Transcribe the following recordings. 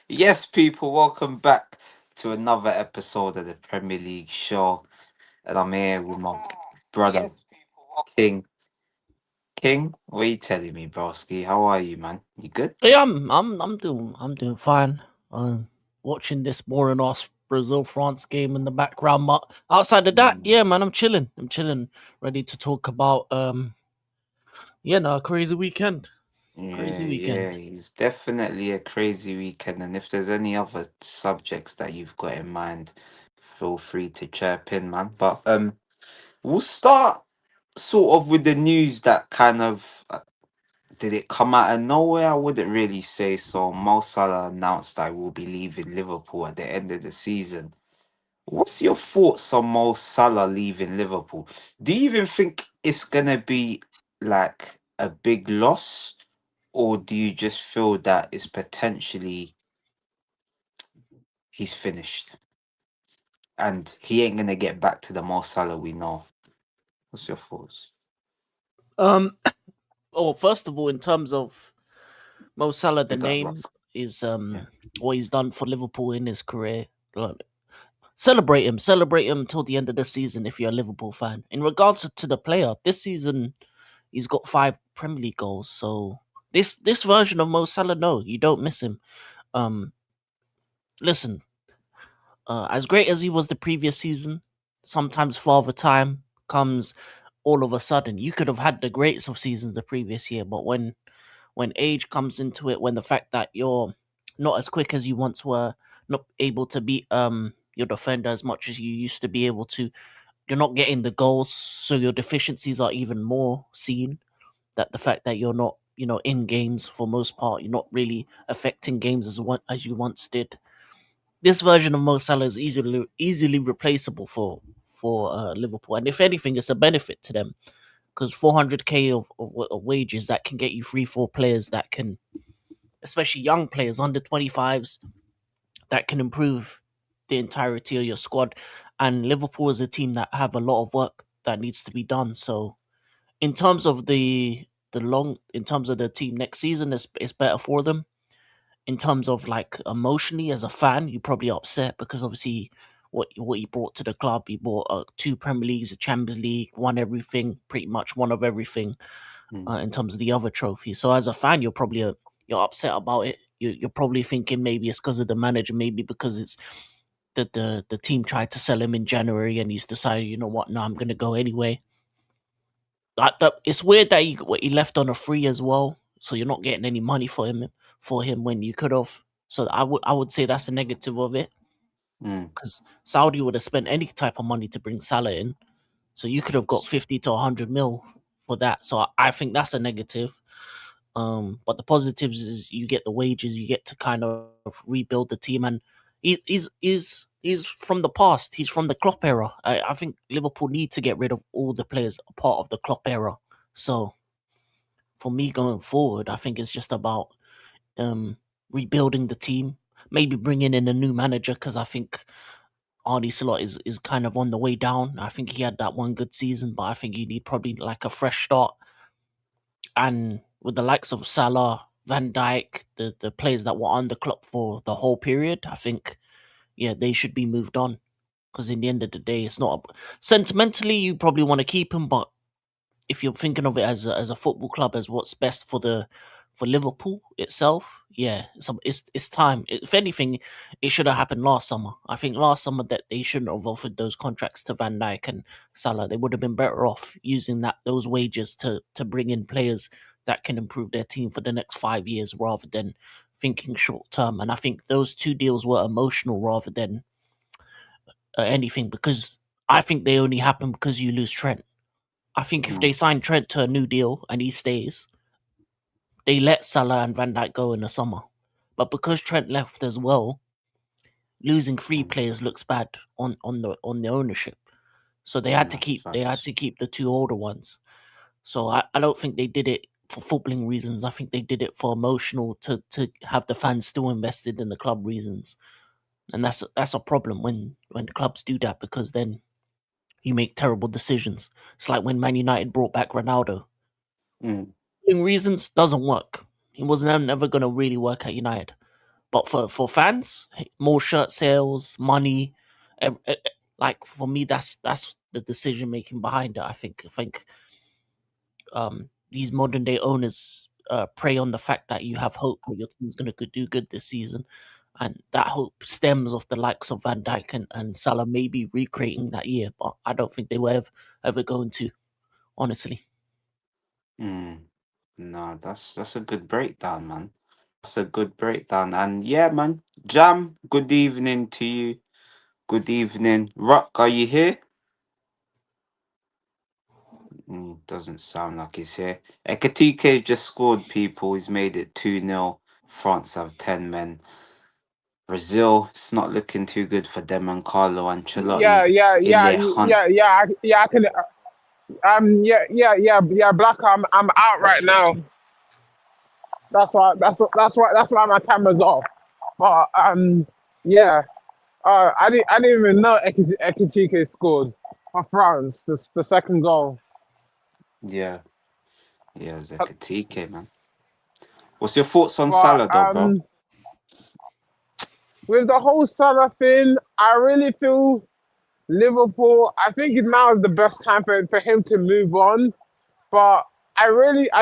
Yes, people, welcome back to another episode of the Premier League show. And I'm here with my brother, King. King, what are you telling me, broski? How are you, man? You good? Yeah, I'm doing fine. Watching this boring ass Brazil France game in the background, but outside of that, Mm. yeah, man, I'm chilling. I'm chilling, ready to talk about a crazy weekend. Crazy Yeah, yeah, weekend. it's definitely a crazy weekend. And if there's any other subjects that you've got in mind, feel free to chirp in, man. But we'll start sort of with the news that kind of did it come out of nowhere? I wouldn't really say so. Mo Salah announced that he will be leaving Liverpool at the end of the season. What's your thoughts on Mo Salah leaving Liverpool? Do you even think it's gonna be like a big loss, or do you just feel that it's potentially he's finished and he ain't gonna get back to the Mo Salah we know? What's your thoughts? Um, first of all, in terms of Mo Salah, the Big up, name rough. is Yeah. what he's done for Liverpool in his career. Like, celebrate him till the end of the season if you're a Liverpool fan. In regards to the player, this season he's got 5 Premier League goals. So this version of Mo Salah, no, you don't miss him. Um, Listen, as great as he was the previous season, sometimes Father Time comes all of a sudden. You could have had the greatest of seasons the previous year, but when age comes into it, when the fact that you're not as quick as you once were, not able to beat your defender as much as you used to be able to, you're not getting the goals, so your deficiencies are even more seen. That the fact that you're not, in games for most part, you're not really affecting games as you once did. This version of Mo Salah is easily replaceable for Liverpool, and if anything, it's a benefit to them because 400k of wages that can get you 3-4 players that can, especially young players under 25s, that can improve the entirety of your squad. And Liverpool is a team that have a lot of work that needs to be done. So in terms of in terms of the team next season, it's better for them. In terms of like emotionally as a fan, you're probably upset because obviously what he brought to the club, he brought 2 Premier Leagues, a Champions League, won everything, pretty much one of everything Mm. in terms of the other trophies. So as a fan, you're upset about it. You're probably thinking maybe it's because of the manager, maybe because it's the team tried to sell him in January and he's decided, you know what, no, I'm gonna go anyway. It's weird that he left on a free as well, so you're not getting any money for him when you could have. So I would say that's a negative of it Mm. because Saudi would have spent any type of money to bring Salah in, so you could have got 50 to 100 mil for that. So I think that's a negative. But the positives is you get the wages, you get to kind of rebuild the team, and he's from the past. He's from the Klopp era. I think Liverpool need to get rid of all the players a part of the Klopp era. So for me going forward, I think it's just about um rebuilding the team, maybe bringing in a new manager because I think Arnie Slot is kind of on the way down. I think he had that one good season, but I think you need probably like a fresh start. And with the likes of Salah, Van Dijk, the players that were on the club for the whole period, I think they should be moved on. Because in the end of the day, it's not sentimentally you probably want to keep him, but if you're thinking of it as a football club as what's best for Liverpool itself, yeah, it's time. If anything, it should have happened last summer. I think last summer that they shouldn't have offered those contracts to Van Dijk and Salah. They would have been better off using those wages to bring in players that can improve their team for the next 5 years rather than thinking short term. And I think those two deals were emotional rather than anything because I think they only happen because you lose Trent. I think if they Mm. sign Trent to a new deal and he stays, they let Salah and Van Dijk go in the summer. But because Trent left as well, losing three Mm. players looks bad on the ownership. So they had to No, keep they had facts. to keep the two older ones. So I don't think they did it for footballing reasons. I think they did it for emotional to have the fans still invested in the club reasons. And that's a problem when clubs do that because then you make terrible decisions. It's like when Man United brought back Ronaldo. Mm. Reasons doesn't work. He was never going to really work at United. But for fans, more shirt sales, money, like for me, that's the decision making behind it. I think these modern day owners prey on the fact that you have hope that your team's going to do good this season, and that hope stems off the likes of Van Dijk and Salah maybe recreating that year. But I don't think they were ever going to, honestly. Mm. No, that's a good breakdown, man. That's a good breakdown. And yeah, man. Jam, good evening to you. Good evening. Rock, are you here? Doesn't sound like he's here. Ekatike just scored, people. He's made it 2-0. France have 10 men. Brazil, it's not looking too good for them and Carlo Yeah, Ancelotti yeah, in yeah, their hunt. yeah. I can. Yeah. Black, I'm out right now. That's why my camera's off. But yeah. I didn't even know Ekitike scored for France. The second goal. Yeah, yeah, it's Ekatike, man. What's your thoughts on But Salah, though, bro? with the whole Salah thing, I really feel Liverpool. I think now is the best time for him to move on. But I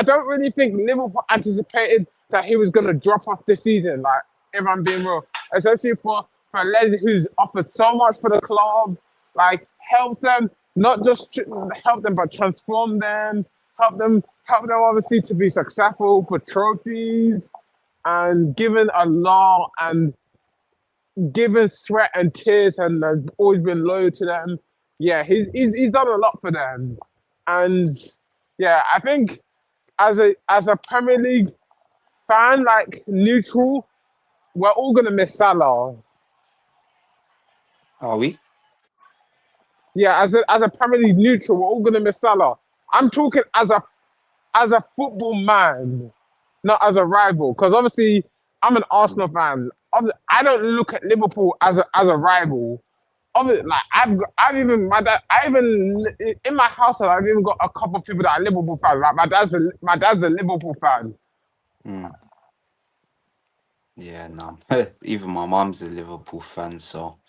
don't really think Liverpool anticipated that he was going to drop off this season. Like, if I'm being real, especially for a lady who's offered so much for the club, like help them, not just help them, but transform them, help them obviously to be successful for trophies, and given a lot and given sweat and tears and has always been loyal to them. Yeah, he's done a lot for them, and yeah, I think as a Premier League fan, like neutral, we're all gonna miss Salah. Are we? Yeah, as a Premier League neutral, we're all gonna miss Salah. I'm talking as a football man, not as a rival, because obviously I'm an Arsenal fan. I don't look at Liverpool as a rival. Obviously, like I've even my dad, I even in my household, I've even got a couple of people that are Liverpool fans. Like my dad's a Liverpool fan. Mm. Yeah, no. Even my mom's a Liverpool fan, so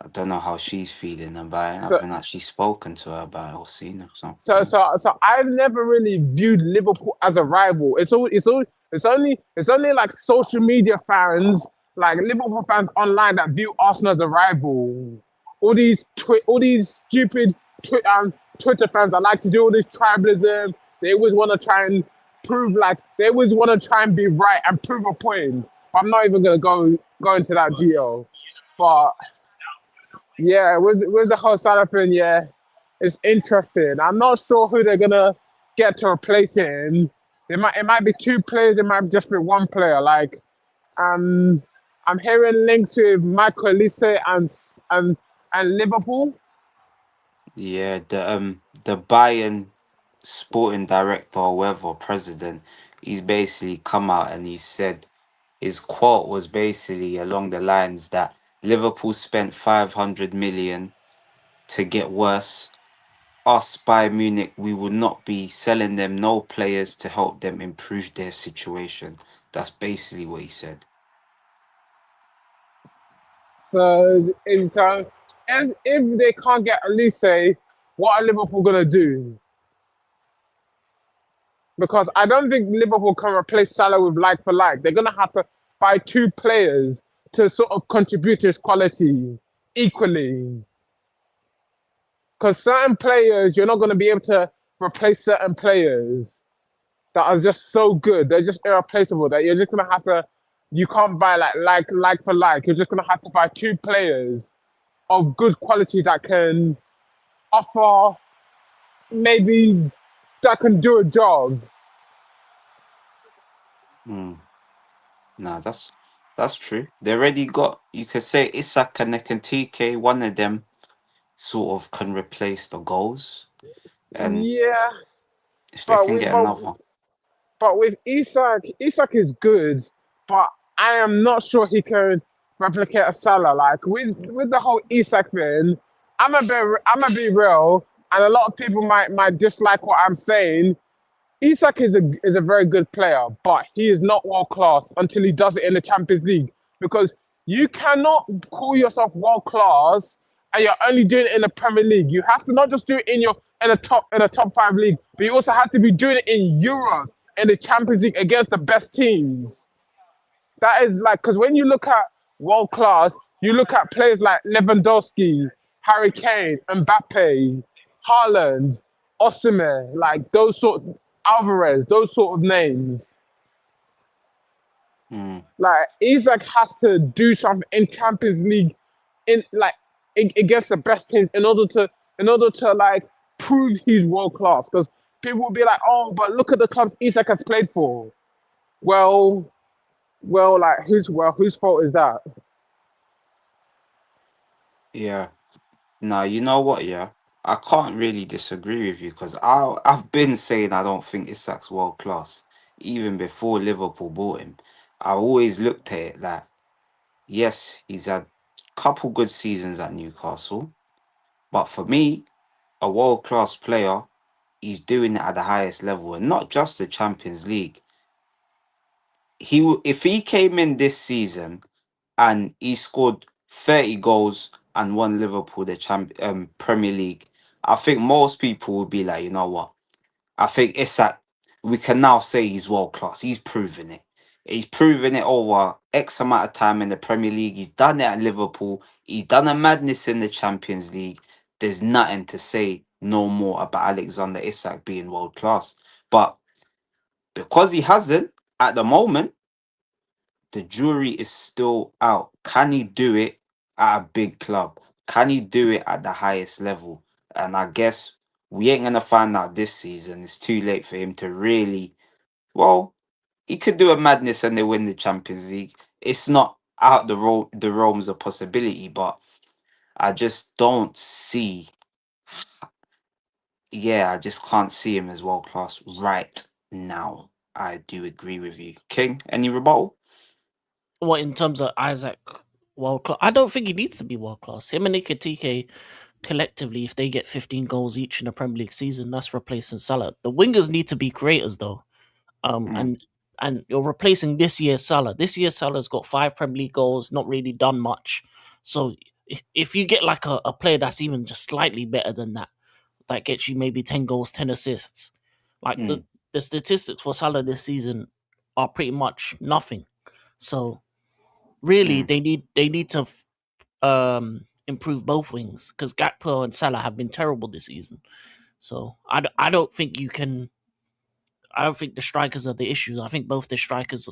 I don't know how she's feeling about it. I So haven't actually spoken to her about it or seen her. So, So, so, so I've never really viewed Liverpool as a rival. It's only like social media fans, like Liverpool fans online that view Arsenal as a rival. All these stupid Twitter fans that like to do all this tribalism. They always want to try and prove like they always want to try and be right and prove a point. I'm not even gonna go into that deal, but yeah, with the whole Salah thing, yeah, it's interesting. I'm not sure who they're gonna get to replace him. It might be two players. It might just be one player. Like um, I'm hearing links with Michael Elise and Liverpool. yeah, the Bayern sporting director or whatever president, he's basically come out and he said his quote was basically along the lines that Liverpool spent 500 million to get worse. Us Bayern Munich, we will not be selling them no players to help them improve their situation. That's basically what he said. So in turn, and if they can't get Elise, what are Liverpool gonna do? Because I don't think Liverpool can replace Salah with like for like. They're gonna have to buy two players to sort of contribute to his quality equally. Because certain players, you're not gonna be able to replace certain players that are just so good. They're just irreplaceable that you're just gonna have to. You can't buy like for like. You're just gonna have to buy two players of good quality that can offer maybe that can do a job. Mm. No, that's true. They already got, you could say Isak and Nekantike, one of them sort of can replace the goals. And Yeah, if they but can with get but another. But with Isak is good, but I am not sure he can replicate a Salah. Like with the whole Isak thing, I'm a be real, and a lot of people might dislike what I'm saying. Isak is a very good player, but he is not world class until he does it in the Champions League. Because you cannot call yourself world class and you're only doing it in the Premier League. You have to not just do it in a top five league, but you also have to be doing it in Europe in the Champions League against the best teams. That is like because when you look at world class, you look at players like Lewandowski, Harry Kane, Mbappe, Haaland, Osimhen, like those sort Alvarez, those sort of names. Mm. Like Isak has to do something in Champions League, in like against the best teams in order to like prove he's world class. Because people will be like, oh, but look at the clubs Isak has played for. Well, whose fault is that? Yeah. Now, you know what, yeah? I can't really disagree with you because I've been saying I don't think Isak's world class. Even before Liverpool bought him. I always looked at it like, yes, he's had a couple good seasons at Newcastle. But for me, a world class player, he's doing it at the highest level and not just the Champions League. If he came in this season and he scored 30 goals and won Liverpool the Premier League, I think most people would be like, you know what? I think Isak, we can now say he's world class. He's proven it. He's proven it over X amount of time in the Premier League. He's done it at Liverpool. He's done a madness in the Champions League. There's nothing to say no more about Alexander Isak being world class. But because he hasn't at the moment, the jury is still out. Can he do it at a big club? Can he do it at the highest level? And I guess we ain't gonna find out this season. It's too late for him to really. Well, he could do a madness and they win the Champions League. It's not out the realms of possibility, but I just don't see. Yeah, I just can't see him as world class right now. I do agree with you, King. Any rebuttal? What in terms of Isaac world class? I don't think he needs to be world class. Him and Ikatike collectively, if they get 15 goals each in the Premier League season, that's replacing Salah. The wingers need to be creators though. Um, Mm, and and you're replacing this year's Salah. This year's Salah's got 5 Premier League goals, not really done much. So if you get like a player that's even just slightly better than that, that gets you maybe 10 goals, 10 assists. Like mm, the statistics for Salah this season are pretty much nothing. So really mm, they need to improve both wings because Gakpo and Salah have been terrible this season. So I don't think you can. I don't think the strikers are the issue. I think both the strikers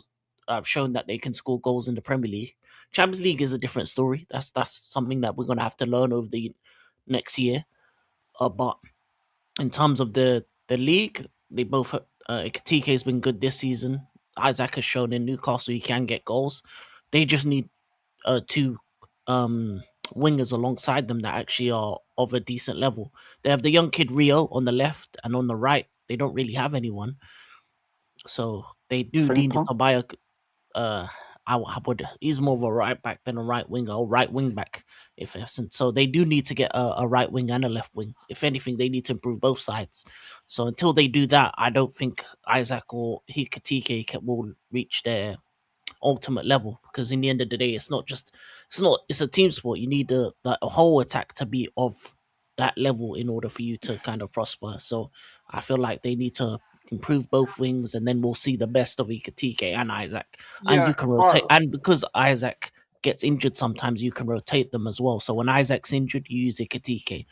have shown that they can score goals in the Premier League. Champions League is a different story. That's something that we're gonna have to learn over the next year. But in terms of the league, they both Ekitike has been good this season. Isaac has shown in Newcastle he can get goals. They just need two wingers alongside them that actually are of a decent level. They have the young kid Rio on the left and on the right. They don't really have anyone, so they do need Frimpong? to buy a. Uh, I would. He's more of a right back than a right winger or right wing back. If so, they do need to get a right wing and a left wing. If anything, they need to improve both sides. So until they do that, I don't think Isaac or Hikatike will reach their ultimate level because in the end of the day it's a team sport. You need the whole attack to be of that level in order for you to kind of prosper. So I feel like they need to improve both wings and then we'll see the best of Ikatike and Isaac, and Yeah, you can but rotate, and because Isaac gets injured sometimes you can rotate them as well. So when Isaac's injured you use Ikatike,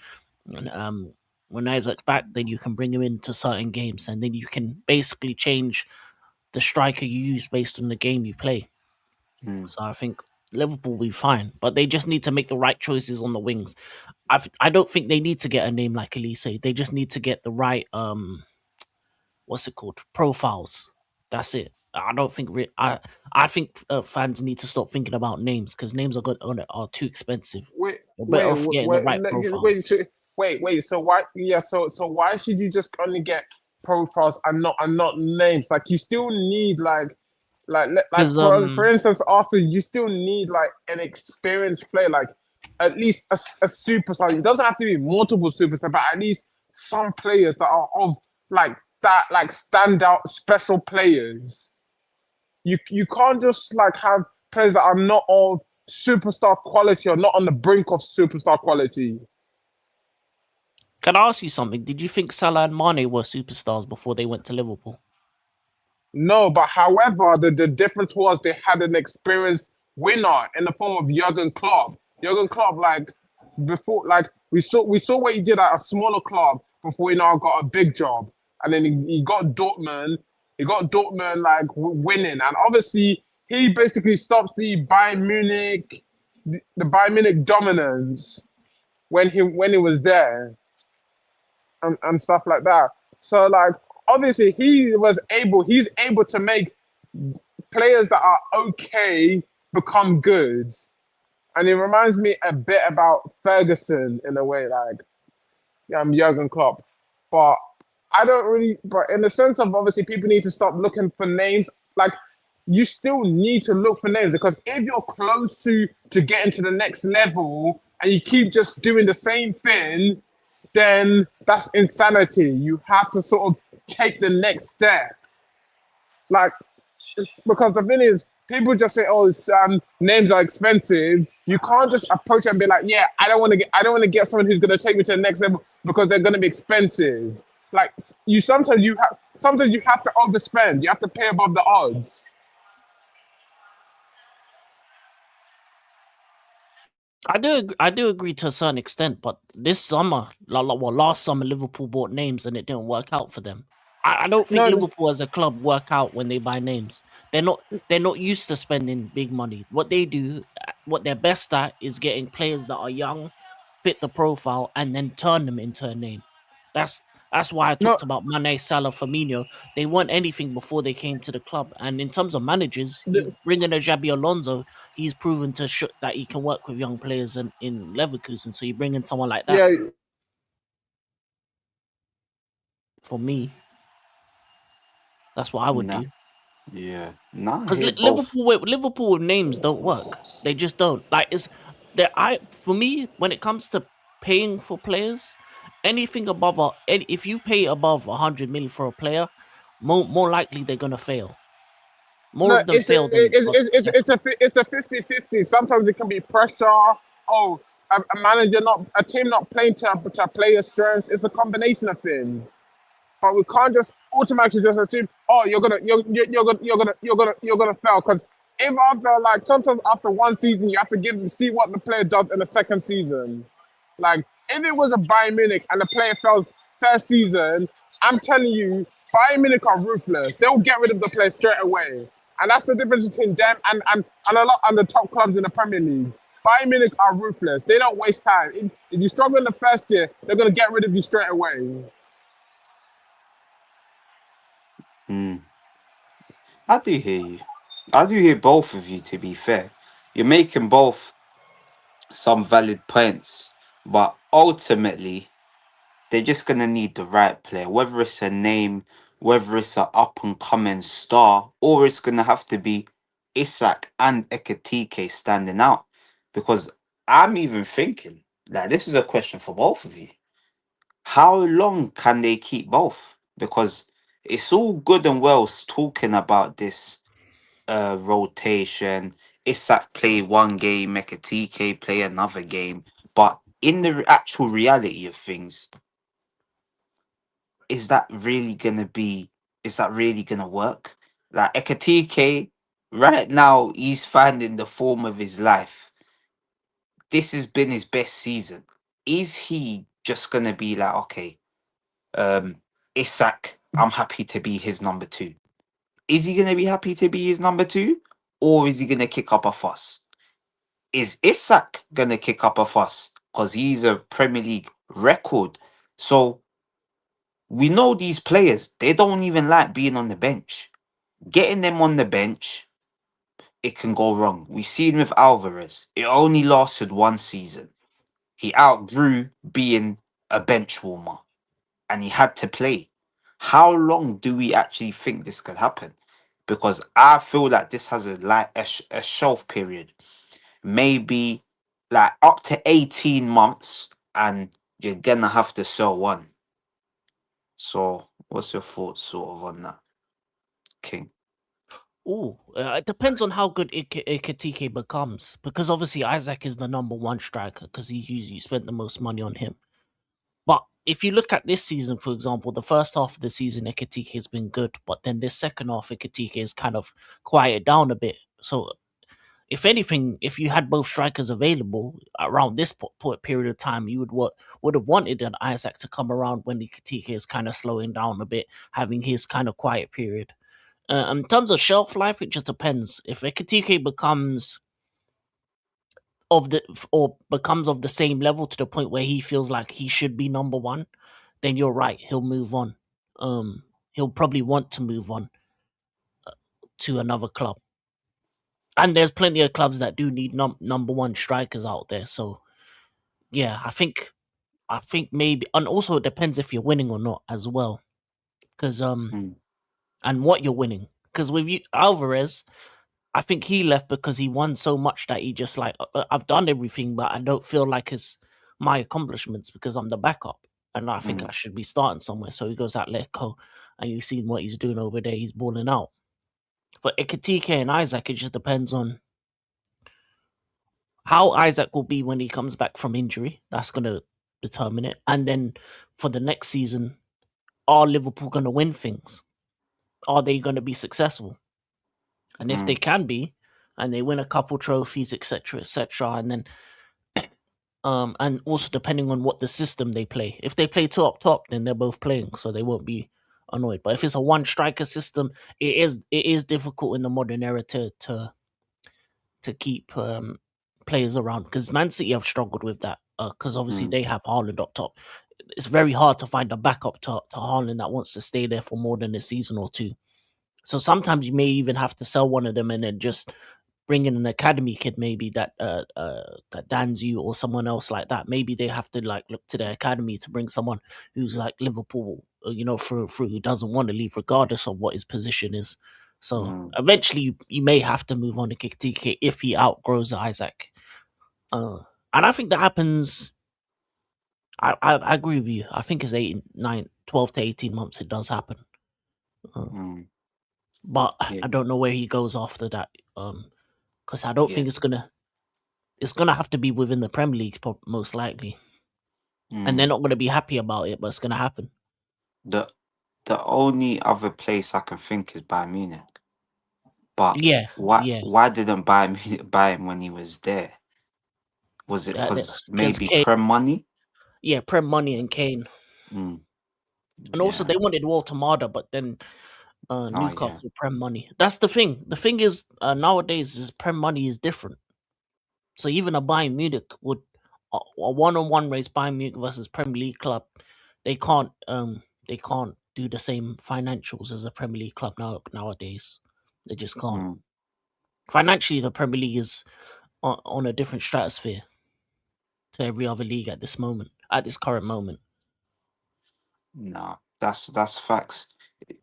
and when Isaac's back then you can bring him into certain games and then you can basically change the striker you use based on the game you play. Mm, So I think Liverpool will be fine, but they just need to make the right choices on the wings. I don't think they need to get a name like Elise. They just need to get the right what's it called, profiles. That's it. I don't think I think fans need to stop thinking about names because names are too expensive. wait, You're better wait, off getting the right wait, profiles. wait. So why? Yeah. So why should you just only get profiles and not names? Like you still need like Because for instance, Arthur, you still need like an experienced player, like at least a superstar. It doesn't have to be multiple superstars, but at least some players that are of like standout special players. You can't just like have players that are not of superstar quality or not on the brink of superstar quality. Can I ask you something? Did you think Salah and Mane were superstars before they went to Liverpool? No, but however, the difference was they had an experienced winner in the form of Jurgen Klopp. Jurgen Klopp, like before, like we saw what he did at a smaller club before he now got a big job, and then he got Dortmund. He got Dortmund like winning, and obviously he basically stops the Bayern Munich dominance when he was there and stuff like that. So like obviously he's able to make players that are okay become good. And it reminds me a bit about Ferguson in a way, like Jurgen Klopp. But I don't really but in the sense of obviously people need to stop looking for names. Like you still need to look for names because if you're close to getting to the next level and you keep just doing the same thing, then that's insanity. You have to sort of take the next step. Like, because the thing is, people just say, "Oh, names are expensive." You can't just approach it and be like, "Yeah, I don't want to get someone who's going to take me to the next level because they're going to be expensive." Like, sometimes you have to overspend. You have to pay above the odds. I do agree to a certain extent, but this summer, well, last summer, Liverpool bought names and it didn't work out for them. I don't think No, Liverpool as a club work out when they buy names. They're not used to spending big money. What they do, what they're best at, is getting players that are young, fit the profile, and then turn them into a name. That's that's why I no, talked about Mane, Salah, Firmino. They weren't anything before they came to the club. And in terms of managers, you bring in a Jabi Alonso, he's proven that he can work with young players in Leverkusen. So you bring in someone like that. yeah, For me, that's what I would Nah, do. yeah, nah. I Because hear both. Liverpool with names don't work. They just don't. Like it's there. I For me, when it comes to paying for players, anything above if you pay above 100 million for a player, more likely they're gonna fail. More no, of them fail than are successful. it's a 50-50. Sometimes it can be pressure. Oh, a manager a team not playing to player strengths. It's a combination of things. But we can't just automatically just assume, oh, you're gonna fail. Because if after like sometimes after one season you have to see what the player does in the second season. Like if it was a Bayern Munich and the player fails first season, I'm telling you, Bayern Munich are ruthless. They'll get rid of the player straight away. And that's the difference between them and a lot and the top clubs in the Premier League. Bayern Munich are ruthless. They don't waste time. If you struggle in the first year, they're gonna get rid of you straight away. Hmm. I do hear you. I do hear both of you. To be fair, you're making both some valid points, but ultimately they're just gonna need the right player, whether it's a name, whether it's an up and coming star, or it's gonna have to be Isak and Ekatike standing out. Because I'm even thinking, like, this is a question for both of you. How long can they keep both? Because it's all good and well talking about this rotation. Isak play one game, Ekatike play another game, but in the actual reality of things, is that really gonna be is that really gonna work? Like Ekatike, right now he's finding the form of his life. This has been his best season. Is he just gonna be like, okay, Isak, I'm happy to be his number two? Is he gonna be happy to be his number two? Or is he gonna kick up a fuss? Is Isak gonna kick up a fuss? Because he's a Premier League record. So we know these players, they don't even like being on the bench. Getting them on the bench, it can go wrong. We've seen with Alvarez, it only lasted one season. He outgrew being a bench warmer and he had to play. How long do we actually think this could happen? Because I feel like this has a shelf period, maybe like up to 18 months, and you're gonna have to sell one. So What's your thoughts sort of on that, King? Oh, it depends on how good Ikatike becomes, because obviously Isaac is the number one striker because you spent the most money on him. But if you look at this season, for example, the first half of the season, Ikatike has been good, but then this second half, Ikatike is kind of quieted down a bit. So, if anything, if you had both strikers available around this period of time, you would have wanted an Isaac to come around when Ikatike is kind of slowing down a bit, having his kind of quiet period. In terms of shelf life, it just depends. If Ekatike becomes of the same level to the point where he feels like he should be number one, then you're right. He'll move on. He'll probably want to move on to another club. And there's plenty of clubs that do need number one strikers out there. So yeah, I think maybe, and also it depends if you're winning or not as well, because Mm, and what you're winning. Because with you, Alvarez, I think he left because he won so much that he just like, I've done everything, but I don't feel like it's my accomplishments because I'm the backup, and I think I mm, should be starting somewhere. So he goes out Letco, and you've seen what he's doing over there. He's balling out. For Ikatike and Isaac, it just depends on how Isaac will be when he comes back from injury. That's gonna determine it. And then for the next season, are Liverpool gonna win things? Are they gonna be successful? And if they mm, can be, and they win a couple trophies, etc., and then and also depending on what the system they play. If they play top, then they're both playing, so they won't be annoyed. But if it's a one striker system, it is difficult in the modern era to keep players around, because Man City have struggled with that because obviously mm, they have Haaland up top. It's very hard to find a backup to Haaland that wants to stay there for more than a season or two. So sometimes you may even have to sell one of them and then just bring in an academy kid, maybe that dans you or someone else like that. Maybe they have to like look to their academy to bring someone who's like Liverpool, through who doesn't want to leave regardless of what his position is. So mm, eventually you may have to move on to Kikitike if he outgrows Isaac. And I think that happens. I agree with you. I think it's 12 to 18 months. It does happen. Uh, mm. but Yeah, I don't know where he goes after that. Because I don't yeah. think it's gonna have to be within the Premier League, most likely, and they're Mm. not gonna be happy about it, but it's gonna happen. The the only other place I can think is Bayern Munich. But Yeah, why yeah, why didn't Bayern Munich buy him when he was there? Was it because because maybe Kane, Prem money? yeah, Prem Money and Kane, Mm, and also yeah. they wanted Walter Marda, but then Oh yeah. Newcastle Prem Money. That's the thing. The thing is, nowadays is Prem Money is different. So even a Bayern Munich would a one-on-one race Bayern Munich versus Premier League club, they can't do the same financials as a Premier League club nowadays. They just can't. Mm, Financially, the Premier League is on a different stratosphere to every other league at this current moment. no, that's facts.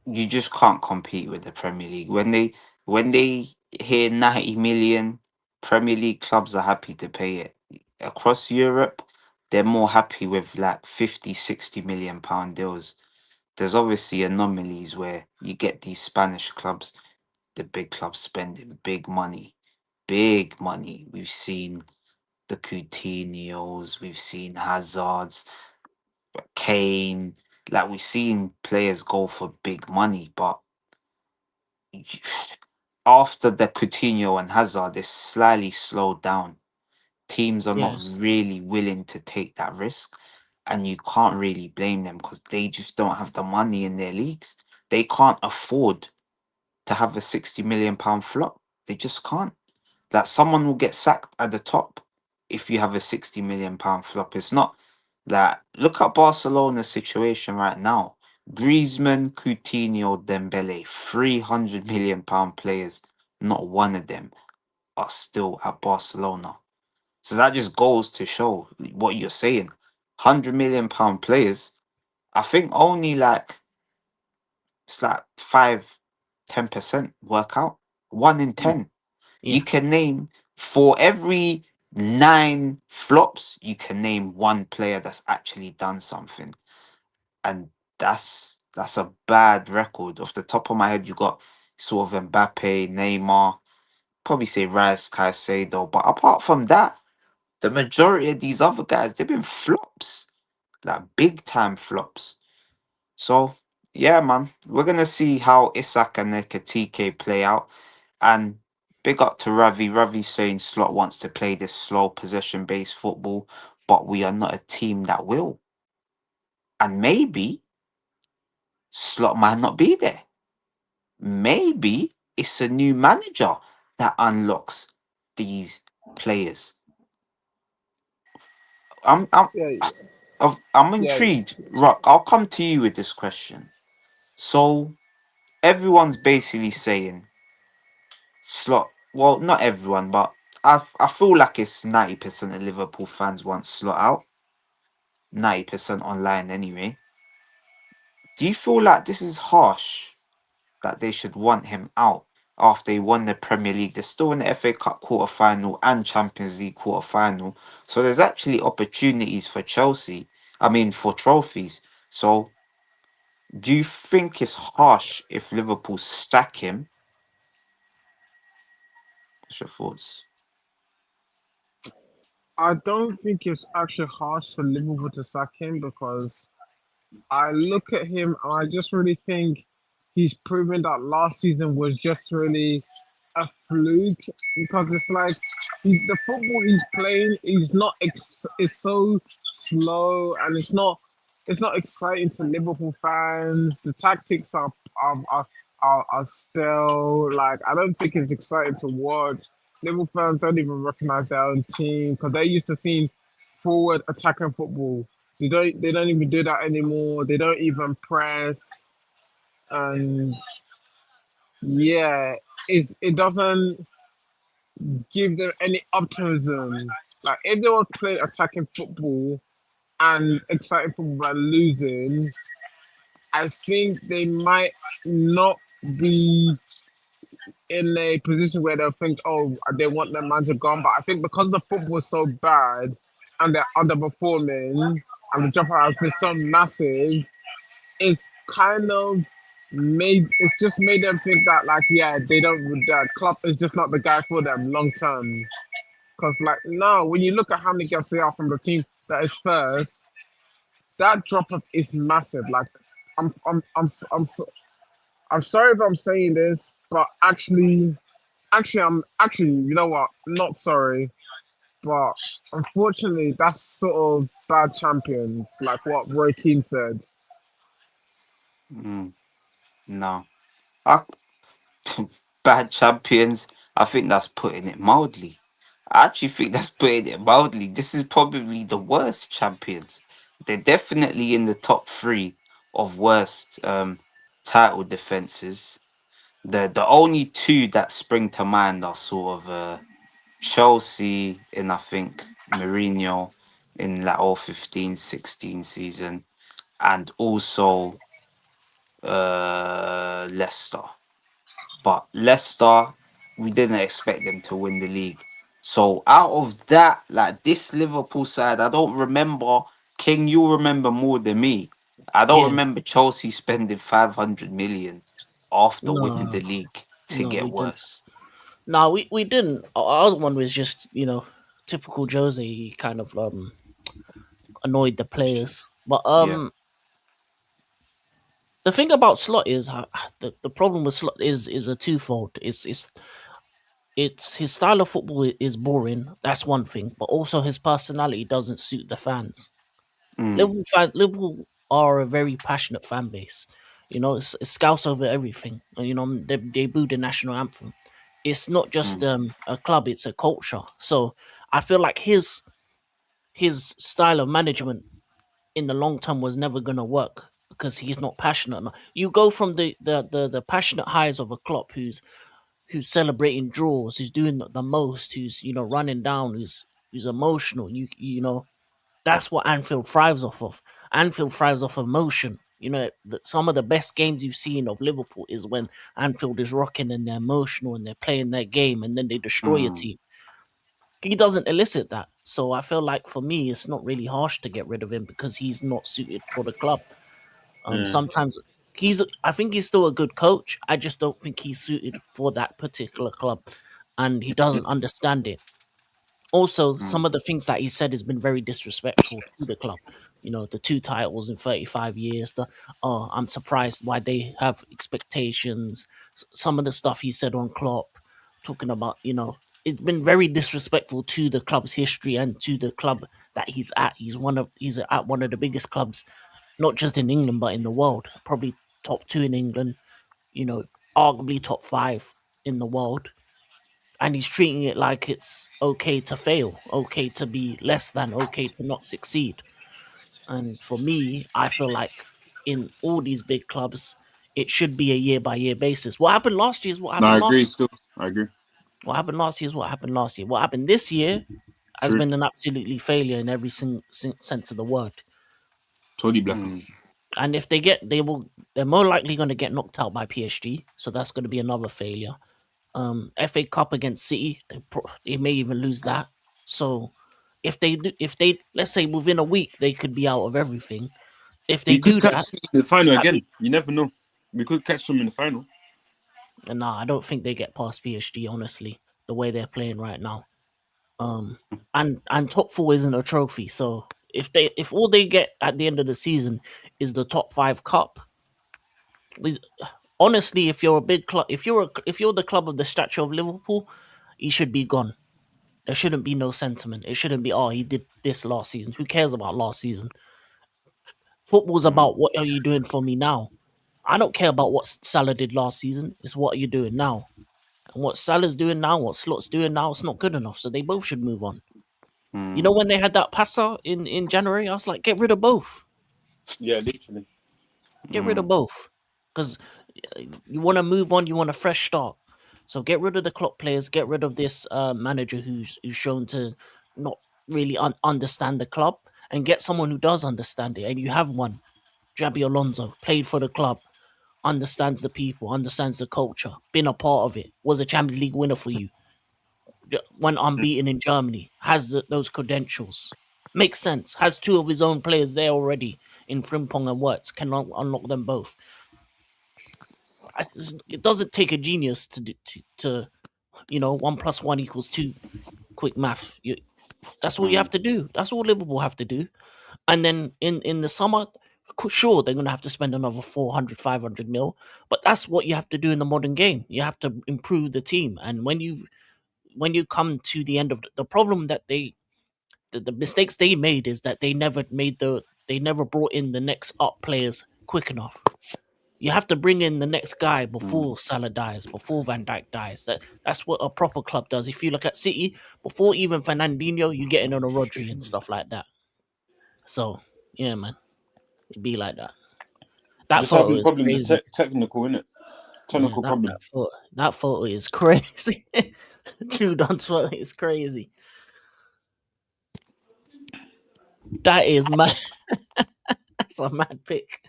You just can't compete with the Premier League. When they hear 90 million, Premier League clubs are happy to pay it. Across Europe, they're more happy with like 50, 60 million pound deals. There's obviously anomalies where you get these Spanish clubs, the big clubs spending big money. Big money. We've seen the Coutinhos, we've seen Hazards, Kane. Like we've seen players go for big money, but after the Coutinho and Hazard, it's slightly slowed down. Teams are not Yes, really willing to take that risk, and you can't really blame them because they just don't have the money in their leagues. They can't afford to have a 60 million pound flop. They just can't. That someone will get sacked at the top if you have a 60 million pound flop. It's not that. Look at Barcelona's situation right now. Griezmann, Coutinho, Dembele, 300 million pound players. Not one of them are still at Barcelona. So that just goes to show what you're saying. 100 million pound players. I think only like it's like 5, 10% work out. One in yeah, 10. You yeah, can name for every 9 flops, you can name one player that's actually done something. And that's That's a bad record. Off the top of my head, you got sort of Mbappe, Neymar, probably say Rice, Caicedo. But apart from that, the majority of these other guys, they've been flops, like big time flops. So yeah, man, we're gonna see how Isak and Ekatike play out. And big up to Ravi. Ravi saying Slot wants to play this slow possession based football, but we are not a team that will. And maybe Slot might not be there. Maybe it's a new manager that unlocks these players. I'm I'm Yeah, I'm yeah. intrigued. Rock, I'll come to you with this question. So everyone's basically saying Slot. Well, not everyone, but I feel like it's 90% of Liverpool fans want Slot out. 90% online anyway. Do you feel like this is harsh that they should want him out after he won the Premier League? They're still in the FA Cup quarter final and Champions League quarter final. So there's actually opportunities for Chelsea. I mean, for trophies. So do you think it's harsh if Liverpool stack him? What's your thoughts? I don't think it's actually harsh for Liverpool to sack him because I look at him and I just really think he's proven that last season was just really a fluke because it's like the football he's playing is not it's so slow and it's not exciting to Liverpool fans. The tactics are still like I don't think it's exciting to watch. Liverpool fans don't even recognize their own team because they're used to seeing forward attacking football. They don't even do that anymore. They don't even press and yeah, it doesn't give them any optimism. Like if they were playing attacking football and exciting football by losing, I think they might not be in a position where they'll think, oh, they want their manager gone. But I think because the football is so bad and they're underperforming and the dropout has been so massive, it's kind of it's just made them think that like yeah they don't that Klopp is just not the guy for them long term because like now when you look at how many games they are from the team that is first, that drop off is massive. Like I'm sorry if I'm saying this, but actually you know what, I'm not sorry, but unfortunately that's sort of bad champions like what Roy Keane said. Mm, no. I, bad champions. I think that's putting it mildly. I actually think that's putting it mildly. This is probably the worst champions. They're definitely in the top three of worst title defenses. The only two that spring to mind are sort of Chelsea in I think Mourinho in like 15-16 season, and also Leicester. But Leicester, we didn't expect them to win the league. So out of that, like this Liverpool side, I don't remember. King, you remember more than me. I don't Yeah, remember Chelsea spending 500 million after winning no, the league to no, get we didn't. worse. No, we didn't. Our other one was just typical Jose. He kind of annoyed the players. But Yeah. the thing about Slot is the problem with Slot is a twofold. It's his style of football is boring. That's one thing, but also his personality doesn't suit the fans. Mm, Liverpool are a very passionate fan base. It's scouse over everything. They boo the national anthem. It's not just mm, a club; it's a culture. So I feel like his style of management in the long term was never gonna work because he's not passionate enough. You go from the passionate highs of a Klopp who's celebrating draws, who's doing the most, who's running down, who's emotional. That's what Anfield thrives off of. Anfield thrives off emotion. Some of the best games you've seen of Liverpool is when Anfield is rocking and they're emotional and they're playing their game and then they destroy your mm, team. He doesn't elicit that. So I feel like for me, it's not really harsh to get rid of him because he's not suited for the club. mm. Sometimes. I think he's still a good coach. I just don't think he's suited for that particular club, and he doesn't understand it. Also, some Mm. of the things that he said has been very disrespectful to the club. You know, the 2 titles in 35 years. I'm surprised why they have expectations. Some of the stuff he said on Klopp, talking about, it's been very disrespectful to the club's history and to the club that he's at. He's at one of the biggest clubs, not just in England but in the world. Probably top two in England. You know, arguably top five in the world, and he's treating it like it's okay to fail, okay to be less than, okay to not succeed. And for me, I feel like in all these big clubs, it should be a year by year basis. What happened last year is what No, I happened last agree. year. Still, I agree. What happened last year is what happened last year. What happened this year has True. been an absolutely failure in every sense of the word. Totally black. Mm. And if they're more likely going to get knocked out by PSG. So that's going to be another failure. FA Cup against City, they may even lose that. So if they let's say within a week they could be out of everything. If they We could do catch that, City in the final that again. means, You never know. We could catch them in the final. nah, I don't think they get past PSG. Honestly, the way they're playing right now, um, and top four isn't a trophy. So if all they get at the end of the season is the top five cup, please- honestly, if you're a big club, if you're the club of the stature of Liverpool, you should be gone. There shouldn't be no sentiment. It shouldn't be, oh, he did this last season. Who cares about last season? Football's Mm. about what are you doing for me now. I don't care about what Salah did last season. It's what are you doing now. And what Salah's doing now, what Slot's doing now, it's not good enough. So they both should move on. You know, Mm. when they had that passer in January, I was like, get rid of both. Yeah, literally. Get rid of Mm. both. Because you want to move on, you want a fresh start. So get rid of the clock players, get rid of this manager who's shown to not really understand the club, and get someone who does understand it. And you have one, Jabi Alonso, played for the club, understands the people, understands the culture, been a part of it, was a Champions League winner for you, went unbeaten in Germany, has those credentials. Makes sense. Has two of his own players there already in Frimpong and Wirtz. Can unlock them both. It doesn't take a genius to 1 + 1 = 2. Quick math. That's all you have Mm. to do. That's all Liverpool have to do. And then in the summer, sure, they're going to have to spend another 400, 500 mil. But that's what you have to do in the modern game. You have to improve the team. And when you come to the end of the problem that the mistakes they made is that they never brought in the next up players quick enough. You have to bring in the next guy Mm. before Salah dies, before Van Dijk dies. That's what a proper club does. If you look at City, before even Fernandinho, you get in on a Rodri and stuff like that. So yeah, man, it'd be like that. That Just photo having is problems with crazy. technical, innit? Yeah, Technical problem. that photo is crazy. True Don's photo is crazy. That is mad. That's a mad pic.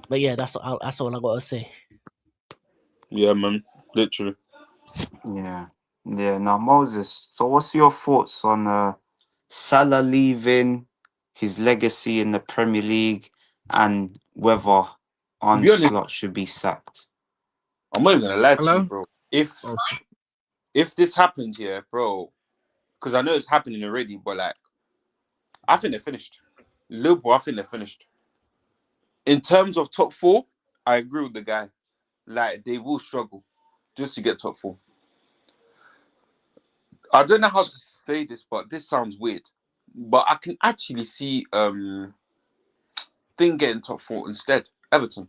But yeah, that's all I gotta say. Yeah, man. Literally. Yeah. Yeah. Now, Moses. So, what's your thoughts on Salah leaving, his legacy in the Premier League, and whether To be honest, Onslaught should be sacked? I'm not even gonna lie to you, Hello? bro. If Oh, if this happens here, bro, because I know it's happening already, but like, I think they're finished. Liverpool, I think they're finished. In terms of top four, I agree with the guy. Like, they will struggle just to get top four. I don't know how to say this, but this sounds weird. But I can actually see Thing getting top four instead. Everton.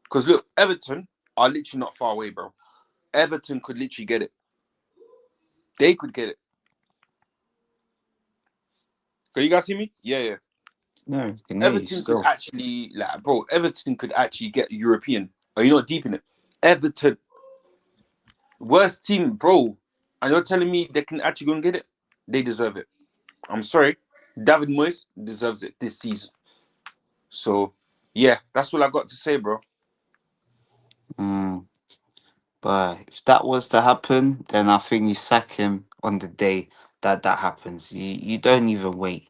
Because look, Everton are literally not far away, bro. Everton could literally get it. They could get it. Can you guys hear me? Yeah, yeah. No, you can hear you Everton could still. actually, like, bro, Everton could actually get European. Are you not deep in it? Everton, worst team, bro. And you're telling me they can actually go and get it? They deserve it. I'm sorry. David Moyes deserves it this season. So, yeah, that's all I got to say, bro. Mm. But if that was to happen, then I think you sack him on the day that that happens. You don't even wait,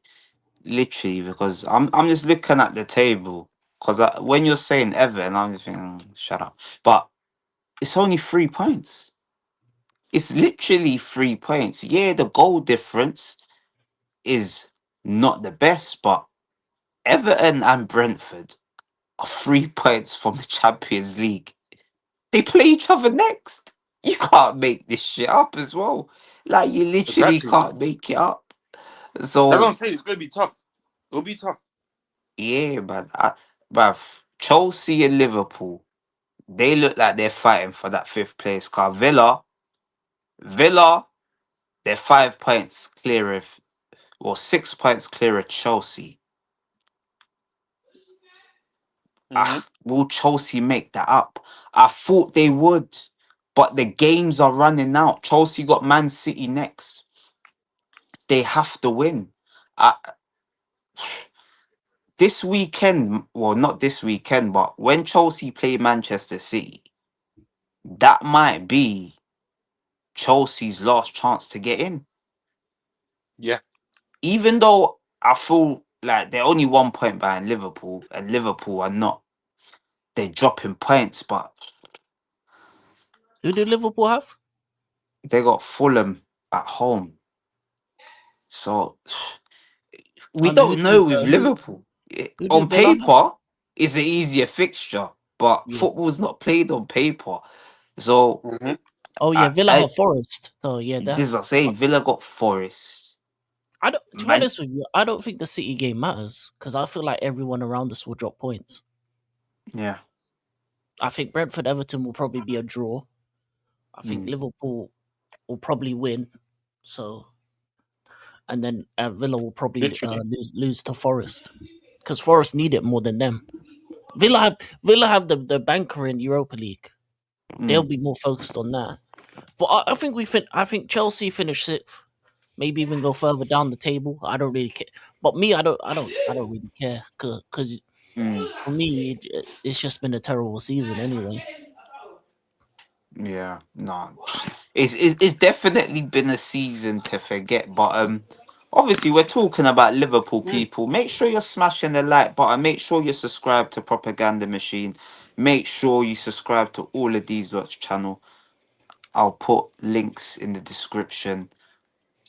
literally, because I'm just looking at the table Because when you're saying Everton, I'm just thinking, shut up. But it's only 3 points. It's literally 3 points. Yeah, the goal difference is not the best, but Everton and Brentford are 3 points from the Champions League. They play each other next. You can't make this shit up as well. Like, you literally Exactly. can't make it up. That's what So I'm saying. It's gonna be tough. It'll be tough. yeah, man. Bruv, Chelsea and Liverpool, they look like they're fighting for that fifth place. Cause Villa, they're 5 points clear of, well, 6 points clear of Chelsea. Hmm. Will Chelsea make that up? I thought they would, but the games are running out. Chelsea got Man City next. They have to win. Uh, this weekend, well, not this weekend, but when Chelsea play Manchester City, that might be Chelsea's last chance to get in. Yeah. Even though I feel like they're only 1 point behind Liverpool, and Liverpool are not, they're dropping points, but Who do Liverpool have? they got Fulham at home. So we And don't know with Liverpool. who do On Villa have? paper, it's an easier fixture, but Yeah. football's not played on paper. So Hmm. Oh yeah, Villa have Forest. So yeah, that. this is I say Villa got Forest. I don't. To be Man, honest with you, I don't think the City game matters because I feel like everyone around us will drop points. yeah. I think Brentford Everton will probably be a draw. I think Mm, Liverpool will probably win. So and then Villa will probably Literally. lose to Forest because Forest need it more than them. Villa have the banker in Europa League. They'll mm, be more focused on that. But I think I think Chelsea finish sixth. Maybe even go further down the table. I don't really care. But me, I don't really care because mm. for me, it's just been a terrible season anyway. Yeah, no, it's definitely been a season to forget. But obviously we're talking about Liverpool Mm. people. Make sure you're smashing the like button. Make sure you subscribe to Propaganda Machine. Make sure you subscribe to all of these lots channel. I'll put links in the description.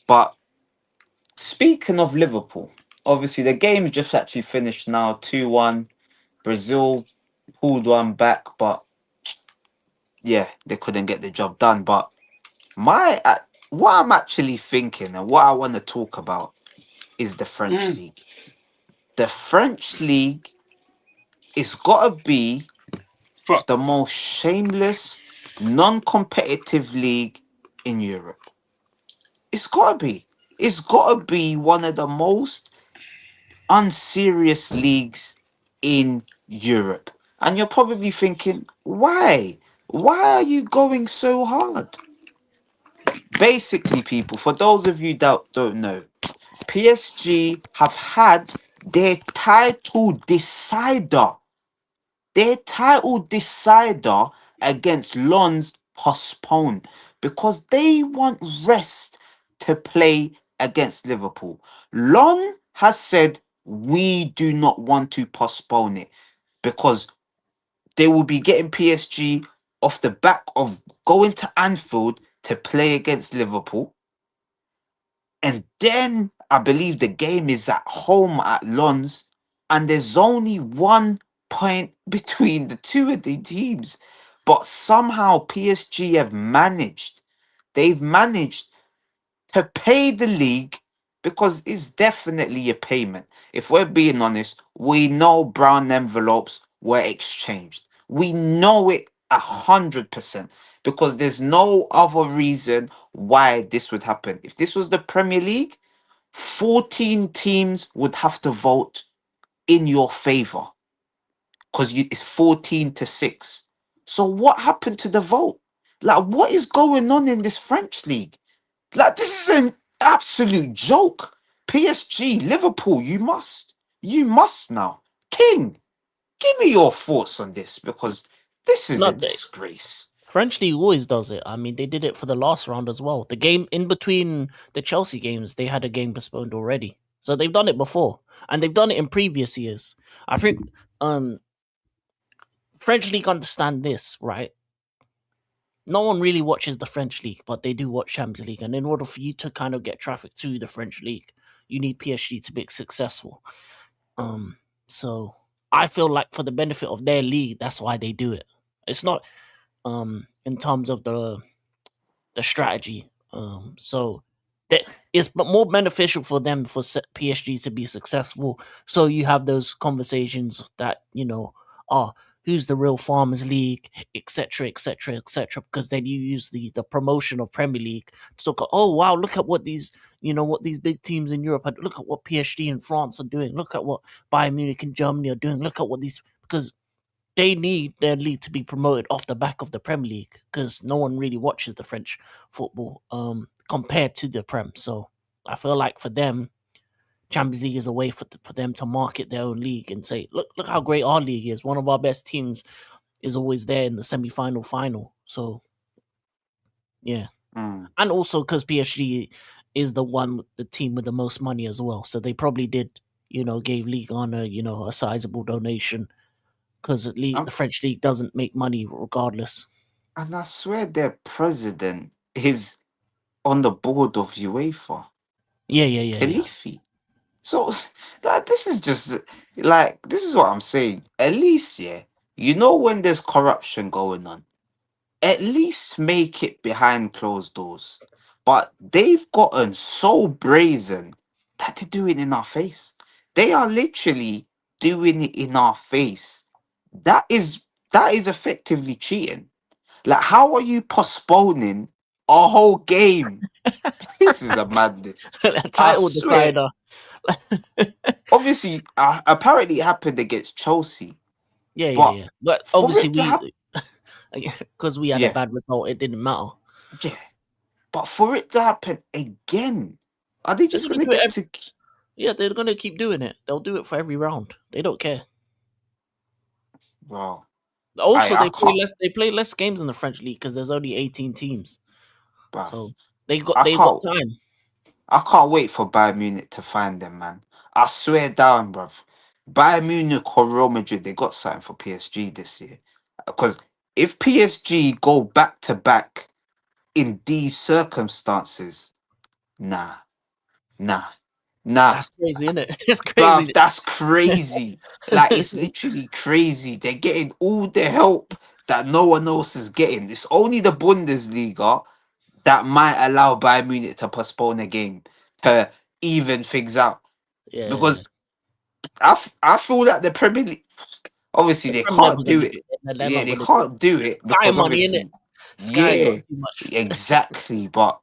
But speaking of Liverpool, obviously the game just actually finished now, 2-1. Brazil pulled one back, but yeah, they couldn't get the job done. But my what I'm actually thinking and what I want to talk about is the French Mm. league. The French league is gotta be Fuck. the most shameless, non-competitive league in Europe. It's gotta be. It's gotta be one of the most unserious leagues in Europe. And you're probably thinking, why? Why are you going so hard? Basically, people, for those of you that don't know, PSG have had their title decider, against Lens postponed because they want rest to play against Liverpool. Lon has said we do not want to postpone it because they will be getting PSG off the back of going to Anfield to play against Liverpool. And then I believe the game is at home at Lens, and there's only 1 point between the two of the teams. But somehow PSG have managed, they've managed to pay the league because it's definitely a payment. If we're being honest, we know brown envelopes were exchanged. We know it 100% because there's no other reason why this would happen. If this was the Premier League, 14 teams would have to vote in your favor because it's 14-6. So what happened to the vote? Like, what is going on in this French league? Like, this is an absolute joke. PSG, Liverpool, you must now. King, give me your thoughts on this because this is a Not they. disgrace. French league always does it. I mean, they did it for the last round as well. The game in between the Chelsea games, they had a game postponed already. So they've done it before, and they've done it in previous years. I think French league understand this, right? No one really watches the French league, but they do watch Champions League. And in order for you to kind of get traffic to the French league, you need PSG to be successful. So I feel like for the benefit of their league, that's why they do it. It's not in terms of the strategy. So that it's more beneficial for them for PSG to be successful. So you have those conversations that oh, who's the real Farmers League, etc., etc., etc. Because then you use the promotion of Premier League to talk. Oh wow, look at what these what these big teams in Europe are. Look at what PSG in France are doing. Look at what Bayern Munich in Germany are doing. Look at what these because they need their league to be promoted off the back of the Premier League because no one really watches the French football compared to the Prem. So I feel like for them, Champions League is a way for them to market their own league and say, look how great our league is. One of our best teams is always there in the semi-final, final. So yeah, and also because PSG is the team with the most money as well. So they probably did gave League Honor a sizable donation because the French league doesn't make money regardless. And I swear their president is on the board of UEFA. Yeah. Khalifi. So, like, this is just like this is what I'm saying. At least, yeah, when there's corruption going on, at least make it behind closed doors. But they've gotten so brazen that they're doing it in our face. They are literally doing it in our face. That is effectively cheating. Like, how are you postponing a whole game? This is a madness. A I title swear. decider. Obviously, apparently it happened against Chelsea. But Yeah. But for obviously it to happen, because we had a yeah, bad result, it didn't matter. yeah. But for it to happen again, are they They're just gonna gonna do it. get to? Yeah, they're gonna keep doing it. They'll do it for every round. They don't care. Well, Also, I can't, They play less games in the French league because there's only 18 teams. bruv. So I they've got can't. time. I can't wait for Bayern Munich to find them, man. I swear down, bruv. Bayern Munich or Real Madrid, they got something for PSG this year. Because if PSG go back to back in these circumstances, nah, nah, nah. That's crazy, isn't it? It's Bruv, crazy. that's crazy. Like, it's literally crazy. They're getting all the help that no one else is getting. It's only the Bundesliga that might allow Bayern Munich to postpone a game to even things out. Yeah. Because I feel like the Premier League, obviously, The they Prem never can't do gonna do it. it. They're Yeah, not they gonna do it. can't do it Sky because money, innit? obviously, Sky got yeah, too much. exactly. But,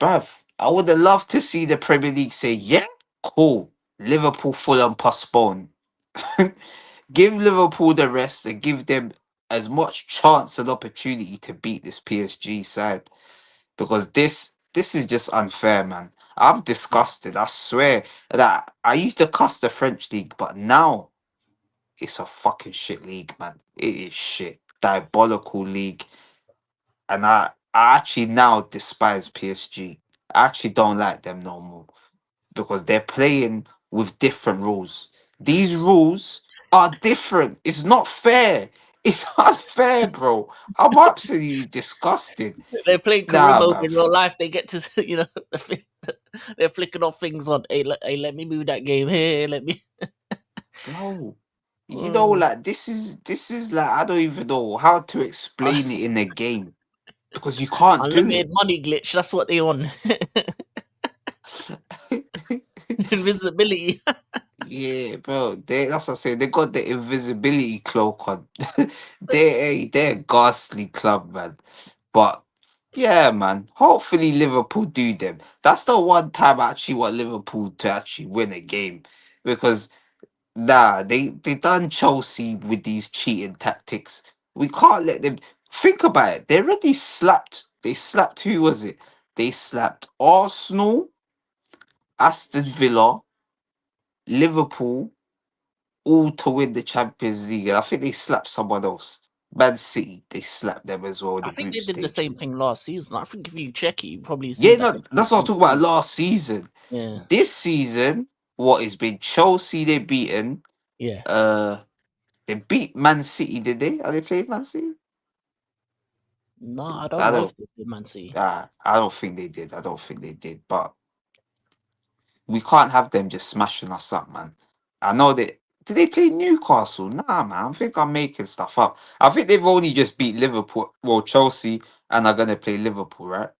bruv, I would have loved to see the Premier League say, yeah, cool. Liverpool, Fulham postpone. Give Liverpool the rest and give them as much chance and opportunity to beat this PSG side because this is just unfair, man. I'm disgusted. I swear that I used to cuss the French league, but now it's a fucking shit league, man. It is shit, diabolical league, and I actually now despise PSG. I actually don't like them no more because they're playing with different rules. These rules are different. It's not fair. It's unfair, bro. I'm absolutely disgusted. They're playing career Nah, mode man. in real life. They get to, they're flicking off things on. Hey, let me move that game here. Let me. Bro. Uh, Like this is like I don't even know how to explain it in a game because you can't do unlimited it. money glitch. That's what they on. Invisibility. Yeah, bro. That's what I say. They got the invisibility cloak on. They're a ghastly club, man. But yeah, man. Hopefully Liverpool do them. That's the one time I actually want Liverpool to actually win a game. Because nah, they done Chelsea with these cheating tactics. We can't let them think about it. They already slapped. They slapped who was it? They slapped Arsenal, Aston Villa, Liverpool, all to win the Champions League. And I think they slapped someone else. Man City, they slapped them as well in I the think group they did the stage. same thing last season. I think if you check it, you probably see Yeah, that. no, that's what I'm talking about last season. Yeah, This season, what has been Chelsea they beaten, yeah. uh They beat Man City, did they? Are they playing Man City? No, I don't I know don't. if they did Man City. I don't think they did. I don't think they did. But we can't have them just smashing us up, man. I know that. Did they play Newcastle? Nah, man. I think I'm making stuff up. I think they've only just beat Liverpool, well, Chelsea, and are gonna play Liverpool, right?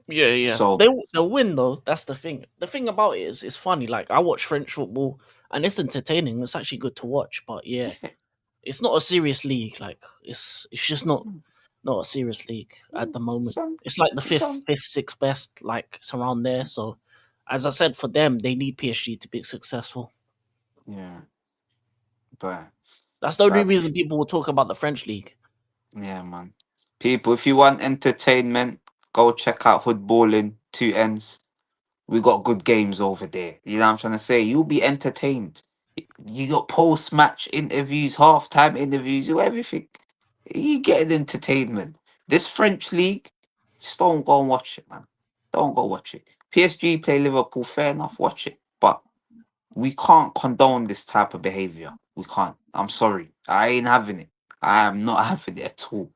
Yeah, yeah. So They'll win though. That's the thing. The thing about it is, it's funny. Like I watch French football, and it's entertaining. It's actually good to watch. But yeah, yeah, it's not a serious league. Like it's just not a serious league at the moment. some, It's like the some, sixth best. Like it's around there. So, as I said, for them, they need PSG to be successful. yeah, but That's the only but reason people will talk about the French league. yeah, man. People, if you want entertainment, go check out Hoodballing 2 ends. We got good games over there. You know what I'm trying to say? You'll be entertained. You got post match interviews, halftime interviews, you everything. You get an entertainment. This French league, just don't go and watch it, man. Don't go watch it. PSG play Liverpool, fair enough, watch it. But we can't condone this type of behavior. We can't. I'm sorry. I ain't having it. I am not having it at all.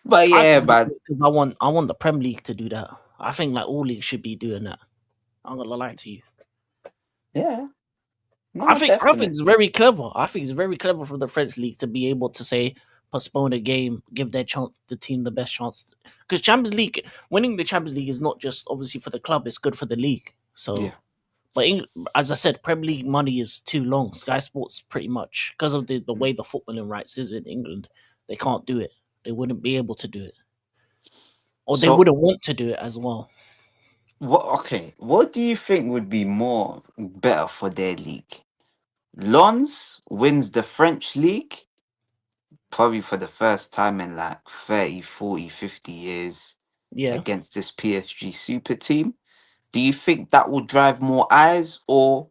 But I yeah, just do man. it because I want the Premier League to do that. I think like all leagues should be doing that. I'm gonna lie to you. Yeah. No, I think definite. it's very clever. I think it's very clever for the French league to be able to say postpone a game, give their chance the team the best chance. Because Champions League, winning the Champions League is not just obviously for the club; it's good for the league. Yeah. So, but as I said, Premier League money is too long. Sky Sports pretty much because of the Mm. way the footballing rights is in England, they can't do it. They wouldn't be able to do it, or they So wouldn't want to do it as well. what okay, what do you think would be more better for their league? Lens wins the French league probably for the first time in like 30, 40, 50 years Yeah. against this PSG super team. Do you think that will drive more eyes or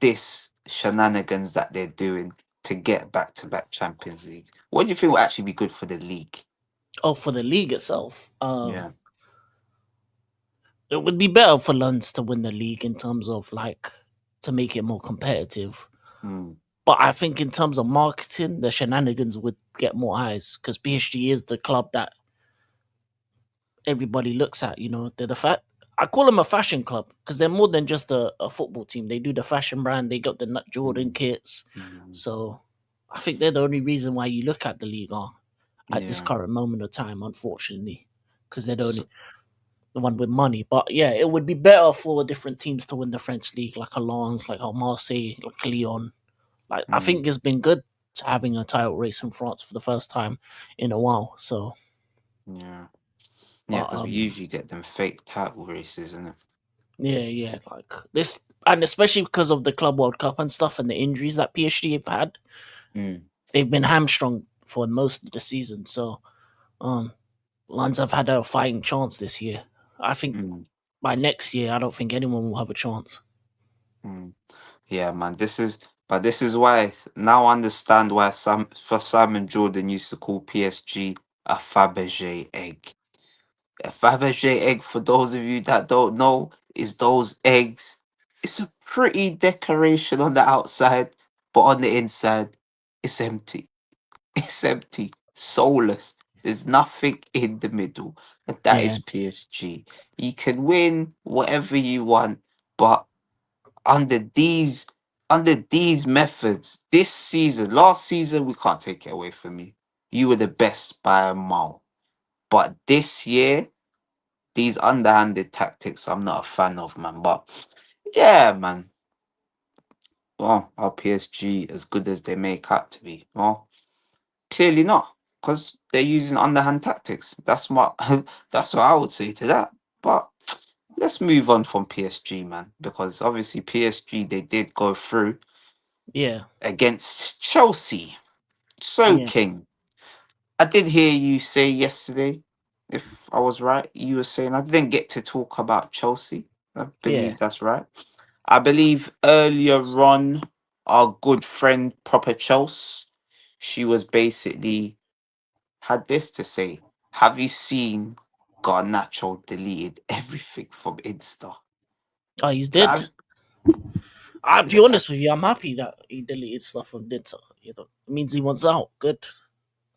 this shenanigans that they're doing to get back to back Champions League? What do you think will actually be good for the league? Oh, for the league itself. Yeah. It would be better for Lens to win the league in terms of like to make it more competitive. Mm, But I think in terms of marketing, the shenanigans would get more eyes because PSG is the club that everybody looks at. You know, they're the I call them a fashion club because they're more than just a football team. They do the fashion brand. They got the Nut Jordan mm, kits. mm. So I think they're the only reason why you look at the league at this Yeah. current moment of time, unfortunately, because they're So, the one with money. But yeah, it would be better for different teams to win the French league, like a Lens, like a Marseille, like Lyon. Like I mm, think it's been good having a title race in France for the first time in a while. So, yeah. Yeah, but because we usually get them fake title races, isn't it? yeah, like this, and especially because of the Club World Cup and stuff, and the injuries that PSG have had, Mm, they've been hamstrung for most of the season. So, um, Lens have had a fighting chance this year. I think mm, by next year, I don't think anyone will have a chance. mm. Yeah, man. This is why now I understand why Simon Jordan used to call PSG a Fabergé egg. A Fabergé egg, for those of you that don't know, is those eggs. It's a pretty decoration on the outside, but on the inside, it's empty. It's empty, soulless. There's nothing in the middle, and that Yeah, is PSG. You can win whatever you want, but under these under these methods, this season, last season, we can't take it away from you. You were the best by a mile. But this year, these underhanded tactics, I'm not a fan of, man. But yeah, man. Well, are PSG as good as they make out to be? Well, clearly not, because they're using underhand tactics. That's what that's what I would say to that. But let's move on from PSG, man, because obviously PSG they did go through yeah, against Chelsea. So yeah, King, I did hear you say yesterday, if I was right, you were saying I didn't get to talk about Chelsea. I yeah. believe that's right. I believe earlier on, our good friend Proper Chelsea, she was basically had this to say. Have you seen Garnacho deleted everything from Insta? Oh, he's dead. Like, I'll be honest with you. I'm happy that he deleted stuff from Dinter. It means he wants out. Good.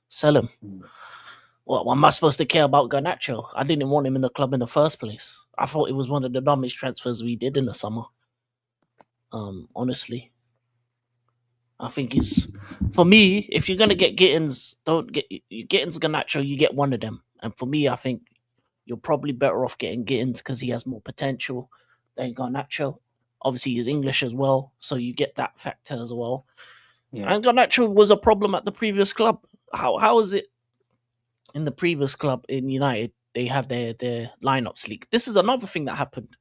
Sell him. Mm. What am I supposed to care about Garnacho? I didn't want him in the club in the first place. I thought it was one of the dumbest transfers we did in the summer. Honestly, I think he's for me. If you're gonna get Gittins, don't get Gittins Garnacho. You get one of them. And for me, I think you're probably better off getting Gittins because he has more potential than Garnacho. Obviously, he's English as well, so you get that factor as well. Yeah. And Garnacho was a problem at the previous club. How is it in the previous club in United? They have their lineups leaked. This is another thing that happened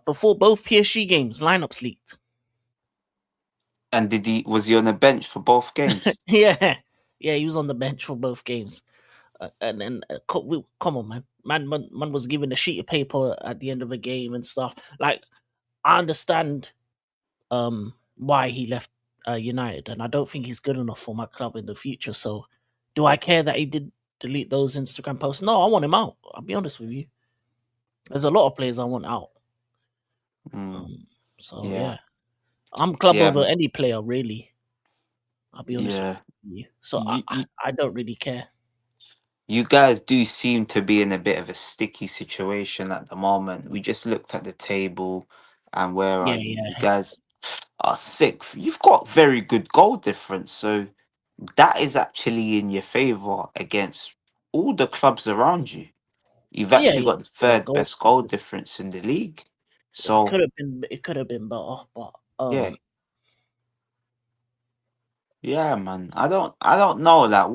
before both PSG games. Lineups leaked. And was he on the bench for both games? Yeah, he was on the bench for both games. And then come on, man was given a sheet of paper at the end of a game and stuff. Like I understand why he left United, and I don't think he's good enough for my club in the future. So, do I care that he did delete those Instagram posts? No, I want him out. I'll be honest with you. There's a lot of players I want out. Mm. So Yeah. yeah, I'm club Yeah. over any player really. I'll be honest Yeah. with you. So You, I don't really care. you guys do seem to be in a bit of a sticky situation at the moment. We just looked at the table, and where are Yeah, you? You yeah, guys are sixth. You've got very good goal difference, so that is actually in your favor against all the clubs around you. You've yeah, actually yeah. got the Yeah, third goal. best goal difference in the league. Yeah, it So could have been. It could have been better, but yeah, yeah, man. I don't know. Like,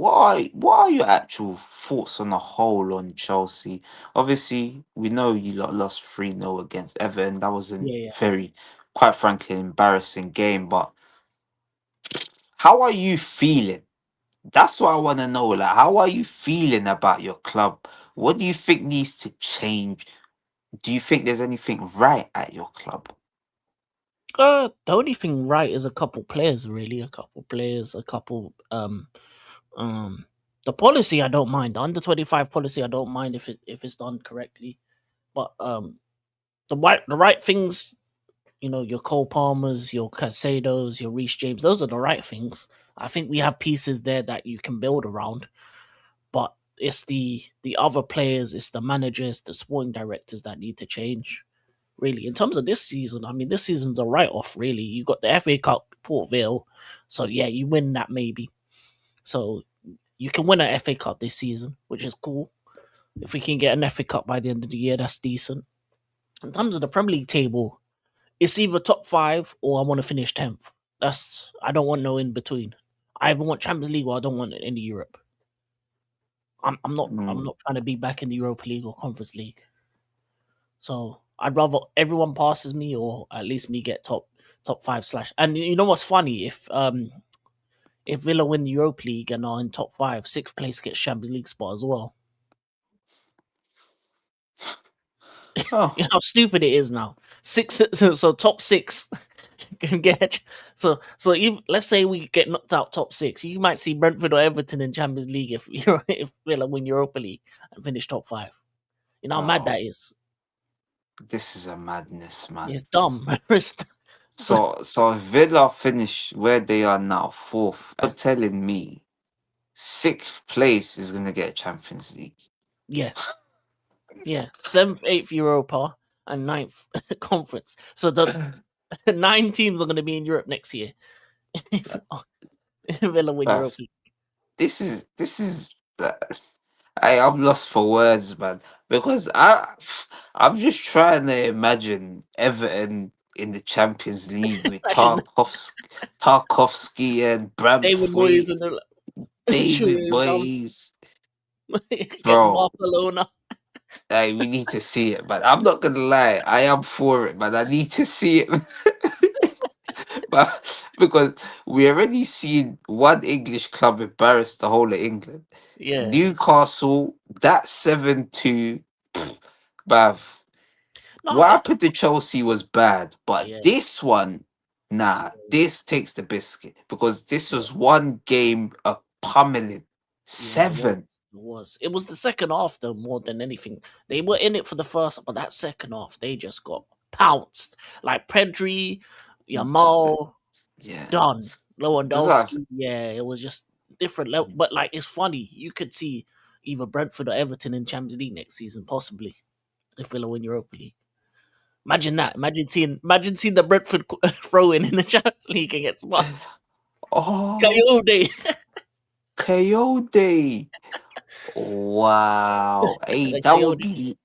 what are your actual thoughts on the whole on Chelsea? Obviously, we know you lot lost 3-0 against Everton. That was a yeah, yeah. very, quite frankly, embarrassing game. But how are you feeling? That's what I want to know. Like, how are you feeling about your club? What do you think needs to change? Do you think there's anything right at your club? The only thing right is a couple players, really. A couple players, a couple. Um, the policy I don't mind. The under 25 policy I don't mind if it's done correctly. But the right things, your Cole Palmers, your Casados, your Reece James, those are the right things. I think we have pieces there that you can build around. But it's the other players, it's the managers, the sporting directors that need to change. Really, in terms of this season, I mean, this season's a write off. Really, you got the FA Cup, Port Vale, so yeah, you win that maybe. So you can win an FA Cup this season, which is cool. If we can get an FA Cup by the end of the year, that's decent. In terms of the Premier League table, it's either top five or I want to finish 10th. I don't want no in between. I either want Champions League or I don't want it in the Europe. I'm Mm. not trying to be back in the Europa League or Conference League. So I'd rather everyone passes me or at least me get top five slash. And you know what's funny? If Villa win the Europa League and are in top five, sixth place gets Champions League spot as well. Oh, You know how stupid it is now. Six, so top six can get. So even, let's say we get knocked out top six, you might see Brentford or Everton in Champions League if Villa win Europa League and finish top five. You know how mad wow. that is. This is a madness, man. It's dumb. So So if Villa finish where they are now, fourth. You're telling me sixth place is gonna get Champions League. yeah, yeah, seventh, eighth Europa, and ninth conference. So the 9 teams are going to be in Europe next year. if Villa win Bruv, Europa League. this is I'm lost for words, man. Because I'm just trying to imagine Everton in the Champions League with Actually, Tarkovsky and David Moyes Braithwaite, and the David Julian Brown Moyes. against Bro, Barcelona. hey, we need to see it, man. I'm not gonna lie, I am for it, man. I need to see it. But because we already seen one English club embarrass the whole of England. Yeah. Newcastle, that 7-2, bruv. No, What happened to Chelsea was bad, but yeah, this one, nah, this takes the biscuit because this yeah, was one game of pummeling. yeah. It was. 7. It was. It was the second half though, more than anything. They were in it for the first, but that second half, they just got pounced. Like Pedri, Just Yamal, yeah. done. That's Lewandowski, yeah, it was just different level. But like, it's funny. You could see either Brentford or Everton in Champions League next season, possibly if Villa win Europa League. Imagine that. Imagine seeing the Brentford throw in the Champions League against what? oh Coyote. Coyote. Wow. The Coyote.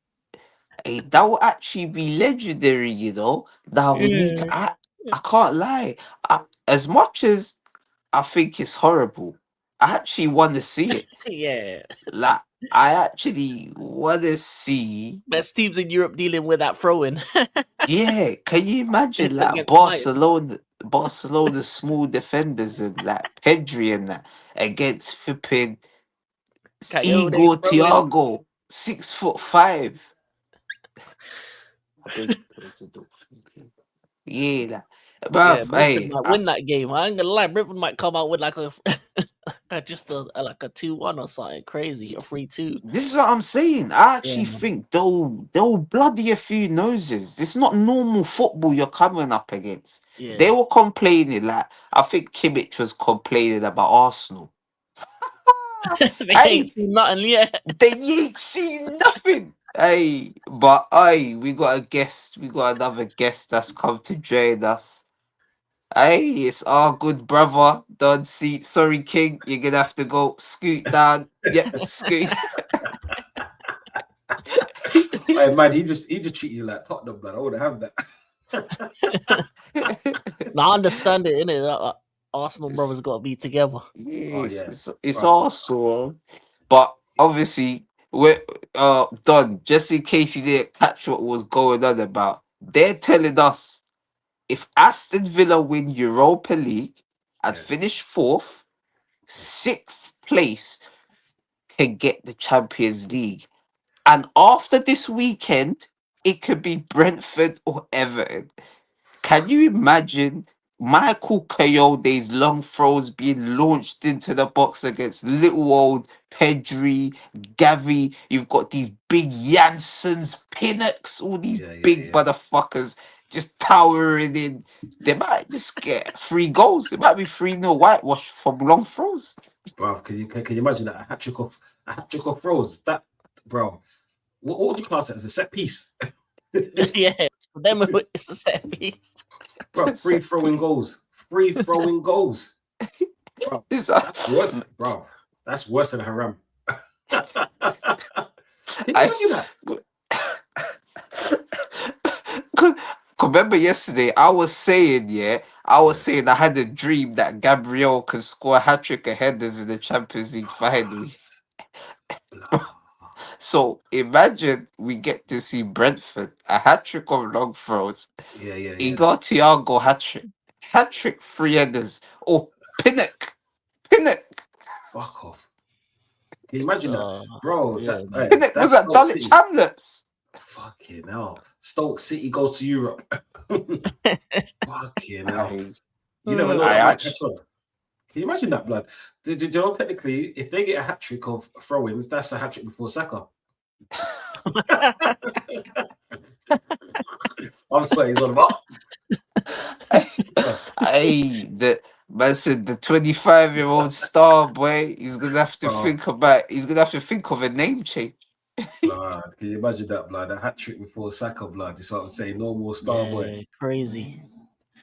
That would actually be legendary, you know. Now we need to Yeah. I can't lie. As much as I think it's horrible, I actually want to see it. Yeah. Like I actually want to see. Best teams in Europe dealing with that throw in Yeah, can you imagine like against Bayern. Barcelona small defenders and like Pedri and that against flipping Coyote Igor throw in. Thiago, 6'5". I beg close the door. Yeah, like, Yeah, bruv, Brentford hey, might win that game. I ain't gonna lie, Brentford might come out with like a just like a 2-1 or something crazy, or 3-2. this is what I'm saying. I Yeah, actually think they'll bloody a few noses. It's not normal football you're coming up against. They yeah. were complaining, like I think Kimmich was complaining about Arsenal. They Hey, ain't seen nothing yet. they ain't seen nothing. Hey, but hey, we got a guest. We got another guest that's come to join us. Hey, it's our good brother, Don C. Sorry, King, you're gonna have to go scoot down. Yep, scoot. Hey man, he just treat you like Tottenham, blood. I would have that. Now I understand it, innit? Arsenal It's- brothers got to be together. Oh yes, yeah, it's bro. awesome. But obviously, we're Don, just in case you didn't catch what was going on about, they're telling us if Aston Villa win Europa League and Yeah, finish fourth, sixth place can get the Champions League. And after this weekend, it could be Brentford or Everton. Can you imagine Michael Coyote's long throws being launched into the box against little old Pedri, Gavi? You've got these big Jansons, Pinnocks, all these yeah, yeah, big yeah. motherfuckers just towering in. They might just get 3 goals. It might be 3-0 whitewash from long throws. Bro, can you imagine that a hat trick of throws? That, bro. What would you class it as a set piece? Yeah, for them it's a set piece. Bro, free throwing goals. Free throwing goals. Bro, It's that's worse, bro. That's worse than Haram. Can you I, imagine that? remember yesterday I was saying, Yeah. saying I had a dream that Gabriel could score a hat trick of headers in the Champions League final. Blah. So imagine we get to see Brentford a hat trick of long throws, Yeah, yeah, yeah. Igor Thiago hat trick 3 headers, or Pinnock. Fuck off. Can you imagine that? Uh, Bro, yeah, that man. hey, Pinnock was that's at Stoke Dulwich City. Hamlets. Fucking hell. Stoke City goes to Europe. Fucking hell. I, You never know, I that might actually, catch on. Can you imagine that, blood? Did you know technically if they get a hat trick of throw-ins, that's a hat trick before Saka? I'm sorry, he's on about. the man said the 25-year-old star boy. Bro, He's gonna have to think of a name change. blood. Can you imagine that, blood? A hat trick before Saka, blood. You what I'm saying? No more star boy. Yeah, crazy.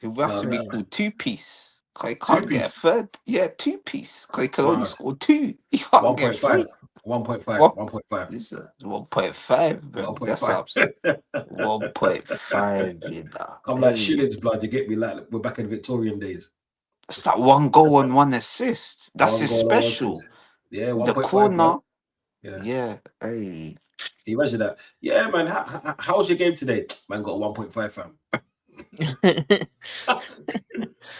He'll have to Blood, be that Crazy. called two piece. Cause he two can't get a piece, third. Yeah, two piece. Cause he can only blood. score two. He can't get 1.5, three. 1.5, What? 1.5, This is 1.5, bro. That's what 1.5. I'm saying. 1.5, you know. Come like Hey, shillings, blood. You get me like we're back in the Victorian days. it's that 1 goal and 1 assist. That's One his goal and one special. assist. Yeah, The 1.5, blood. corner. Yeah. Yeah. Hey. Can you imagine that? Yeah, man. How was your game today? Man, got a 1.5, fam.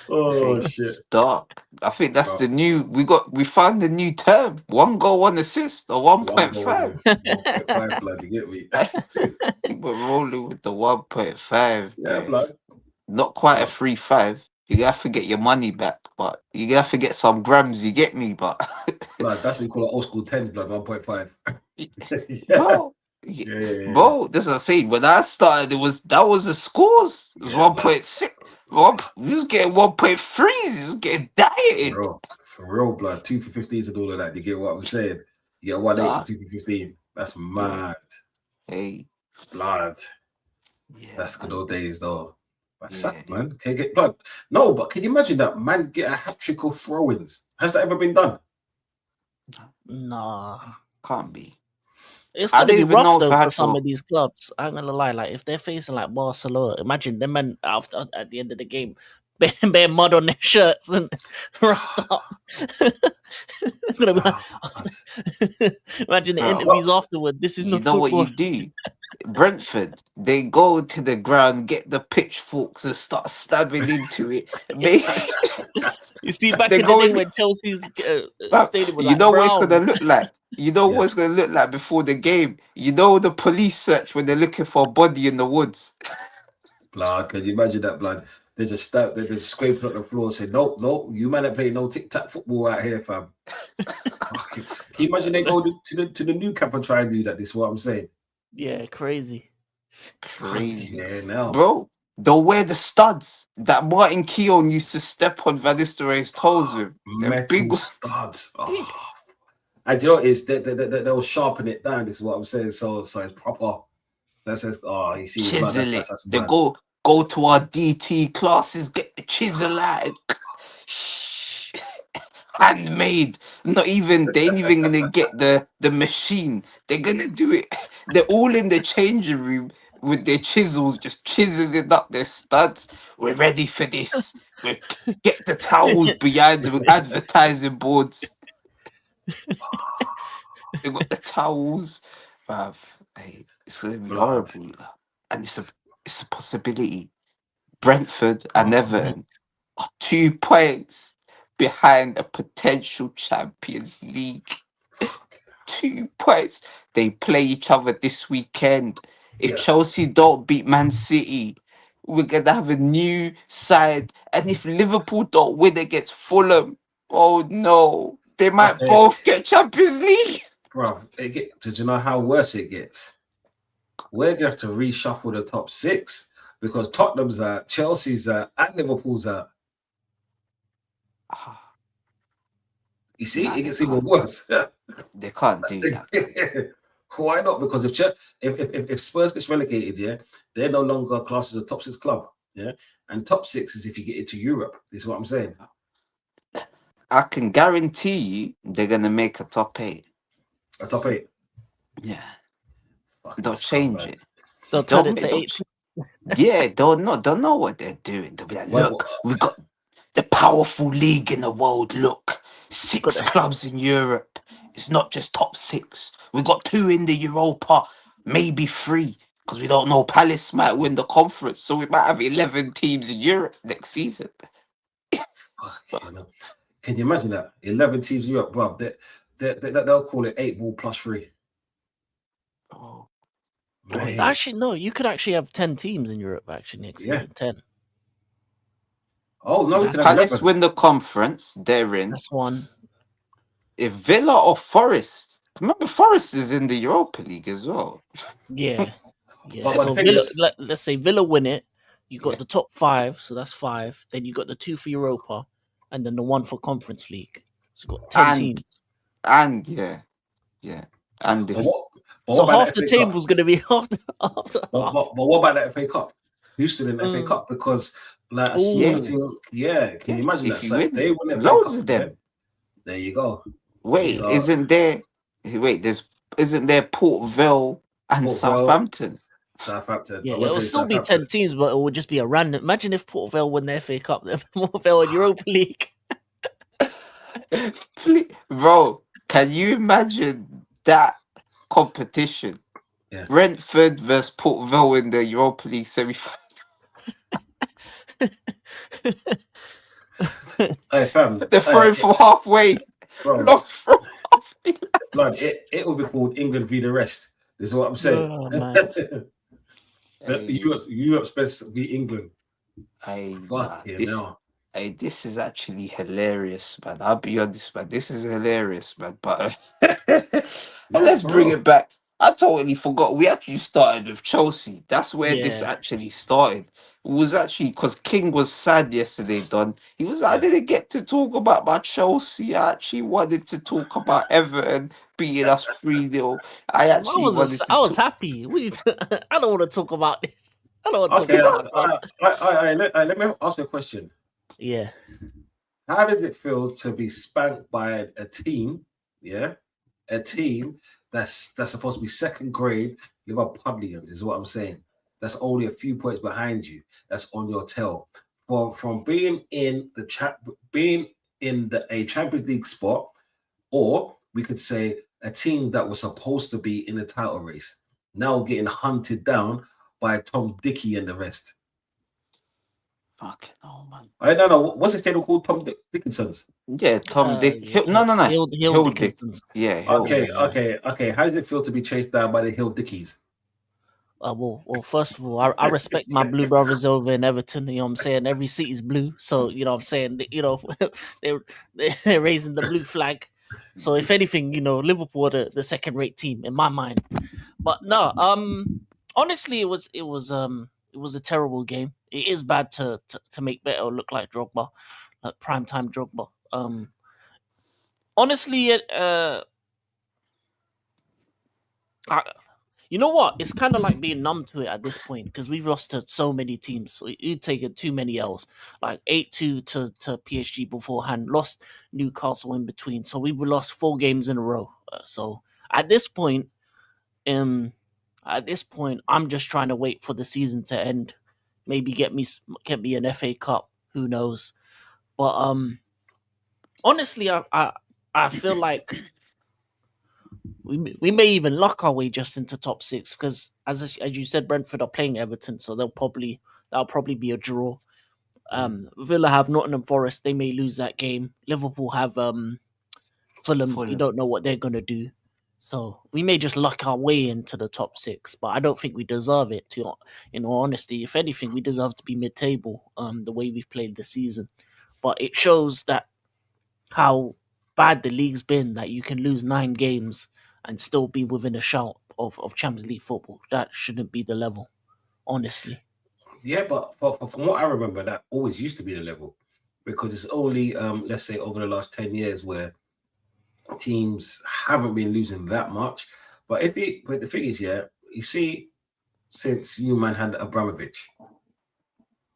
Oh, Hey, shit. it's dark. I think that's Bro, the new. We found the new term. 1 goal, 1 assist, or one one point goal and five. 1.5, blood. You get me? We're rolling with the 1.5, Yeah, boy. blood. Not quite a Bro, 3-5. You have to get your money back, but you have to get some grams. You get me, but blood. That's what we call an old school 10, blood. 1.5. Yeah. bro, y- Yeah. bro. This is what I'm saying. When I started, that was the scores. It was Yeah, blood. 1.6. We was getting 1.3s. He was getting dieted. For real, blood. 2 for 15s and all of that. You get what I'm saying? You get 1 8 Nah, for 2 for 15. That's mad. hey, Blood. yeah, That's good man. old days, though. That's Yeah, sad, man. Can you get blood? No, but can you imagine that man get a hat trick of throw-ins? Has that ever been done? Nah. can't be. It's I gonna don't be even rough know if though I for had some to. of these clubs. I'm gonna lie, like if they're facing like Barcelona, imagine them men after at the end of the game, bare mud on their shirts and roughed up. It's gonna be like, imagine the Bro, interviews afterward. This is you not know what football. you do? Brentford, they go to the ground, get the pitchforks, and start stabbing into it. You see, back They're in the day going. when Chelsea's But stadium was you like know what it's gonna brown. look like. You know Yeah, what it's gonna look like before the game. You know the police search when they're looking for a body in the woods. blood. Can you imagine that, blood? They just start, they just scraping up the floor, say, "Nope, nope, you man ain't playing no tic-tac football out here, fam." Can you imagine they go to the new camp and try and do that? This is what I'm saying. Yeah, crazy. Crazy, Yeah, now bro. They'll wear the studs that Martin Keown used to step on Van Nistelrooy's toes with. They're big. metal studs. Oh. And you know what it is they'll sharpen it down. This is what I'm saying. So it's proper. That says, oh, you see, blood. Chisel it. That's They mad. go to our DT classes, get the chisel out. Handmade. Not even they ain't even gonna get the machine. They're gonna do it. They're all in the changing room with their chisels, just chiseling up their studs. We're ready for this. We get the towels behind the advertising boards. They got the towels. Bruv, hey, it's gonna be Blood. horrible, and it's a possibility. Brentford and Oh man. Everton are 2 points behind a potential Champions League. 2 points. They play each other this weekend. If Yeah. Chelsea don't beat Man City, we're gonna have a new side. And if Liverpool don't win against Fulham, oh no, they might Okay, both get Champions League. bro. Did you know how worse it gets? We're gonna have to reshuffle the top six because Tottenham's out, Chelsea's out, and Liverpool's out. Ah, You see, nah, it they gets even can't. worse. They can't do that, man. Why not? Because if Spurs gets relegated, yeah, they're no longer classed as a top six club, yeah, and top six is if you get into Europe. This is what I'm saying. I can guarantee you they're gonna make a top 8. A top eight. Yeah, Fucking they'll change it. scumbags. They'll They'll turn it make to they'll 18. Yeah, they'll know what they're doing. They'll be like, Why? look, we got the powerful league in the world. Look, Got 6 the, clubs in Europe. It's not just top 6. We got 2 in the Europa, maybe 3, because we don't know. Palace might win the conference, so we might have 11 teams in Europe next season. Fucking hell. Can you imagine that? 11 teams in Europe, bro. They'll call it 8 ball plus 3. Oh, Man, actually, no, you could actually have 10 teams in Europe actually next yeah. season. 10. Oh no, we if can have Palace 11. win the conference, they're in. That's one. If Villa or Forest, remember Forest is in the Europa League as well. Yeah. Yeah. But the So thing Villa, is, let's say Villa win it. You got Yeah. the top 5, so that's 5. Then you got the 2 for Europa, and then the 1 for Conference League. So you got 10 teams. And yeah, and but if what, but So what about half the the FA Cup? table's gonna be after But, half. but what about the FA Cup? Who's still in the FA Mm. Cup? Because like a smaller yeah, Ooh, team, yeah. Can yeah, you imagine if that? you So if win they it, win the FA loads Cup, of yeah. them. There you go. Wait, yeah. So isn't there Port Vale and Port Vale, Southampton? Southampton. Yeah, Oh, we're it'll playing still be Southampton. 10 teams, but it would just be a random. Imagine if Port Vale win the FA Cup, then Port Vale in Europa League. Bro, can you imagine that competition? Yeah. Brentford versus Port Vale in the Europa League semi-final. Hey fam, They're throwing from halfway. bro, Long throw halfway. blood. It will be called England v the rest. This is what I'm saying. Oh man, Europe's best v England. Nah, Fuck yeah, now. this is actually hilarious, man. I'll be honest, man. This is hilarious, man. But No, let's for bring real. it back. I totally forgot. We actually started with Chelsea. That's where this Yeah. actually started. It was actually because King was sad yesterday, Don. He was like, I Yeah. didn't get to talk about my Chelsea. I actually wanted to talk about Everton beating us 3-0. I actually wanted to I was talk. happy. I don't want to talk about this. I don't want to talk Okay. about it, but Let me ask you a question. yeah. How does it feel to be spanked by a team? Yeah, a team that's supposed to be second grade Liverpudlians is what I'm saying. That's only a few points behind you. That's on your tail. From being in the being in a Champions League spot, or we could say a team that was supposed to be in the title race, now getting hunted down by Tom Dickey and the rest. Fucking hell, man. I don't know what's his table called. Dickinson's. Yeah, Tom Dick. No, no, no. Hill Hill Dick. Dickinson's. Yeah, Hill. Okay, Yeah. okay. How does it feel to be chased down by the Hill Dickies? Well, first of all, I respect my blue brothers over in Everton. You know what I'm saying? Every city's blue, so you know what I'm saying. You know, they're they're raising the blue flag. So if anything, you know, Liverpool are the second rate team in my mind. But no, honestly, it was a terrible game. It is bad to make Beto look like Drogba, like primetime Drogba. Honestly, I, you know what? It's kind of like being numb to it at this point because we've lost to so many teams. So you've taken too many L's, like 8-2 to PSG beforehand, lost Newcastle in between. So we've lost 4 games in a row. So at this point, um, I'm just trying to wait for the season to end. Maybe get me an FA Cup. Who knows? But honestly, I feel like we may even lock our way just into top 6 because as you said, Brentford are playing Everton, so that'll probably be a draw. Villa have Nottingham Forest; they may lose that game. Liverpool have Fulham. You Fulham. don't know what they're gonna do, so we may just lock our way into the top 6. But I don't think we deserve it. In all honesty, if anything, we deserve to be mid-table. The way we've played the season, but it shows that how bad the league's been that you can lose 9 games and still be within a shout of Champions League football. That shouldn't be the level, honestly. Yeah, but from what I remember, that always used to be the level because it's only let's say over the last 10 years where teams haven't been losing that much. But the thing is, yeah, you see, since you man had Abramovich,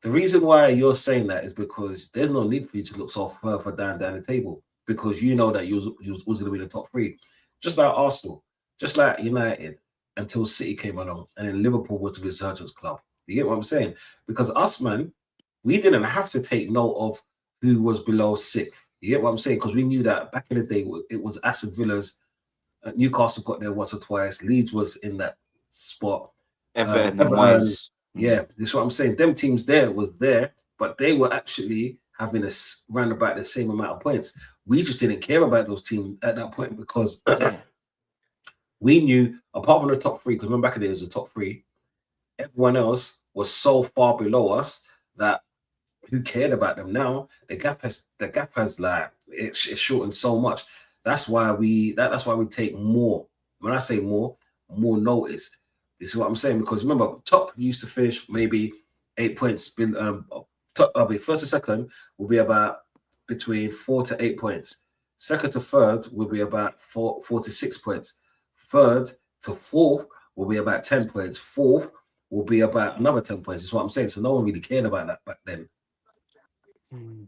the reason why you're saying that is because there's no need for you to look so further down the table because you know that you was going to be in the top 3, just like Arsenal, just like United, until City came along, and then Liverpool was the resurgence club. You get what I'm saying? Because us, man, we didn't have to take note of who was below 6th. You get what I'm saying? Because we knew that back in the day, it was Aston Villa's. Newcastle got there once or twice. Leeds was in that spot. Everton and Everton, Moyes. yeah, that's what I'm saying. Them teams there was there, but they were actually having round about the same amount of points. We just didn't care about those teams at that point because Yeah. we knew, apart from the top 3, because remember back in the day it was the top 3, everyone else was so far below us that who cared about them now? The gap has like it's shortened so much. That's why that's why we take more. When I say more notice. This is what I'm saying because remember, top used to finish maybe 8 points. Top, first and second will be about between 4 to 8 points. Second to third will be about 4 to 6 points. Third to fourth will be about 10 points. Fourth will be about another 10 points. Is what I'm saying. So no one really cared about that back then. No,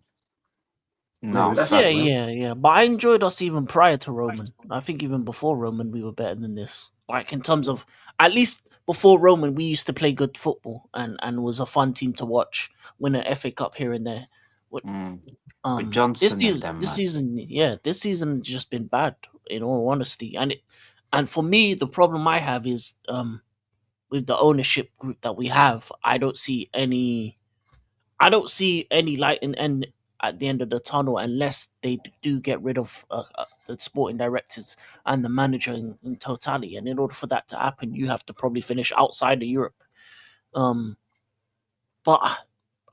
Anyway, that's Yeah, it, man. facts. yeah. But I enjoyed us even prior to Roman. I think even before Roman, we were better than this. Like in terms of at least before Roman, we used to play good football and was a fun team to watch. Win an FA Cup here and there. What With Johnson and them, man. this season has just been bad in all honesty. And for me, the problem I have is with the ownership group that we have, I don't see any light and at the end of the tunnel unless they do get rid of the sporting directors and the manager in totality. And in order for that to happen, you have to probably finish outside of Europe. But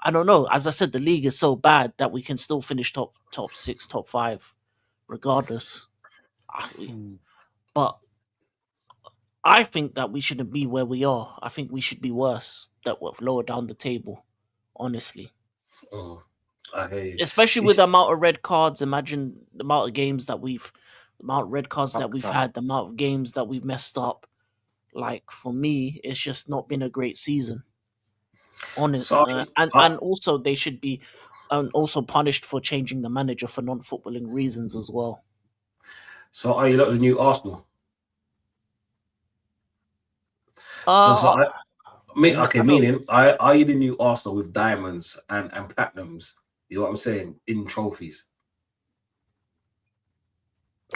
I don't know. As I said, the league is so bad that we can still finish top 6, top 5, regardless. But I think that we shouldn't be where we are. I think we should be worse. That we're lower down the table. Honestly, Oh, I hear you. especially with It's, the amount of red cards. Imagine the amount of games that the amount of red cards that Fucked we've up. had, the amount of games that we've messed up. Like for me, it's just not been a great season. On it, so, and also they should be, also punished for changing the manager for non-footballing reasons as well. so are you like the new Arsenal? So, Uh, I don't. meaning, are you the new Arsenal with diamonds and platinums? You know what I'm saying? In trophies.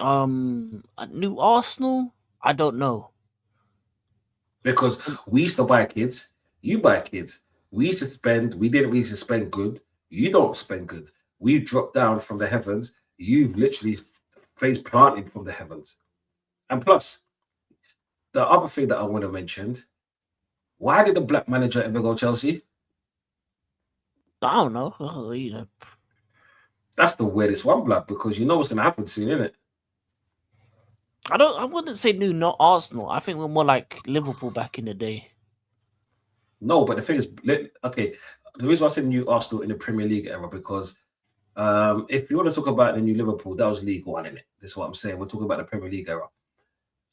A new Arsenal. I don't know. Because we used to buy kids, you buy kids. We used to spend, we didn't really spend good. You don't spend good. We've dropped down from the heavens. You've literally face planted from the heavens. And plus, the other thing that I want to mention, why did the black manager ever go Chelsea? I don't know. You know, That's the weirdest one, blood, because you know what's going to happen soon, isn't it? I don't. I wouldn't say new, not Arsenal. I think we're more like Liverpool back in the day. No, but the thing is, okay, the reason why I said new Arsenal in the Premier League era, because if you want to talk about the new Liverpool, that was League One, in it. That's what I'm saying. We're talking about the Premier League era.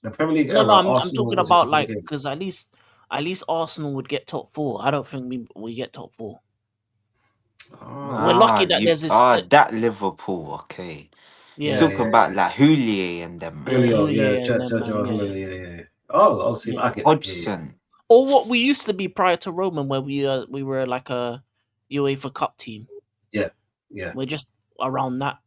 The Premier League No, era, I'm Arsenal talking was the about top of the like game. because at least Arsenal would get top four. I don't think we get top four. We're lucky that there's this. That Liverpool, okay. You Yeah, Yeah, talk yeah, about like Houllier and them, man. yeah, Julio, yeah, Houllier and them man. Yeah, yeah. Oh, see, yeah. I get that. Yeah, Hodgson. Or what we used to be prior to Roman, where we were like a UEFA Cup team. yeah, yeah. We're just around that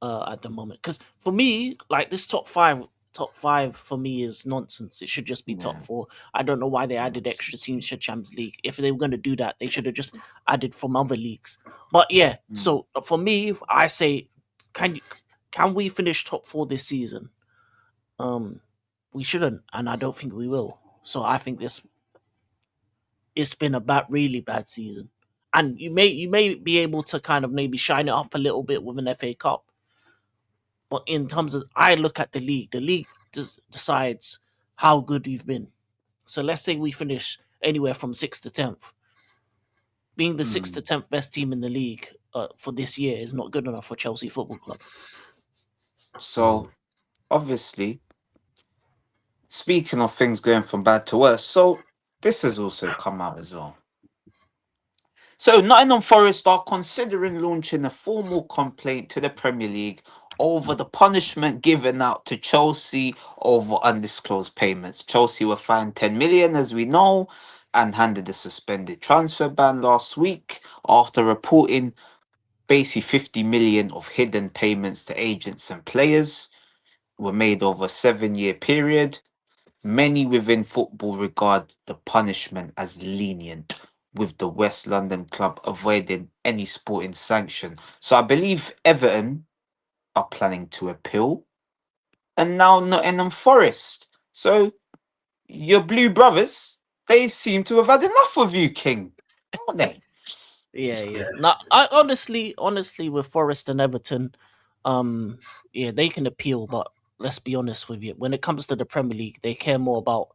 at the moment. Because for me, like this top five for me is nonsense. It should just be top Yeah. four. I don't know why they added extra teams to Champions League. If they were going to do that, they should have just added from other leagues. But yeah, so for me, I say, can we finish top four this season? We shouldn't, and I don't think we will. So I think it's been a really bad season. And you may be able to kind of maybe shine it up a little bit with an FA Cup. But in terms of, I look at the league decides how good you've been. So let's say we finish anywhere from 6th to 10th. Being the 6th to 10th best team in the league for this year is not good enough for Chelsea Football Club. So obviously, speaking of things going from bad to worse, so this has also come out as well. So Nottingham Forest are considering launching a formal complaint to the Premier League over the punishment given out to Chelsea over undisclosed payments. Chelsea were fined 10 million, as we know, and handed a suspended transfer ban last week after reporting basically 50 million of hidden payments to agents and players were made over a 7-year period. Many within football regard the punishment as lenient, with the West London club avoiding any sporting sanction. So I believe Everton are planning to appeal, and now Nottingham Forest. So your Blue Brothers, they seem to have had enough of you, King, don't they? Yeah, yeah. Yeah. Now, I honestly, with Forest and Everton, yeah, they can appeal, but let's be honest with you. When it comes to the Premier League, they care more about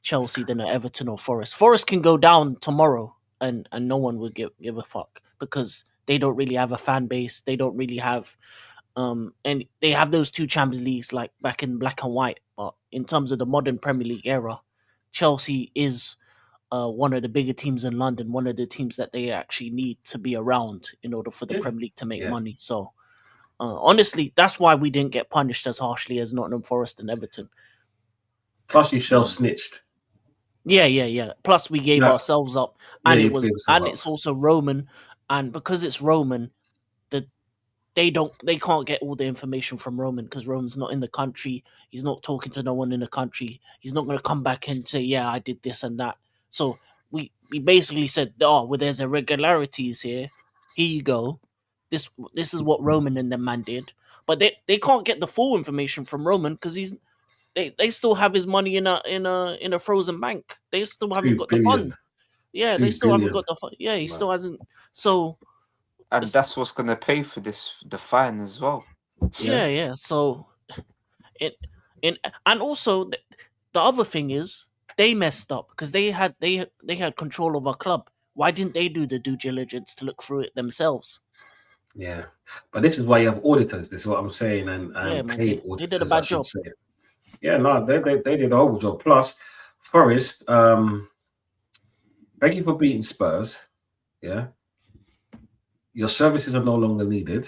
Chelsea than Everton or Forest. Forest can go down tomorrow, and no one would give a fuck because they don't really have a fan base. They don't really have and they have those two Champions Leagues like back in black and white. But in terms of the modern Premier League era, Chelsea is one of the bigger teams in London, one of the teams that they actually need to be around in order for the Yeah. Premier League to make Yeah. money. So, honestly, that's why we didn't get punished as harshly as Nottingham Forest and Everton. Plus, you self-snitched. Yeah. Plus, we gave Yeah. ourselves up, Yeah, and you gave yourself up. it's also Roman, and because it's Roman, the they can't get all the information from Roman because Roman's not in the country. He's not talking to no one in the country. He's not going to come back and say, "Yeah, I did this and that." So we basically said, "Oh, well, there's irregularities here. Here you go. This is what Roman and the man did." But they can't get the full information from Roman because they still have his money in a frozen bank. They still haven't 2 got the billion. funds. Yeah, they 2 still haven't billion. got the yeah. He Man. still hasn't. So And that's what's going to pay for the fine as well. yeah. So it and also the other thing is they messed up because they had control of our club. Why didn't they do the due diligence to look through it themselves? Yeah, but this is why you have auditors. This is what I'm saying, Yeah, and man, paid they did a auditors, I bad should job. say. Yeah, no, they did a whole job. Plus, Forest, thank you for beating Spurs. Yeah, your services are no longer needed.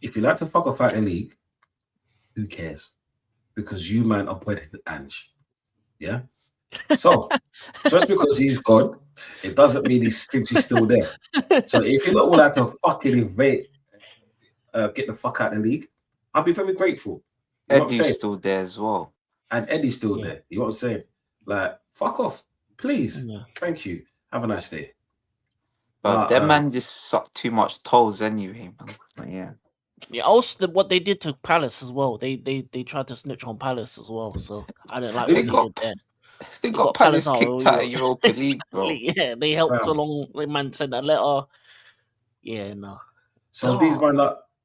If you like to fuck off out the league, who cares? Because you man appointed Ange. Yeah. So just because he's gone, it doesn't mean he's still there. So if you don't want to fucking invade, get the fuck out of the league, I'll be very grateful. You know what I'm Eddie's saying? still there as well. And Eddie's still Yeah. there. You know what I'm saying? Like, fuck off. Please. Yeah. Thank you. Have a nice day. But that man just sucked too much tolls anyway, man. But yeah. Yeah, also what they did to Palace as well. They tried to snitch on Palace as well. So I didn't like They what They they got did there. they They got got Palace Palace out kicked of out of Europe. Europa League, bro. Yeah, they helped Fam. along. The man sent a letter. Yeah, no. So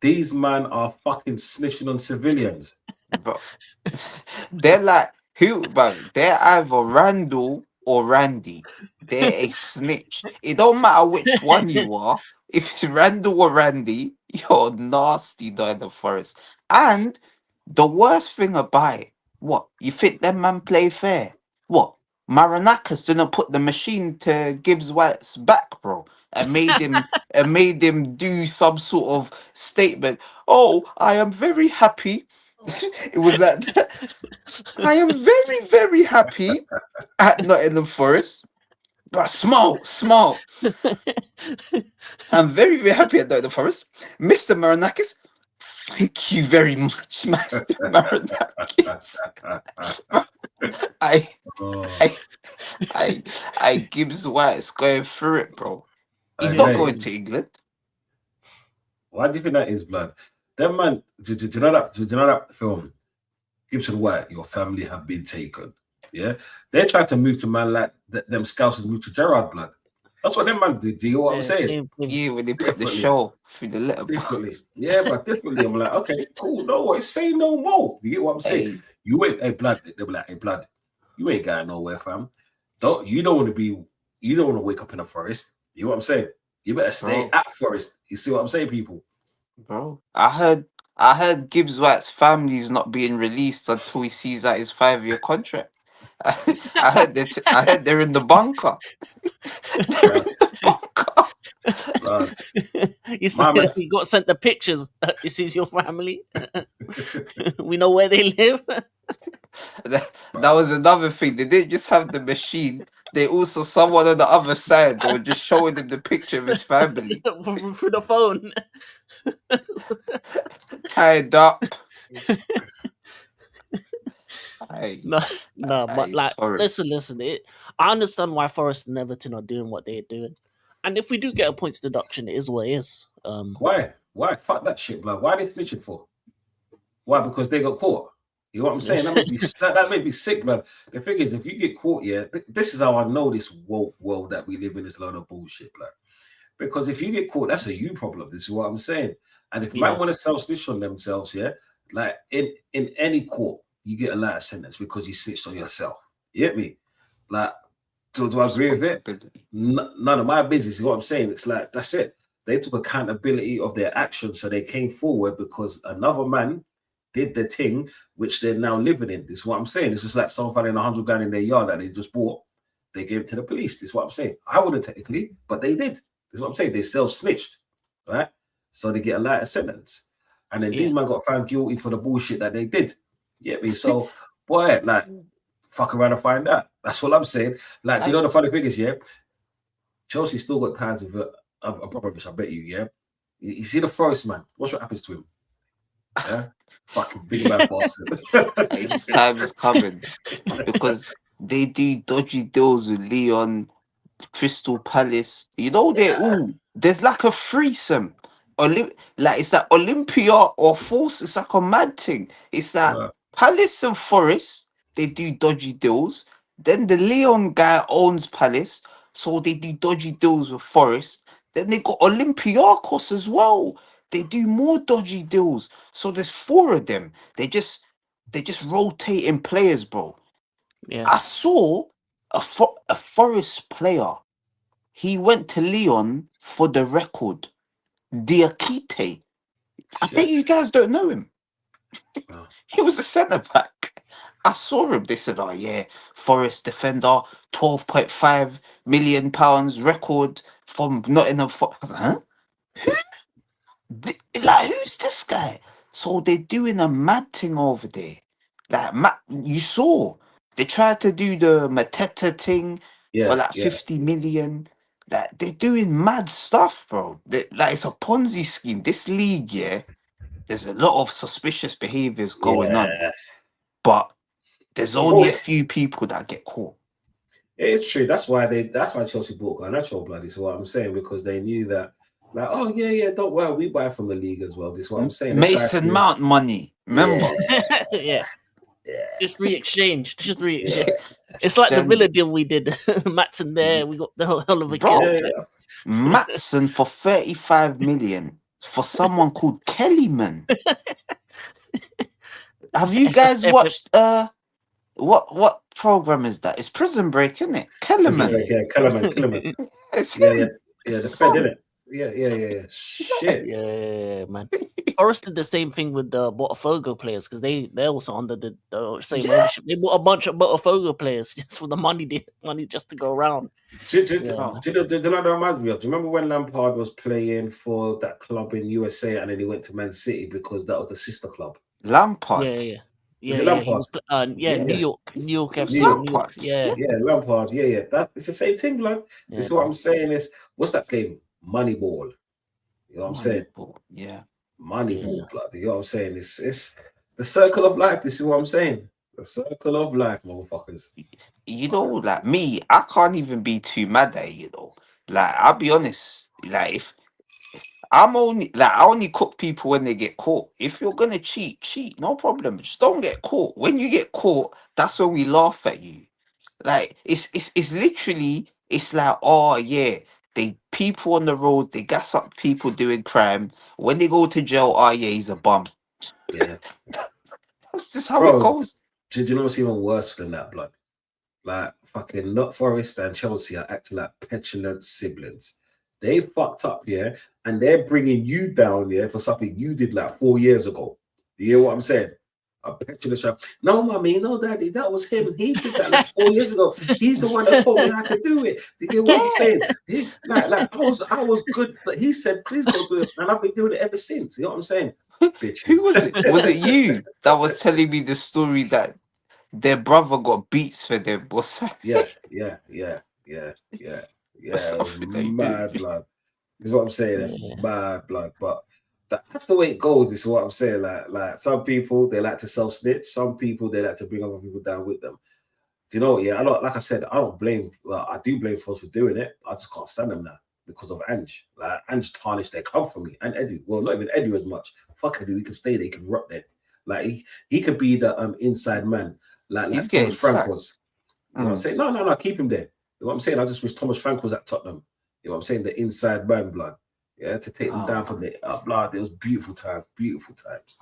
these men are fucking snitching on civilians. But they're like who? But they're either Randall or Randy. They're a snitch. It don't matter which one you are. If it's Randall or Randy, you're nasty down the forest. And the worst thing about it, what you think them man play fair? What Maranakis didn't put the machine to Gibbs White's back, bro, and made him do some sort of statement. Oh, I am very happy. It was that I am very, very happy at Nottingham Forest. But small. I'm very, very happy at Nottingham Forest. Mr. Maranakis, thank you very much, Master Maranakis. I, Oh, I Gibbs White's going through it, bro. He's hey, not mate, going to England. why do you think that is, blood? Them man, do you know that? Do you know that film? Gibson White, your family have been taken. Yeah, they tried to move to man like them Scousers moved to Gerard, blood. That's what them man did. Do you know what I'm Yeah, saying? same thing. Yeah, when they put the Differently. show through the Differently. letterbox. Yeah, but differently. I'm like, okay, cool. No worries. Say no more. You get what I'm saying? Hey, You ain't, hey, blood. They'll be like, hey, blood, you ain't going nowhere, fam. You don't want to wake up in a forest. You know what I'm saying? You better stay bro. at forest. You see what I'm saying, people? Bro, I heard Gibbs White's family is not being released until he sees out his 5-year contract. I heard they're in the bunker. They're in Blood, the bunker. blood. You My man. he got sent the pictures. This is your family. We know where they live. That was another thing. They didn't just have the machine. They also someone on the other side. They were just showing him the picture of his family Through the phone. tied up. I, No, no, but I like, sorry, listen. I understand why Forest and Everton are doing what they're doing, and if we do get a points deduction, it is what it is. Why? Why? Fuck that shit, blood. Why are they snitching for? Why? Because they got caught. You know what I'm saying? That made me sick, man. The thing is, if you get caught, yeah, this is how I know this woke world that we live in is a load of bullshit, blood. Because if you get caught, that's a you problem. This is what I'm saying. And if man Yeah. want to self-snitch on themselves, yeah, like in any court, you get a lighter sentence because you snitched on yourself. You get me? Like, do I agree with it? responsibility. None of my business is what I'm saying. It's like, that's it. They took accountability of their actions, so they came forward because another man did the thing which they're now living in. This is what I'm saying. It's just like someone finding 100 grand in their yard that they just bought. They gave it to the police. This is what I'm saying. I wouldn't technically, but they did. This is what I'm saying. They self-snitched, right? So they get a lighter sentence. And then Yeah. these men got found guilty for the bullshit that they did. You get me? So, boy, like, fuck around and find out. That's what I'm saying. Like, do you know the funny thing is, yeah? Chelsea still got times with a Abramovich, I bet you, yeah? You see the Forest man, watch what happens to him. Yeah? Fucking big man bastard. His time is coming because they do dodgy deals with Leon, Crystal Palace. You know they're all there's like a threesome. Like it's like Olympia or Force. It's like a mad thing. It's like Yeah. Palace and Forest. They do dodgy deals. Then the Leon guy owns Palace, so they do dodgy deals with Forest. Then they got Olympiacos as well. They do more dodgy deals. So there's 4 of them. They just rotating players, bro. Yeah. I saw a Forest player. He went to Leon for the record. Diakite. I bet Shit. you guys don't know him. Oh. He was a centre back. I saw him. They said, "Oh yeah, Forest defender, £12.5 million record from Nottingham." I was like, huh? Like, who's this guy? So they're doing a mad thing over there. Like, you saw they tried to do the Mateta thing for Yeah, like yeah. 50 million. Like, they're doing mad stuff, bro. Like, it's a Ponzi scheme. This league, yeah, there's a lot of suspicious behaviors going on, Yeah. but there's only a Bro, few people that get caught. it's true. That's why Chelsea bought Garnacho, bloody. So what I'm saying, because they knew that, like, oh yeah, don't worry, we buy from the league as well. This is what I'm saying. They tried Mason to, Mount money, yeah, remember? Yeah. yeah, Just re-exchange. Just yeah, re-exchange. It's like the Send Villa it. deal we did. Matson there. We got the hell of a kid. Bro, yeah. Matson for 35 million for someone called Kellyman. Have you guys FF. watched what program is that? It's Prison Break, isn't it? Prison Kellerman. break, yeah, Kellerman. It's Yeah, yeah, him. It's yeah. The his Fed, son. innit? Yeah. Shit. Yeah, man. Forest did the same thing with the Botafogo players because they're also under the same Yeah. ownership. They bought a bunch of Botafogo players just for the money just to go around. Yeah, Oh, man. Do you know that reminds me of? Do you remember when Lampard was playing for that club in USA and then he went to Man City because that was the sister club? Yeah, Lampard. yeah, Is yeah, it yeah. He Lampard? was yeah, New Yes. York, New York It was New FC, York. New York. Lampard. Yeah, Yeah. Yeah, Lampard. Yeah. That it's the same thing, blood. This yeah, is what man. I'm saying is, what's that game? Moneyball. You know what I'm saying? Moneyball. Yeah. Yeah. Moneyball, blood. You know what I'm saying? It's the circle of life. This is what I'm saying. The circle of life, motherfuckers. You know, like me, I can't even be too mad at it, you know. Like, I'll be honest. Like, if I only cook people when they get caught. If you're gonna cheat, no problem. Just don't get caught. When you get caught, that's when we laugh at you. Like, it's literally, it's like, oh yeah, they people on the road, they gas up people doing crime. When they go to jail, oh yeah, he's a bum. Yeah, That's just how it bro. goes. Do you know what's even worse than that, blood? Like fucking not Forest and Chelsea are acting like petulant siblings. They fucked up, yeah, and they're bringing you down, yeah, for something you did like 4 years ago. You hear what I'm saying? A petulant child. No, mommy, no, daddy, that was him. He did that like 4 years ago. He's the one that taught me how to do it. You hear what I'm saying? I was good, but he said, please go do it, and I've been doing it ever since. You know what I'm saying? Who Bitches. was it? Was it you that was telling me the story that their brother got beats for them? What's that? Yeah. It was Something they mad did. blood. This is what I'm saying. That's Yeah. mad blood. But that's the way it goes. This is what I'm saying. Like some people they like to self snitch. Some people they like to bring other people down with them. Do you know? Yeah, I don't. Like I said, I don't blame. Well, I do blame folks for doing it. I just can't stand them now because of Ange. Like Ange tarnished their club for me and Eddie. Well, not even Eddie as much. Fuck Eddie. He can stay there. He can rock there. Like he could be the inside man. He's Like getting Thomas Frank sacked. was. You know what I'm saying? No, keep him there. You know what I'm saying? I just wish Thomas Frank was at Tottenham. You know what I'm saying? The inside man blood. Yeah, to take them down Oh, from the blood. It was beautiful times. Beautiful times.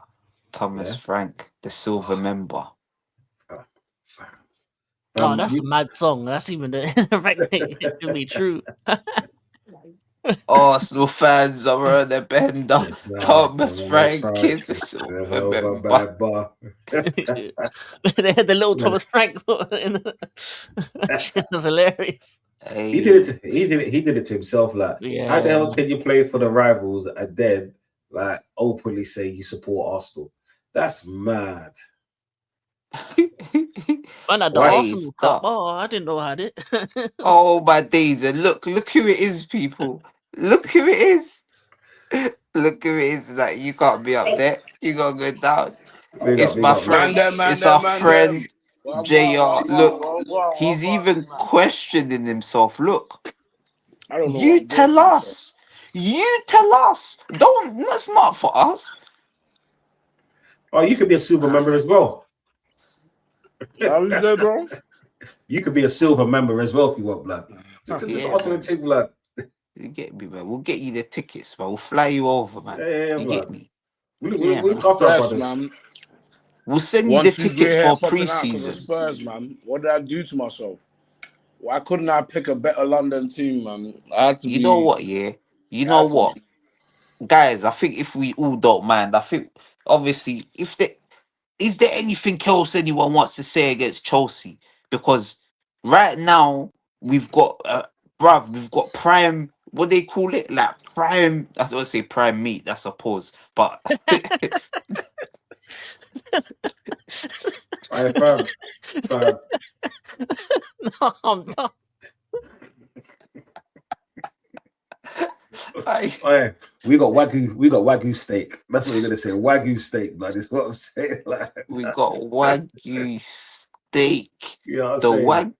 Thomas Yeah. Frank, the silver member. Fam, fam. Oh, that's a You, mad song. That's even the fact that it can be true. Arsenal fans are on the bender. Thomas Thomas Frank Frank. is a silver Hell of a member. bad bar. They had the little Thomas Frank in the it was hilarious. He did Hey, it. He did it to himself. Like, how the Yeah, hell man. can you play for the rivals and then like openly say you support Arsenal? That's mad. Man had the Why? hey, Arsenal Cup. stop. Oh, I didn't know I had it. Oh my days. And look who it is, people. Look who it is. Look who it is. Like, you can't be up there. You gotta go down. Big up, It's big my up, man. Man friend. them, man It's our them, man them. friend JR. Look, he's Wagwan, even man. questioning himself. Look, I don't know what you I'm doing tell to myself. us. You tell us. Don't, that's not for us. Oh, you could be a silver member as well. How was that, bro? You could be a silver member as well if you want, blood. Just Yeah, ask me man. to take blood. You get me, man. We'll get you the tickets, man. We'll fly you over, man. Yeah, You get blood. me? We Yeah, look man. after our Stress, brothers. man. We'll send you the 1, 2 grey tickets hair for popping out because of pre-season. Spurs, man. What did I do to myself? Why couldn't I pick a better London team, man? I had to You know be. what, yeah? You I know had to what? be. Guys, I think if we all don't mind, I think obviously if there is there anything else anyone wants to say against Chelsea? Because right now we've got bruv, we've got prime, what they call it? Like prime, I don't want to say prime meat, that's a pause. But Hey, fam. No, I'm done. Hey, we got wagyu steak. That's what you're gonna say. Wagyu steak, man. Is what I'm saying. Like, we got Wagyu steak. you know what I'm The saying?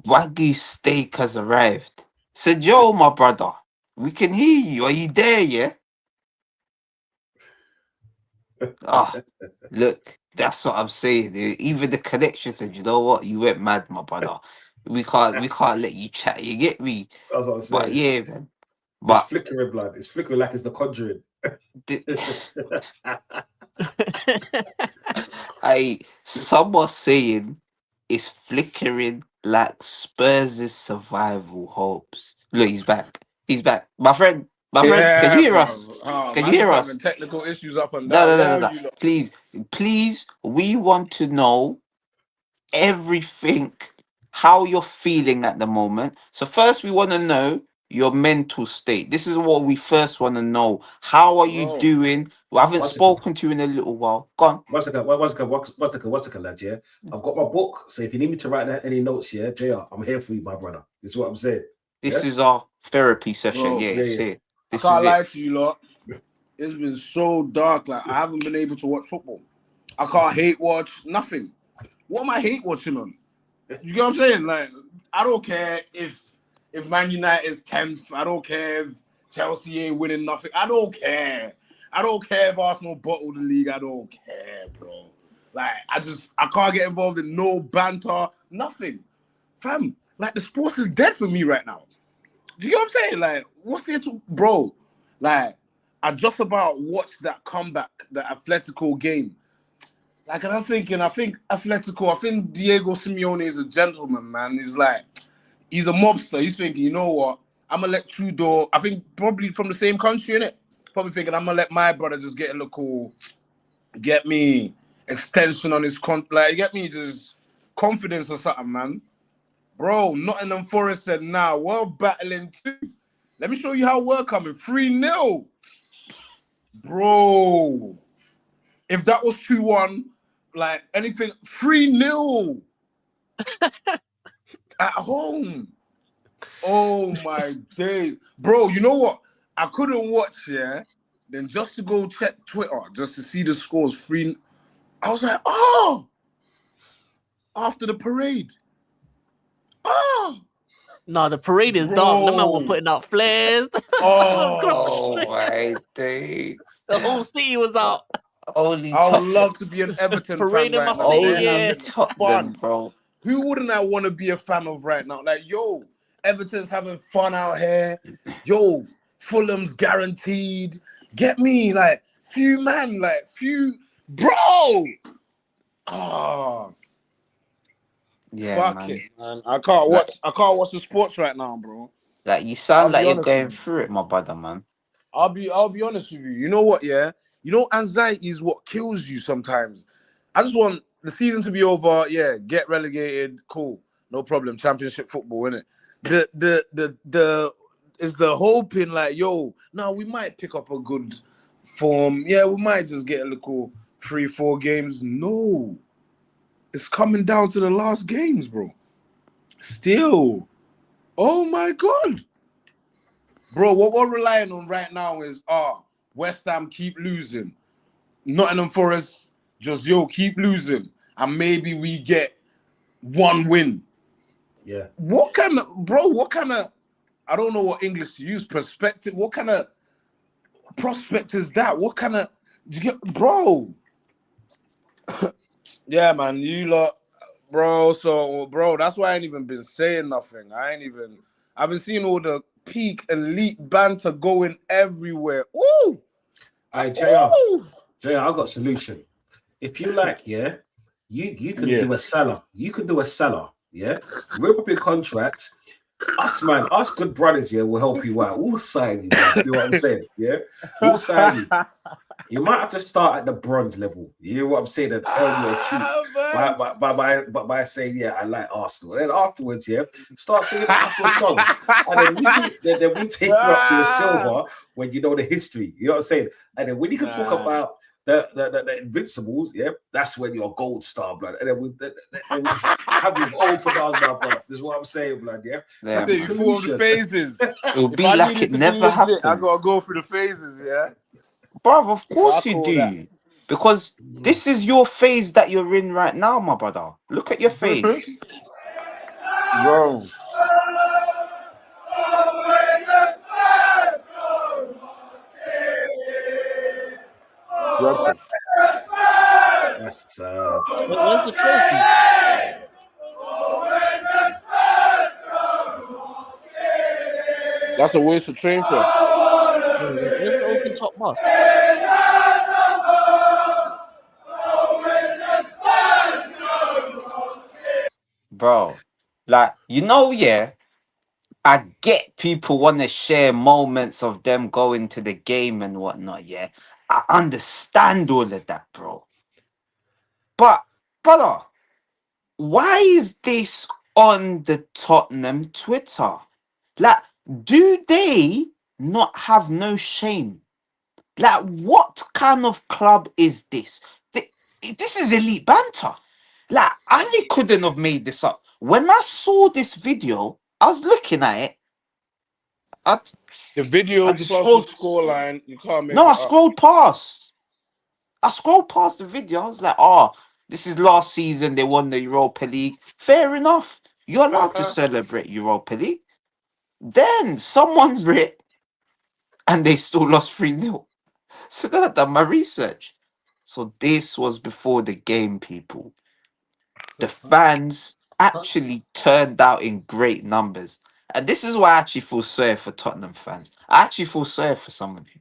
Wagyu steak has arrived. Said, yo, my brother, we can hear you. Are you there, yeah? Ah, look, that's what I'm saying. Even the connection said, you know what? You went mad, my brother. We can't let you chat. You get me? That's what I'm But saying. yeah, man. It's But flickering, blood. It's flickering like it's the Conjuring. the, some are saying it's flickering like Spurs' survival hopes. Look, he's back. He's back. My friend, can you Yeah, hear bro. us? Oh, Can you man, just hear having us? technical issues up and No, down. no, no, no, Yeah, no. you lot. Please, we want to know everything, how you're feeling at the moment. So first we want to know your mental state. This is what we first want to know. How are you Bro. doing? We haven't One second. spoken to you in a little while. Go on. One second, lad. Yeah, I've got my book. So if you need me to write down any notes, yeah, JR, I'm here for you, my brother. This is what I'm saying. This Yeah, is our therapy session. Bro, Yeah, yeah, it's yeah. here. I This is can't it. lie to you lot. It's been so dark. Like, I haven't been able to watch football. I can't hate watch nothing. What am I hate watching on? You get what I'm saying? Like, I don't care if Man United is 10th. I don't care if Chelsea ain't winning nothing. I don't care. I don't care if Arsenal bottled the league. I don't care, bro. Like, I can't get involved in no banter, nothing. Fam, like, the sports is dead for me right now. Do you get what I'm saying? Like, what's there to, bro? Like, I just about watched that comeback, the Atletico game. Like, and I'm thinking, I think Diego Simeone is a gentleman, man. He's a mobster. He's thinking, you know what? I'm gonna let Tudor, I think probably from the same country, innit? Probably thinking, I'm gonna let my brother just get a little, get me extension on his like, get me just confidence or something, man. Bro, Nottingham Forest said, nah, we're battling too. Let me show you how we're coming. 3-0. Bro. If that was 2-1, like anything, 3-0 at home. Oh my days. Bro, you know what? I couldn't watch, yeah. Then just to go check Twitter, just to see the scores, 3. I was like, oh, after the parade. Oh, No, the parade is dark. The man were bro. putting out flares across the Oh, Oh street. my days. The whole city was out Only I would Tottenham. love to be an Everton fan parading my right now. city. They're Only Yeah, having Tottenham, fun. bro. Who wouldn't I want to be a fan of right now? Like, yo, Everton's having fun out here. Yo, Fulham's guaranteed. Get me, like, bro. Ah, Yeah, fuck it, man. man. I can't Like, watch the sports right now, bro. like you I'll sound be like you're honest with going you. through it, my brother, man. I'll be honest with you. You know what? Yeah, you know anxiety is what kills you sometimes. I just want the season to be over. Yeah, get relegated. Cool, no problem. Championship football, innit? The is the hoping like, yo, now we might pick up a good form. Yeah, we might just get a little 3-4 games. No, it's coming down to the last games, bro. Still, oh my god. Bro, what we're relying on right now is West Ham keep losing. Nottingham Forest just keep losing. And maybe we get one win. Yeah. What kind of I don't know what English to use, perspective. What kind of prospect is that? What kind of bro? Yeah, man, you lot, bro. So, bro, that's why I ain't even been saying nothing. I've been seeing all the peak elite banter going everywhere. Ooh! Hey, Ooh! JR, I got a solution. if you like, yeah, you can Yeah. do a Salah. You can do a Salah, yeah. Rip up your contract. Us, man, us good brothers, yeah, will help you out. We'll sign you, man. You know what I'm saying? Yeah, we'll sign you. You might have to start at the bronze level. You hear what I'm saying? And earn your keep Man. by saying, yeah, I like Arsenal. And then afterwards, yeah, start singing the Arsenal songs. And then we take you up to the silver when you know the history. You know what I'm saying? And then when you can talk Nah. about the Invincibles, yeah, that's when you're gold star, blood. And then we have you open arms, my brother. This is what I'm saying, blood, yeah? Yeah, You man. full of the phases. It'll If be I like needed it to be never legit, I happened. gotta go through the phases, yeah. Bruv, of course Fuck you all that. do. Because this is your phase that you're in right now, my brother. Look at your face. Bro. Dreadful. That's Where's the trophy? That's a waste of train fare. Where's the open top bus? Bro. Like, yeah, I get people want to share moments of them going to the game and whatnot, yeah. I understand all of that, bro. But, brother, why is this on the Tottenham Twitter? Like, do they not have no shame? Like, what kind of club is this? This is elite banter. Like, I couldn't have made this up. When I saw this video, I was looking at it. The video I just plus the scrolled. scoreline, you can't make No, it I up. scrolled past. I scrolled past the video. I was like, oh, this is last season. They won the Europa League. Fair enough. You're allowed to celebrate Europa League. Then someone writ and they still lost 3-0. So then I've done my research. So this was before the game, people. The fans actually turned out in great numbers. And this is why I actually feel sorry for Tottenham fans. I actually feel sorry for some of you.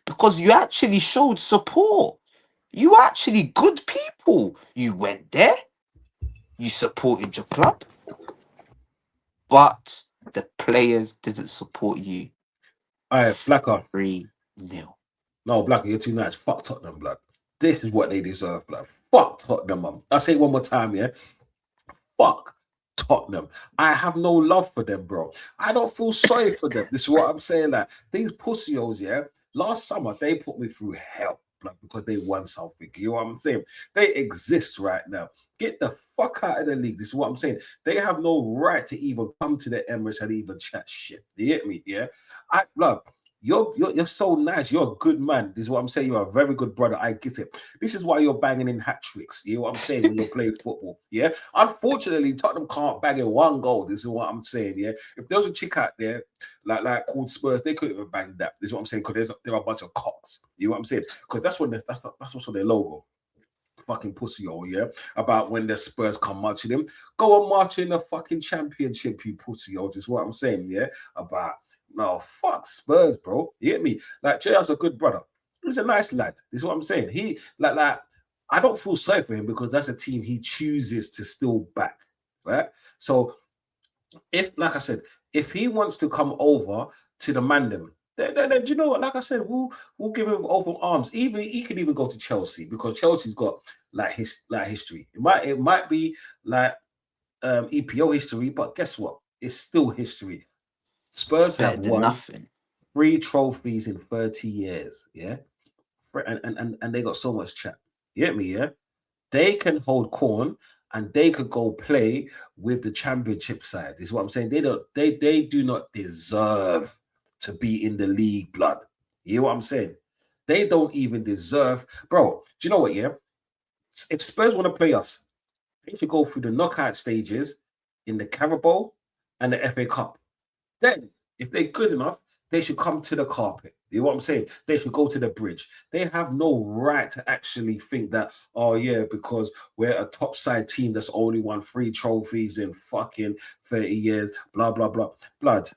Because you actually showed support. You are actually good people. You went there. You supported your club. But the players didn't support you. all right, Blacker. 3-0. No, Blacker, you're too nice. Fuck Tottenham, blood. This is what they deserve, blood. Fuck Tottenham, man. I'll say it one more time, yeah. Fuck Tottenham. I have no love for them, bro. I don't feel sorry for them. This is what I'm saying. Like these pussios, yeah. Last summer they put me through hell, like, because they won something. You know what I'm saying? They exist right now. Get the fuck out of the league. This is what I'm saying. They have no right to even come to the Emirates and even chat shit. You get me? Yeah. Look, you're so nice. You're a good man. This is what I'm saying. You're a very good brother. I get it. This is why you're banging in hat tricks. You know what I'm saying? When you're playing football. Yeah. Unfortunately, Tottenham can't bang in one goal. This is what I'm saying. Yeah. If there was a chick out there like called Spurs, they couldn't have banged that. This is what I'm saying. Because there are a bunch of cocks. You know what I'm saying? Because that's what's on their logo. Fucking pussy, yeah, about when the Spurs come marching them. Go on marching the fucking championship, you pussy, this is what I'm saying, yeah. About no, fuck Spurs, bro. You get me? Like JR's a good brother. He's a nice lad. This is what I'm saying. He like I don't feel sorry for him because that's a team he chooses to still back, right? So if, like I said, if he wants to come over to the Mandem, then you know what? Like I said, we'll give him open arms. Even he could even go to Chelsea because Chelsea's got like history. It might be like EPO history, but guess what? It's still history. It's Spurs better have than won nothing. 3 trophies in 30 years. Yeah. And they got so much chat. You get me? Yeah. They can hold corn and they could go play with the championship side. Is what I'm saying. They do not deserve to be in the league, blood. You know what I'm saying? They don't even deserve, bro. Do you know what? Yeah, if Spurs want to play us, they should go through the knockout stages in the Carabao and the FA Cup. Then, if they're good enough, they should come to the carpet. You know what I'm saying? They should go to the bridge. They have no right to actually think that, oh yeah, because we're a top side team that's only won 3 trophies in fucking 30 years, blah, blah, blah. Blood,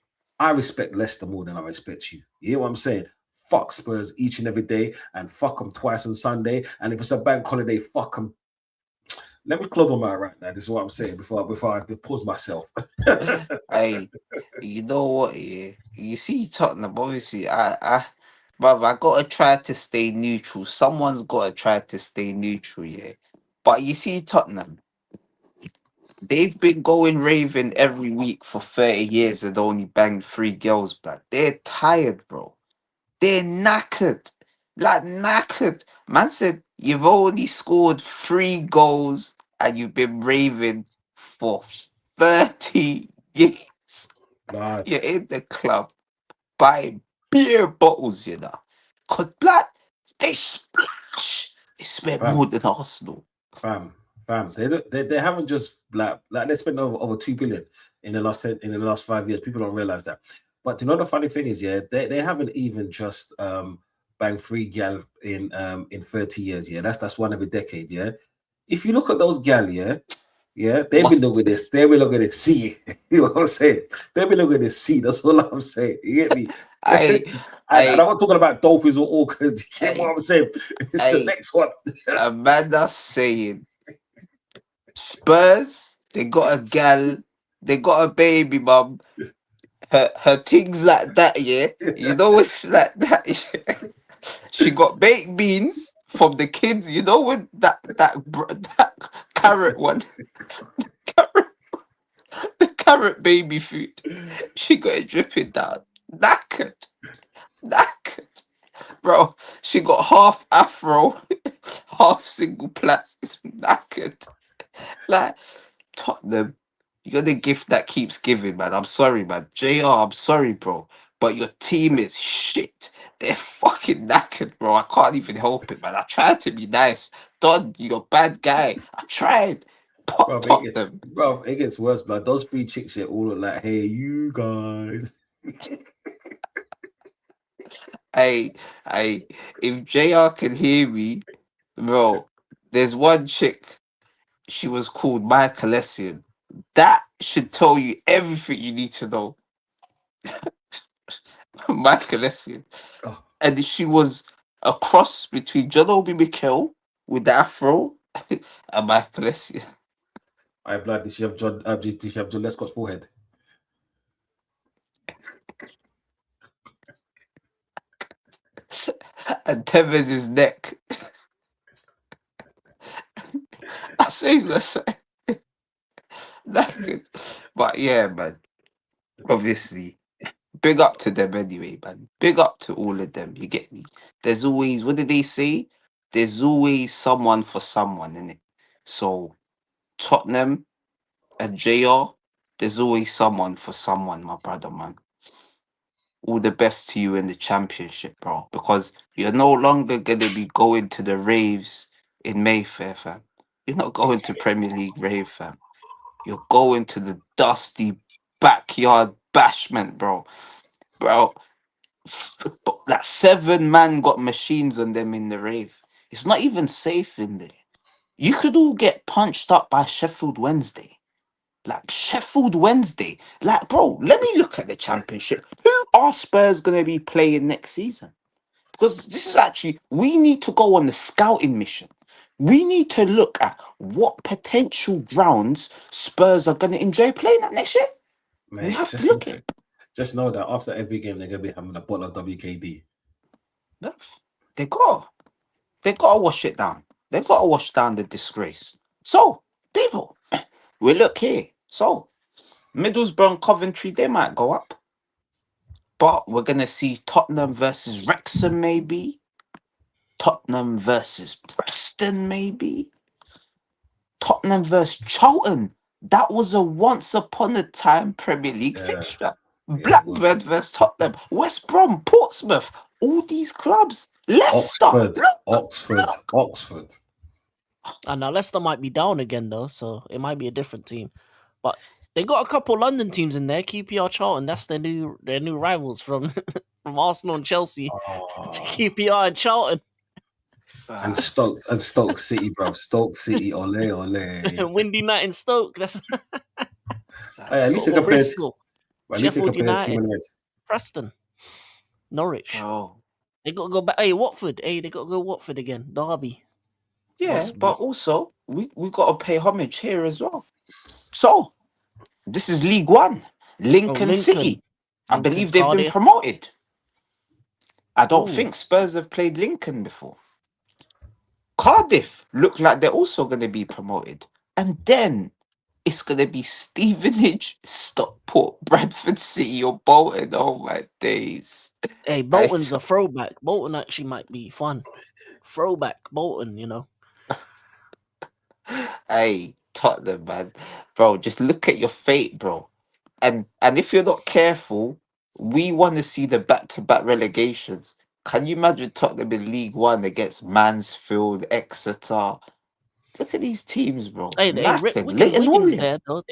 I respect Leicester more than I respect you. You know what I'm saying? fuck Spurs each and every day, and fuck them twice on Sunday. And if it's a bank holiday, fuck them. Let me close my mouth right now. This is what I'm saying before I have to pause myself. Hey, you know what? Yeah, you see Tottenham. Obviously, but I gotta try to stay neutral. Someone's gotta try to stay neutral. Yeah, but you see Tottenham. They've been going raving every week for 30 years and only banged 3 girls, but they're tired, bro. They're knackered. Like knackered. Man said you've only scored 3 goals and you've been raving for 30 years. Blood, You're in the club buying beer bottles, you know. Cause blood, they splash. They spend more fam, than Arsenal. fam, fam. They haven't just like they spent over 2 billion in the last 5 years. People don't realize that. But you know the funny thing is, yeah, they haven't even just banged 3 gal in 30 years. Yeah, that's one every decade. Yeah, if you look at those gal, yeah, they've been What? looking at this. They've been looking at this sea. You know what I'm saying? They've been looking at this sea. That's all I'm saying. You get me? I, And I'm I, not talking about dolphins or orcas. You get what I, I'm saying? It's the I, next one. Amanda saying Spurs, they got a gal, they got a baby mum. Her things like that, yeah. You know it's like that. Yeah? She got baked beans from the kids. You know when that carrot one, carrot, the carrot baby food. She got it dripping down. Knackered, knackered, bro. She got half afro, half single plastic. Knackered. Like Tottenham, you're the gift that keeps giving, man. I'm sorry, man. JR, I'm sorry, bro. But your team is shit. They're fucking knackered, bro. I can't even help it, man. I tried to be nice. Don, you're a bad guy. I tried. Bro, Tottenham. it gets worse, blood. Those 3 chicks here all look like, hey, you guys. I, if JR can hear me, bro, there's one chick. She was called Michael Essien. That should tell you everything you need to know. Michael Essien. Oh, And she was a cross between John Obi Mikel with the afro and Michael Essien. I blood. Did she have John Lescott's forehead? And Tevez's neck. I say that's that good. But yeah, man. Obviously, big up to them anyway, man. Big up to all of them. You get me? There's always, what did they say? There's always someone for someone in it. So Tottenham and JR, there's always someone for someone, my brother, man. All the best to you in the championship, bro. Because you're no longer gonna be going to the raves in Mayfair, fam. You're not going to Premier League rave, fam. You're going to the dusty backyard bashment, bro. Bro, that 7 man got machines on them in the rave. It's not even safe in there. You could all get punched up by Sheffield Wednesday. Like Sheffield Wednesday. Like, bro, let me look at the championship. Who are Spurs going to be playing next season? Because this is actually, we need to go on the scouting mission. We need to look at what potential grounds Spurs are going to enjoy playing at next year. We Mate, have to look at it. just know that after every game, they're going to be having a bottle of WKD. They got to wash it down. They got to wash down the disgrace. So, people, we look here. So, Middlesbrough and Coventry, they might go up. But we're going to see Tottenham versus Wrexham, maybe. Tottenham versus Preston, maybe. Tottenham versus Charlton. That was a once upon a time Premier League Yeah, fixture. yeah, it was. Blackburn versus Tottenham. West Brom, Portsmouth. All these clubs. Leicester. Oxford, Look, Oxford, look. Oxford. And now Leicester might be down again though, so it might be a different team. But they got a couple London teams in there. QPR, Charlton. That's their new rivals from from Arsenal and Chelsea to Oh, QPR and Charlton. and Ah, Stoke City, bro. Stoke City, ole, ole. Windy night in Stoke. That's Hey, at least that's they or compared. Bristol, At least they Sheffield compared team United, and red. Preston, Norwich. bro. They got to go back. Hey, Watford. Hey, they got to go Watford again. Derby. Yeah, Must but be. also we got to pay homage here as well. So this is League One, Oh, Lincoln Lincoln. City. I Lincoln, believe they've been Cardiff. promoted. I don't Ooh. think Spurs have played Lincoln before. Cardiff look like they're also going to be promoted, and then it's going to be Stevenage, Stockport, Bradford City, or Bolton. Oh my days! Hey, I Bolton's a throwback. Bolton actually might be fun. Throwback Bolton, you know. Hey, Tottenham, man, bro, just look at your fate, bro. And if you're not careful, we want to see the back-to-back relegations. Can you imagine Tottenham in League One against Mansfield, Exeter? Look at these teams, bro. Hey, Knackered. Wigan, Leighton Wigan's Orient. there though.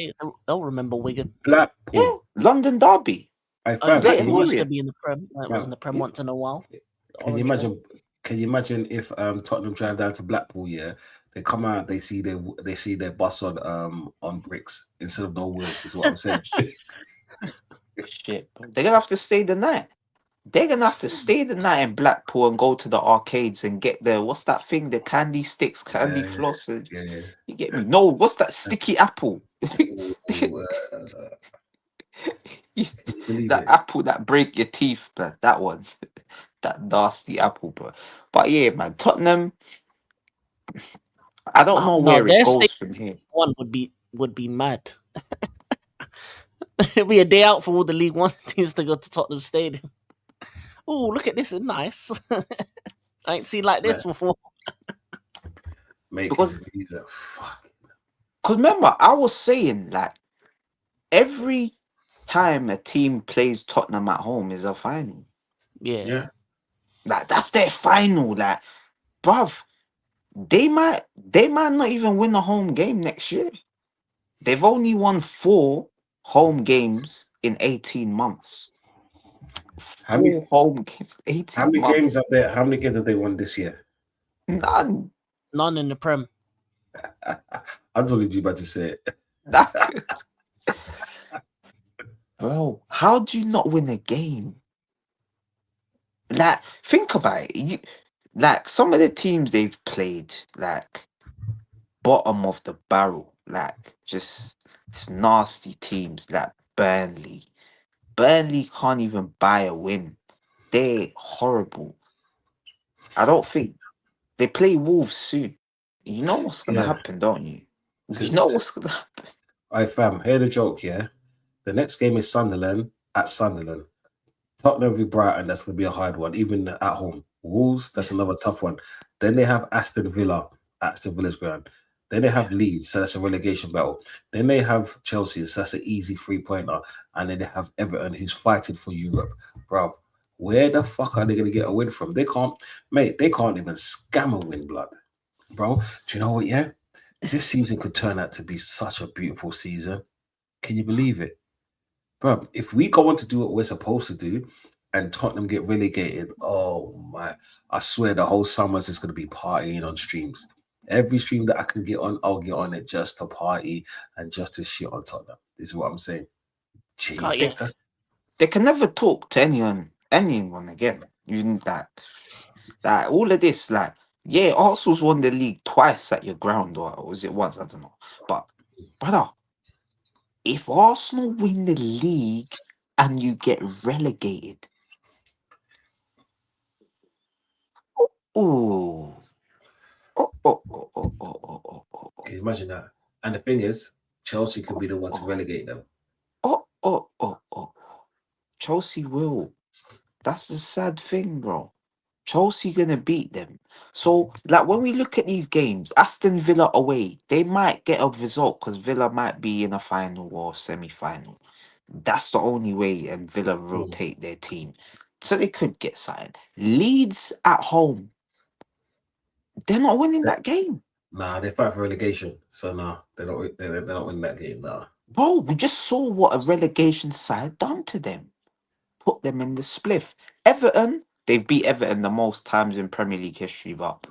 They'll remember Wigan. Yeah, Blackpool. London Derby. I Oh, fam. Can Leighton you Blackpool imagine? used to Orient. be in the Prem. That was in the Prem Yeah. once in a while. The Can you orange one. imagine? Can you imagine if Tottenham drive down to Blackpool? Yeah, they come out. They see their bus on bricks instead of no wheels. Is what I'm saying. Shit, bro. They're gonna have to stay the night. They're gonna have to stay the night in Blackpool and go to the arcades and get the what's that thing? The candy sticks, candy Yeah, floss. yeah. You get me? No, what's that sticky apple? Ooh, You- can you believe that it? apple that break your teeth, but that one, that nasty apple, bro. But yeah, man, Tottenham. I don't know No, where it their goes state from here. one would be mad. It'd be a day out for all the League One teams to go to Tottenham Stadium. Oh, look at this! It's nice. I ain't seen like this Man, before. mate, can Because, you believe that? Fuck. remember, I was saying like every time a team plays Tottenham at home is a final. Yeah. Yeah. Like that's their final. Like, bruv, they might not even win a home game next year. They've only won 4 home games in 18 months. How many 4 home games, how 18 many games months. have they? How many games have they won this year? None. None in the Prem. I told you about to say it. That good. Bro, how do you not win a game? Like, think about it. Like, some of the teams they've played, like, bottom of the barrel, like, just nasty teams, like Burnley. Burnley can't even buy a win. They're horrible. I don't think they play Wolves soon. You know what's gonna Yeah. happen, don't you? You To, know to, what's gonna happen. I fam, hear the joke, yeah. The next game is Sunderland at Sunderland. Tottenham v Brighton, that's gonna be a hard one, even at home. Wolves, that's another tough one. Then they have Aston Villa at Aston Villa's ground. Then they have Leeds, so that's a relegation battle. Then they have Chelsea, so that's an easy 3-pointer. And then they have Everton, who's fighting for Europe. Bro, where the fuck are they gonna get a win from? They can't, mate, they can't even scam a win, blood. Bro, do you know what? Yeah, this season could turn out to be such a beautiful season. Can you believe it? Bro, if we go on to do what we're supposed to do and Tottenham get relegated, oh my, I swear the whole summer's just going to be partying on streams. Every stream that I can get on, I'll get on it just to party and just to shit on Tottenham. This is what I'm saying. Oh yeah. Jesus, that's They can never talk to anyone again. You that all of this, like, yeah, Arsenal's won the league twice at your ground, or was it once? I don't know. But brother, if Arsenal win the league and you get relegated, oh, oh, oh, oh, oh, oh, oh, oh, oh, can you imagine that? And the thing is, Chelsea could be the one to oh, relegate them. oh, oh, oh, oh. Chelsea will. That's the sad thing, bro. Chelsea gonna beat them. So, like, when we look at these games, Aston Villa away, they might get a result because Villa might be in a final or semi-final. That's the only way, and Villa Mm. rotate their team, so they could get signed. Leeds at home, they're not winning They- that game, Nah, they fight for relegation. So nah, they're not winning that game. Nah. bro. We just saw what a relegation side done to them. Put them in the spliff. Everton, they've beat Everton the most times in Premier League history, but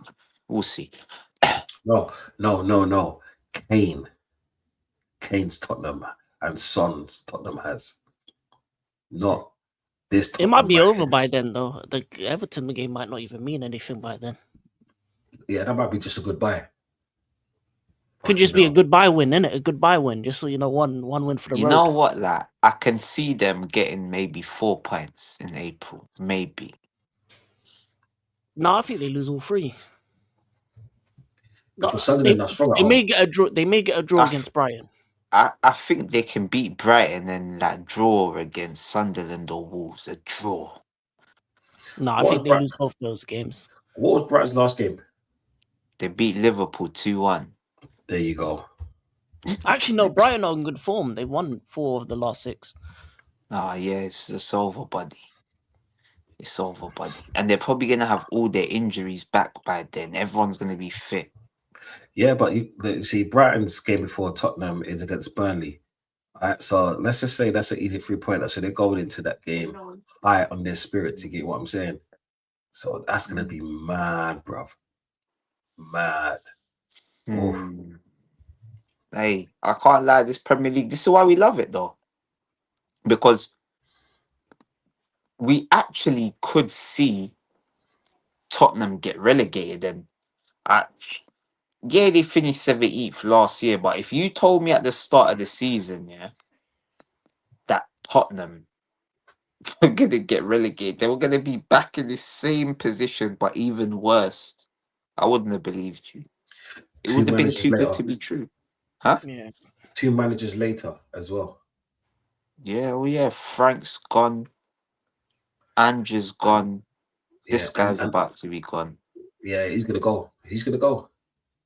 we'll see. No. Kane's Tottenham and Son's Tottenham has not This It might Tottenham be right over here, by then, though. The Everton game might not even mean anything by then. yeah, that might be just a goodbye. Could Fucking just be a hell. goodbye win, innit? A goodbye win, just so you know, one win for the You road. know what? Like, I can see them getting maybe 4 points in April. Maybe. No, I think they lose all three. No, Because Sunderland are strong at they may home. get a draw. They may get a draw I, against Brighton. I think they can beat Brighton and like draw against Sunderland or Wolves. A draw. No, I What think was, they lose both those games. what was Brighton's last game? They beat Liverpool 2-1. There you go. Actually, no, Brighton are in good form. They won 4 of the last 6. Ah, yeah, it's over, buddy. It's over, buddy. And they're probably gonna have all their injuries back by then. Everyone's gonna be fit. Yeah, but you see, Brighton's game before Tottenham is against Burnley. Right, so let's just say that's an easy 3-pointer. So they're going into that game high on their spirits. You get what I'm saying? So that's gonna be mad, bruv. Mad. Oof. Hmm. Hey, I can't lie. This Premier League. This is why we love it, though, because we actually could see Tottenham get relegated. And yeah, they finished 17th last year. But if you told me at the start of the season, yeah, that Tottenham were gonna get relegated, they were gonna be back in the same position, but even worse, I wouldn't have believed you. It Two would have been managers too good later. to be true. Huh? Yeah. 2 managers later as well. Yeah, well, yeah. Frank's gone. Andrew's gone. This Yeah, guy's about to be gone. yeah, he's gonna go. He's gonna go.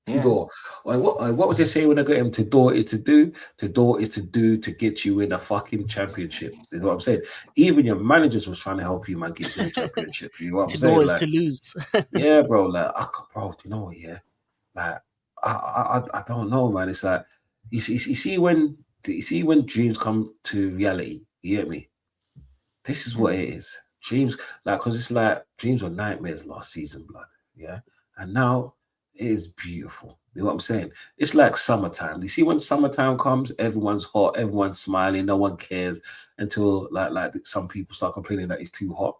Yeah. Tudor. What was they saying when I got him? Tudor is to do. Tudor is to do to get you in a fucking championship. You know what I'm saying? Even your managers was trying to help you, man, get you in the championship. You know what I'm To saying? know is Like, to lose. yeah, bro. Like, bro, you know what? Yeah, like, I don't know, man. It's like you see when dreams come to reality. You get me? This is what it is. Dreams, like, because it's like dreams were nightmares last season, blood. Yeah, and now it is beautiful. You know what I'm saying? It's like summertime. You see, when summertime comes, everyone's hot, everyone's smiling, no one cares until like some people start complaining that it's too hot.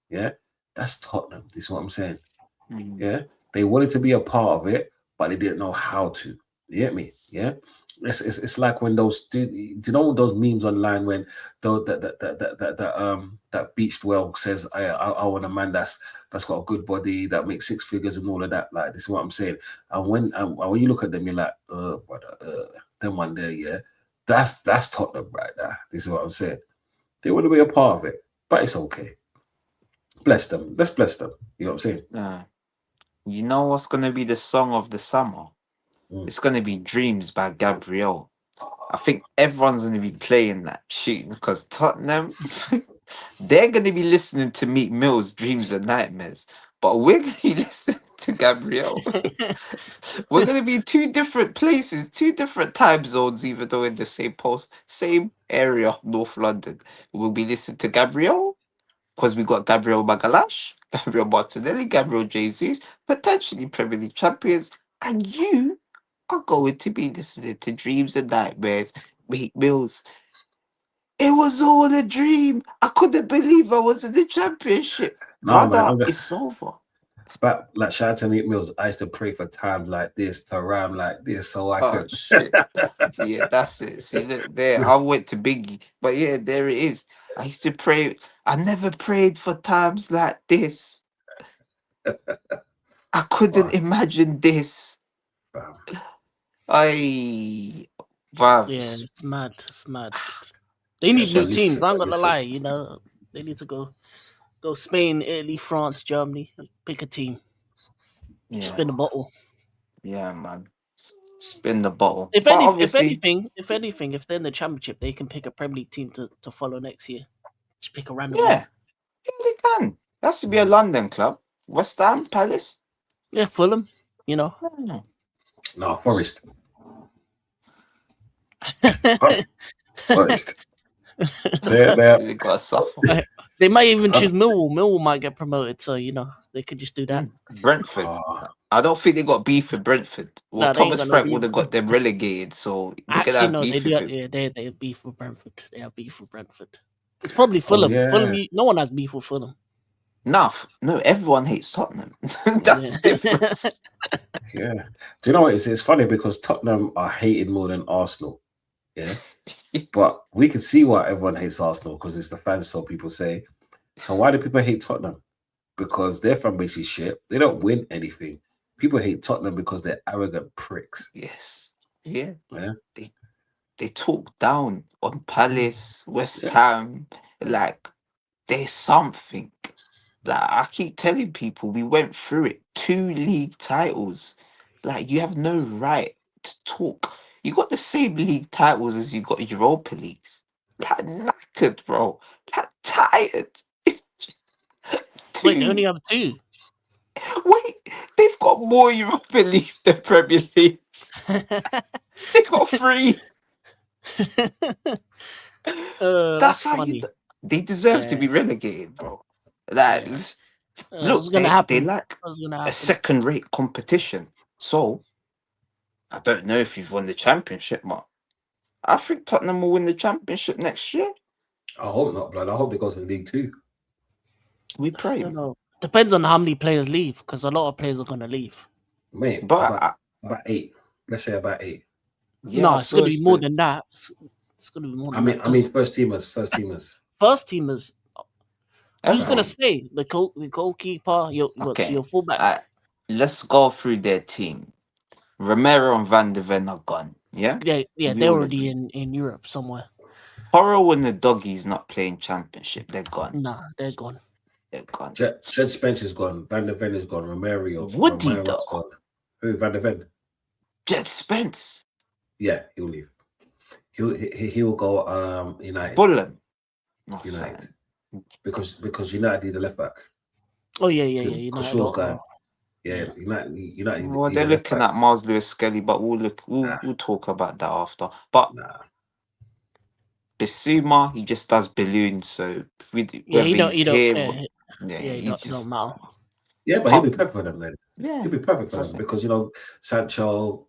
Yeah, that's Tottenham. This is what I'm saying. Mm. Yeah, they wanted to be a part of it, but they didn't know how to. You get me? Yeah. It's like when do you know those memes online when that beached whale says I want a man that's got a good body that makes 6 figures and all of that. Like, this is what I'm saying. And when you look at them, you're like, brother, them one there, yeah, that's Tottenham right there. This is what I'm saying. They want to be a part of it, but it's okay. Bless them. Let's bless them. You know what I'm saying? You know what's gonna be the song of the summer? It's gonna be "Dreams" by Gabrielle. I think everyone's gonna be playing that tune because Tottenham, they're gonna be listening to Meek Mill's "Dreams and Nightmares," but we're gonna be listening to Gabrielle. We're gonna be in 2 different places, 2 different time zones, even though in the same area, North London. We'll be listening to Gabrielle because we got Gabriel Magalash, Gabriel Martinelli, Gabriel Jesus, potentially Premier League champions, and you are going to be listening to Dreams and Nightmares, Meek Mills. It was all a dream. I couldn't believe I was in the championship. No, man, Brother, it's over. But like, shout out to Meek Mills. I used to pray for times like this to rhyme like this, so I Oh could. shit. Yeah, that's it. See, look there. I went to Biggie. But yeah, there it is. I used to pray. I never prayed for times like this. I couldn't imagine this. Yeah, Vibes. it's mad. It's mad. They need but new teams. I'm gonna listen. lie. You know, they need to go Spain, Italy, France, Germany. Pick a team. Yeah. Spin the bottle. Yeah, man. Spin the bottle. If But obviously, anything, if they're in the championship, they can pick a Premier League team to follow next year. Just pick a random yeah, one. they can. That should be a London club. West Ham, Palace. Yeah, Fulham. You know. No, Forest. Forest. They got to suffer. They might even choose Millwall. Millwall might get promoted, so you know they could just do that. Brentford. I don't think they got beef with Brentford. Well, Nah, they ain't Thomas got no Frank beef. would have got them relegated, so they're gonna Actually, have no, beef they with do. him. Yeah, they have beef with Brentford. They have beef with Brentford. It's probably Fulham. yeah. Fulham. No one has beef with Fulham. No, everyone hates Tottenham. That's the difference. Yeah. Do you know what? It's funny because Tottenham are hated more than Arsenal. Yeah. But we can see why everyone hates Arsenal because it's the fans, so people say. So why do people hate Tottenham? Because their fan base is shit. They don't win anything. People hate Tottenham because they're arrogant pricks. Yes. Yeah. Yeah. They talk down on Palace, West Yeah. Ham, like there's something. Like I keep telling people, we went through it. 2 league titles. Like you have no right to talk. You got the same league titles as you got Europa leagues. Like knackered, bro. Like tired. Wait, they only 2. have 2. Wait, they've got more Europa leagues than Premier Leagues. They got 3. That's how funny. they deserve to Yeah. be relegated, bro. Like, Yeah. look, What's gonna they happen? like What's gonna a happen? second-rate competition. So I don't know if you've won the championship, but I think Tottenham will win the championship next year. I hope not, blood. I hope they go to League Two. We I pray, don't know. Depends on how many players leave, because a lot of players are gonna leave. Mate, but about 8. Let's say about 8. yeah, No, I it's saw gonna be more the- than that. It's gonna be more I than mean, that. I mean, first teamers. First teamers. Who's gonna everyone. stay? The goalkeeper, Okay, your fullback. let's go through their team. Romero and Van de Ven are gone. Yeah, Yeah, we they're all already agree. in Europe somewhere. Porro and the doggies not playing championship. They're gone. Nah, they're gone. They're gone. Jed Spencer's gone. Van der Ven is gone. Woody Romero's though. gone. Who? Van der Ven? Jed Spence. Yeah, he'll leave. He'll go United. Fulham. Not United. saying. Because United need a left back. Oh yeah. Because United. Shaw's gone. Yeah, United Well, need they're a left looking back. at Miles Lewis Skelly, but we'll talk about that after. But Nah. Bissouma, he just does balloons, so Yeah, whether he don't here, care. yeah, Yeah, he's don't just matter. Yeah, but he'll be perfect for them then. yeah. He'll be perfect for that's them it. because Sancho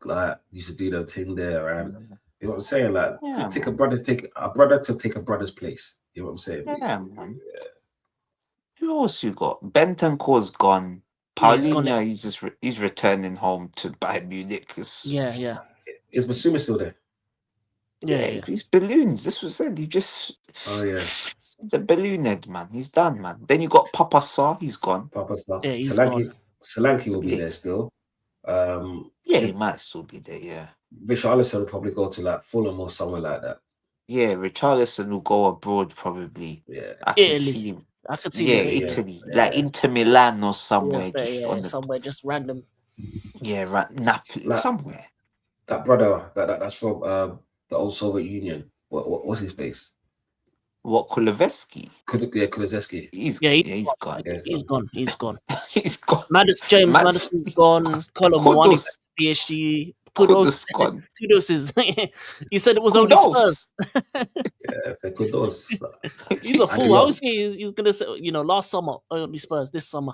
used to do the thing there, and you know what I'm saying. Like Yeah, to take man. a brother to take a brother's place. You know what I'm saying? Yeah, man. Who else you got? Bentancur's gone. Yeah, he's gone. Paulinho, he's returning home to Bayern Munich. Yeah. Is Basuma still there? Yeah. He's balloons. This was said. He just Oh yeah, the balloon head, man. He's done, man. Then you got Papa Sarr. He's gone. Papa stuff. Yeah, he's gone. Solanke will be there still. Yeah, he might still be there. Yeah. Richarlison will probably go to like Fulham or somewhere like that. Yeah, Richarlison will go abroad probably. Yeah, I can Italy. see him. I could see Yeah, him in Italy, yeah. like Inter Milan or somewhere, Yeah, somewhere just random. right, Napoli, Like- somewhere. That brother that's from the old Soviet Union. What's his face? What Kuleveski? Kulizeski. He's Yeah, gone. Yeah, He's gone. He's gone. He's gone. James Mad- Madison's gone. Colin Mwani back to PSG. Kudos gone. Kudos is. He said it was only Spurs. Kudos. Yeah, it's a kudos. He's a And fool. he I lost. was saying he's gonna say, last summer only Spurs. This summer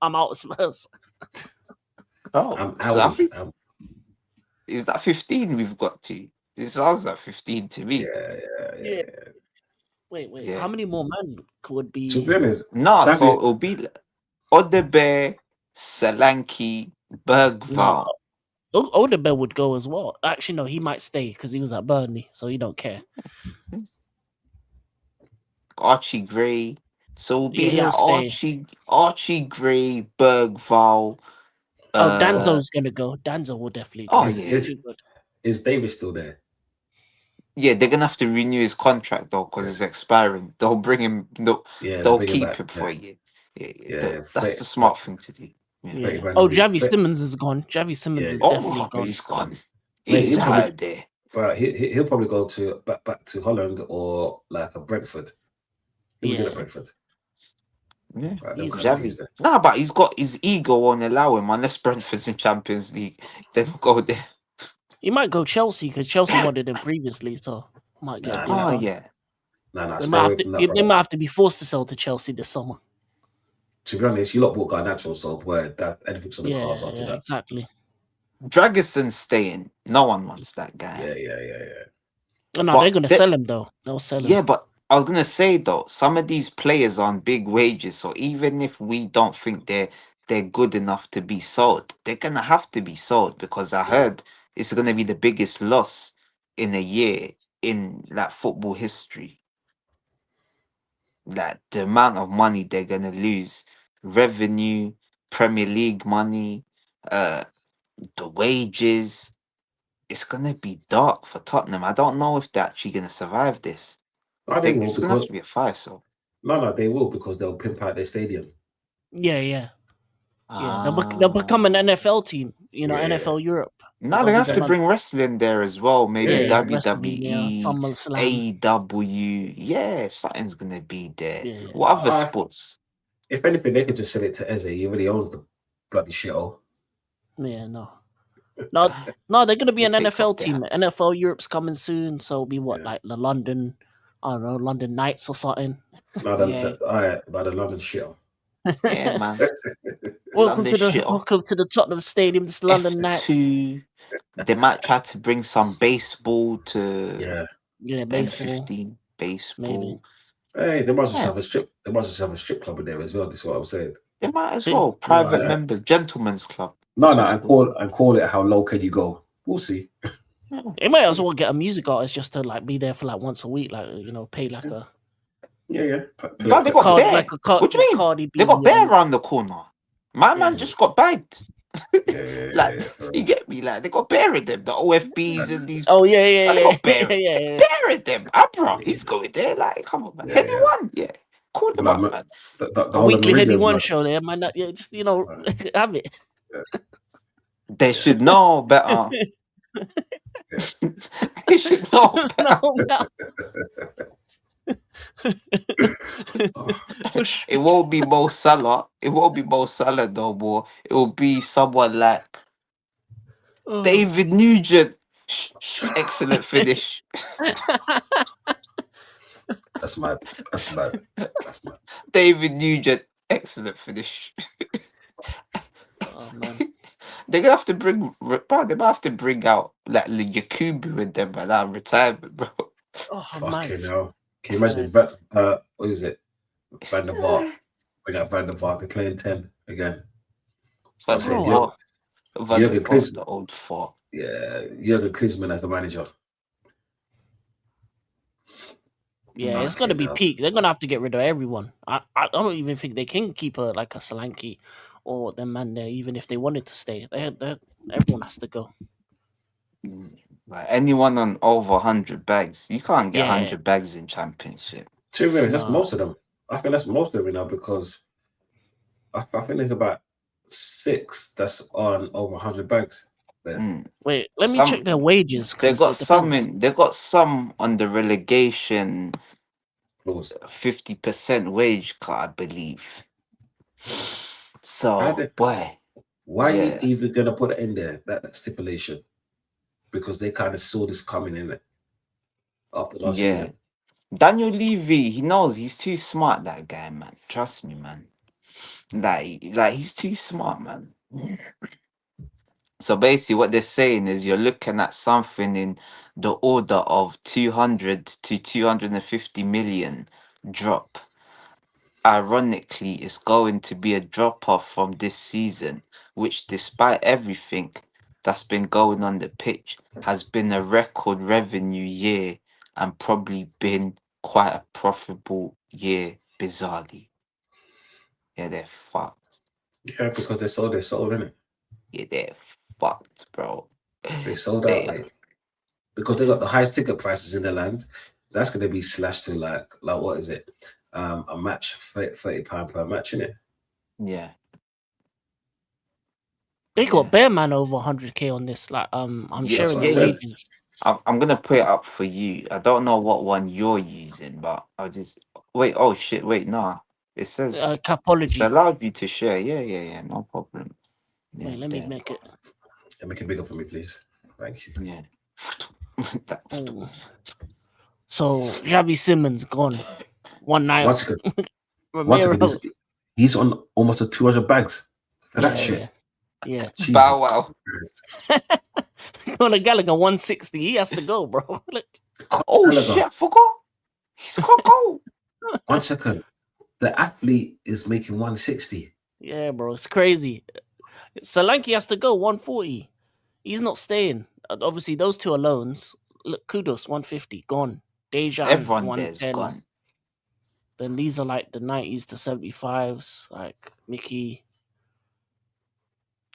I'm out of Spurs. Oh, I'm so I out. think, is that 15 we've got to? It sounds like 15 to me. Yeah. Wait. Yeah. How many more men could be? To be honest, No, Sadly- so it'll be Odebear, Solanke, Bergval. Odegaard would go as well. Actually, no, he might stay because he was at Burnley, so he don't care. Archie Gray. So it'll be Yeah, like he'll stay. Archie Gray, Bergval. Danzo's gonna go. Danzo will definitely go. Oh, He's yeah. too good. is Davis still there? Yeah, they're gonna have to renew his contract though because it's expiring. They'll bring him. Yeah, They'll bring keep back. him for a year. Yeah, That's fair- the smart thing to do. Yeah. Very Oh, randomly. Javi Simmons is gone. Javi Simmons is definitely Oh, gone. he's gone. Mate, He's he'll probably- out there. But he'll probably go to back to Holland or like a Brentford. He'll be good at Yeah. Brentford. Yeah. Right, them He's kind of Javi. teams there. No, but he's got his ego won't allow him unless Brentford's in Champions League. Then he'll go there. He might go Chelsea because Chelsea wanted him previously, so might get a deal Oh done. yeah. Nah, They stay might, away have from to, that, they brother. might have to be forced to sell to Chelsea this summer. To be honest, you lot bought Garnacho, so where that anything's on the cards after that. Exactly. Dragison's staying. No one wants that guy. Yeah. No, But they're gonna they- sell him though. They'll sell him. Yeah, but I was gonna say though, some of these players are on big wages, so even if we don't think they're good enough to be sold, they're gonna have to be sold because I Yeah. heard it's gonna be the biggest loss in a year in like football history. Like the amount of money they're gonna lose, revenue, Premier League money, uh, the wages. It's gonna be dark for Tottenham. I don't know if they're actually gonna survive this. No, they will It's gonna have because to be a fire sale. no, they will because they'll pimp out their stadium. Yeah. They'll become an Ah. NFL team. You know, Yeah. NFL Europe. Now They'll they be have the to London. bring wrestling there as well. Maybe Yeah. WrestleMania, WWE, SummerSlam. AEW. Yeah, something's gonna be there. Yeah. What other sports? If anything, they could just sell it to Eze. He already owns the bloody shithole. Yeah, no, they're gonna be They an take off NFL their team. hats. NFL Europe's coming soon, so it'll be what, Yeah. like the London, I don't know, London Knights or something. No, Yeah. by the London shithole. Yeah, man. Welcome London shit. to the Tottenham Stadium, this London Knights. F2. They might try to bring some baseball to Yeah, baseball. N15. Baseball. Maybe. Hey, they must just Yeah. have a strip. They must just have a strip club in there as well. This is what I'm saying. They might as Yeah. well. Private Yeah. members, gentlemen's club. No, That's and what it's call it how low can you go? We'll see. called. They might as well get a music artist just to like be there for like once a week, like, you know, pay like a Yeah. But they got card, Bear. like a card. What do you mean? Cardi They B got Bear and- around the corner. My man Yeah. just got bagged. Yeah. Like, you get me? Like, they got Bear in them, the OFBs and these. Oh yeah. Like, they got Bear. yeah. Bear in them. Abra, he's going there. Like, come on, man. Yeah, Anyone? Yeah. Call them Like, up, man. The A whole of weekly Heady Meridian, One blood. show there, man. Yeah, just, you know, have it. They should know better. They should know better. No. It won't be Mo Salah. It won't be Mo Salah no more. It will be someone like David Nugent. Excellent finish. That's mad. David Nugent. Excellent finish. Oh man. They're gonna have to bring. Bro, they might have to bring out like Yakubu with them by that retirement, bro. Oh Fucking man. hell. Can you imagine? But what is it? Van der Vaart. We got Van der Vaart. They're playing 10 again. Van saying, der Vaart. Van der Jurgen Vaart, Klinsmann. the old fart. Yeah, Jurgen Klinsmann as the manager. Yeah, it's gonna be hell. peak. They're gonna have to get rid of everyone. I don't even think they can keep a Solanke or the man there, even if they wanted to stay. Everyone has to go. Like anyone on over 100 bags, you can't get Yeah. 100 bags in championship. 2 minutes. That's No. most of them. I think that's most of them now because I think there's about 6 that's on over 100 bags. Mm. Wait, let me Some- check their wages. They 'cause got it some depends. in. They got some on the relegation Clause. 50% wage cut, I believe. So, How did- boy, Why Yeah. are you even gonna put it in there? That stipulation, because they kind of saw this coming in it after last Yeah. season. Daniel Levy, he knows he's too smart. That guy, man. Trust me, man. Like he's too smart, man. So basically, what they're saying is you're looking at something in the order of 200 to 250 million drop. Ironically, it's going to be a drop off from this season, which, despite everything that's been going on the pitch, has been a record revenue year and probably been quite a profitable year, bizarrely. Yeah, they're fucked. Yeah, because they sold in it. Yeah, they're fucked, bro. They sold out, mate. Because they got the highest ticket prices in the land. That's going to be slashed to like what is it? A match, £30 per match, innit? Yeah. They got Yeah. Bear Man over 100K on this. Like, I'm Yeah, sharing that's the what I said. wages. I'm gonna put it up for you. I don't know what one you're using, but I'll just wait. Oh shit! Wait, nah. It says it's Capology. allowed you to share. Yeah. No problem. Yeah, Wait, let me there. make it. Yeah, make it bigger for me, please. Thank you. Yeah. That- Oh. So Xavi Simmons gone. 1 night. Once again, Romero. he's on almost a 200 bags for that shit. Yeah. Jesus Bow Wow. Christ. Conor Gallagher 160. He has to go, bro. Look. Oh Gallagher. shit! I forgot. He's got goal. 1 second. The athlete is making 160. Yeah, bro, it's crazy. Solanke has to go 140. He's not staying. Obviously, those two are loans. Look, Kudos 150 gone. Dejan Everyone there's 110. gone. Then these are like the 90s to 75s, like Mickey.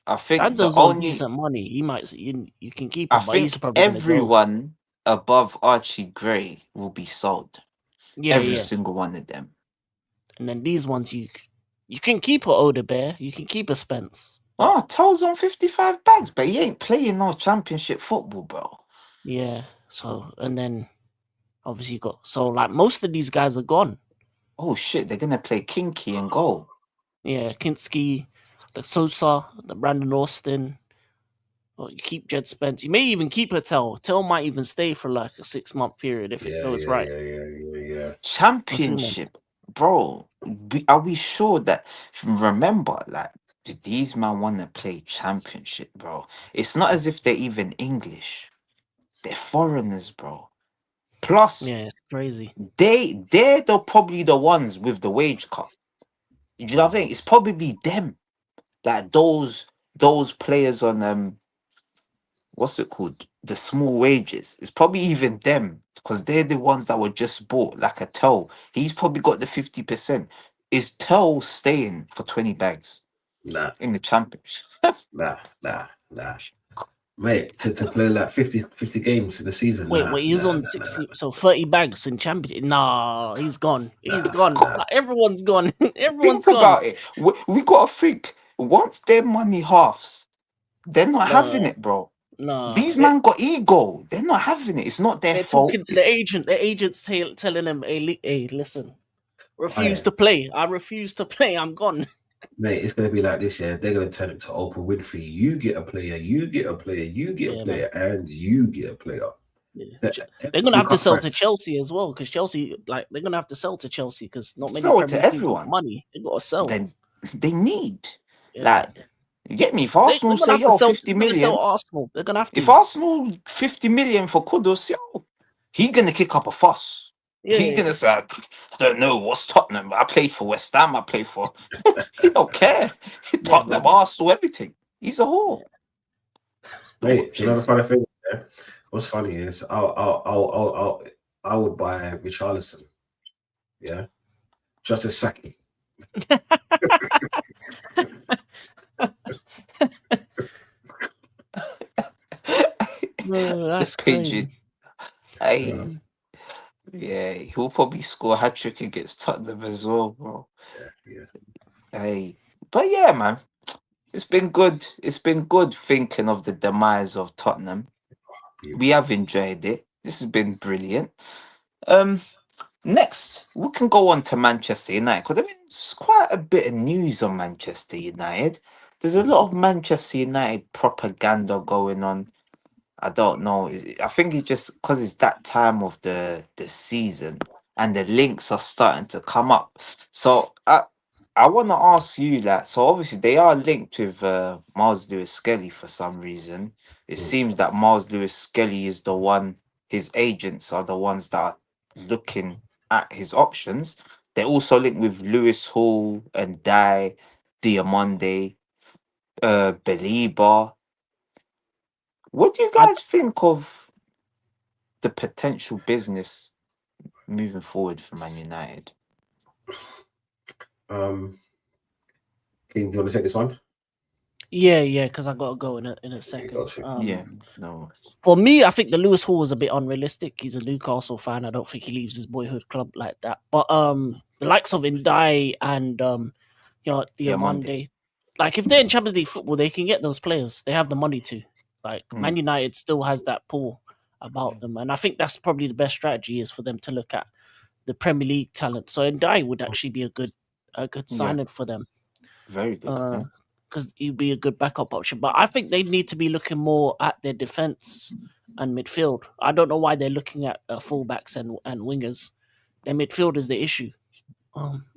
I think the Danzo's on only decent money. He might you can keep I him, but he's think probably gonna go. everyone above Archie Gray will be sold. Yeah, Every yeah. single one of them. And then these ones you can keep a Oda Bear, you can keep a Spence. Oh, Toes on 55 bags, but he ain't playing no championship football, bro. Yeah. So and then obviously you got like most of these guys are gone. Oh shit, they're gonna play Kinky and goal. Yeah, Kinski, the Sosa, the Brandon Austin. Well, you keep Jed Spence. You may even keep a Tell. Tell might even stay for like a 6-month period if it goes right. Yeah. Championship, bro. Are we sure that? Remember, like, did these man want to play championship, bro? It's not as if they're even English. They're foreigners, bro. Plus, Yeah, it's crazy. they're probably the ones with the wage cut. You know what I'm saying? It's probably them, like those players on what's it called? The small wages. It's probably even them because they're the ones that were just bought, like a Tell. He's probably got the 50%. Is Tell staying for 20 bags Nah. in the championship? Nah. Mate, to play like 50 games in the season. Wait, he was on 60, so 30 bags in championship. Nah, he's gone. He's gone. Like, everyone's gone. Everyone's Think gone. about it. We got to think. Once their money halves, they're not having it, bro. Nah, These man got ego. They're not having it. It's not their they're fault. talking to the agent. The agent's telling them, hey, listen, refuse to play. I refuse to play. I'm gone. Mate, it's going to be like this, yeah. They're going to turn it to Oprah Winfrey. You get a player, you get a player, you get a player, and you get a player. Yeah. They're going to have to sell to Chelsea as well because Chelsea, like, they're going to have to sell to Chelsea because not many Premier League teams got money. They got to sell. Then they need. Like, you get me? If Arsenal they're say, 50 million. Sell Arsenal. They're going to have to. If Arsenal 50 million for Kudus, he's going to kick up a fuss. He's going to say, I don't know, what's Tottenham? I play for West Ham. I play for... he don't care. Tottenham, Arsenal, everything. He's a whore. Mate, you know the funny thing? Yeah? What's funny is I would buy Richarlison. Yeah? Just a second. That's crazy. Yeah, he'll probably score a hat-trick against Tottenham as well, bro. Yeah. But yeah, man. It's been good. It's been good thinking of the demise of Tottenham. We have enjoyed it. This has been brilliant. Next, we can go on to Manchester United because there's quite a bit of news on Manchester United. There's a lot of Manchester United propaganda going on. I don't know. I think it's just because it's that time of the season and the links are starting to come up. So I want to ask you that. So obviously they are linked with Miles Lewis Skelly for some reason. It seems that Miles Lewis Skelly is the one. His agents are the ones that are looking at his options. They're also linked with Lewis Hall and Diamonde, Belieber. What do you guys think of the potential business moving forward for Man United? King, do you want to take this one? Yeah, because I got to go in a second. No. For me, I think the Lewis Hall was a bit unrealistic. He's a Newcastle fan. I don't think he leaves his boyhood club like that. But the likes of Ndai and Diamande, like if they're in Champions League football, they can get those players. They have the money to. Like Man United still has that pull about them, and I think that's probably the best strategy is for them to look at the Premier League talent. So Ndai would actually be a good signing for them. Very good. Because he'd be a good backup option. But I think they need to be looking more at their defense and midfield. I don't know why they're looking at fullbacks and wingers. Their midfield is the issue.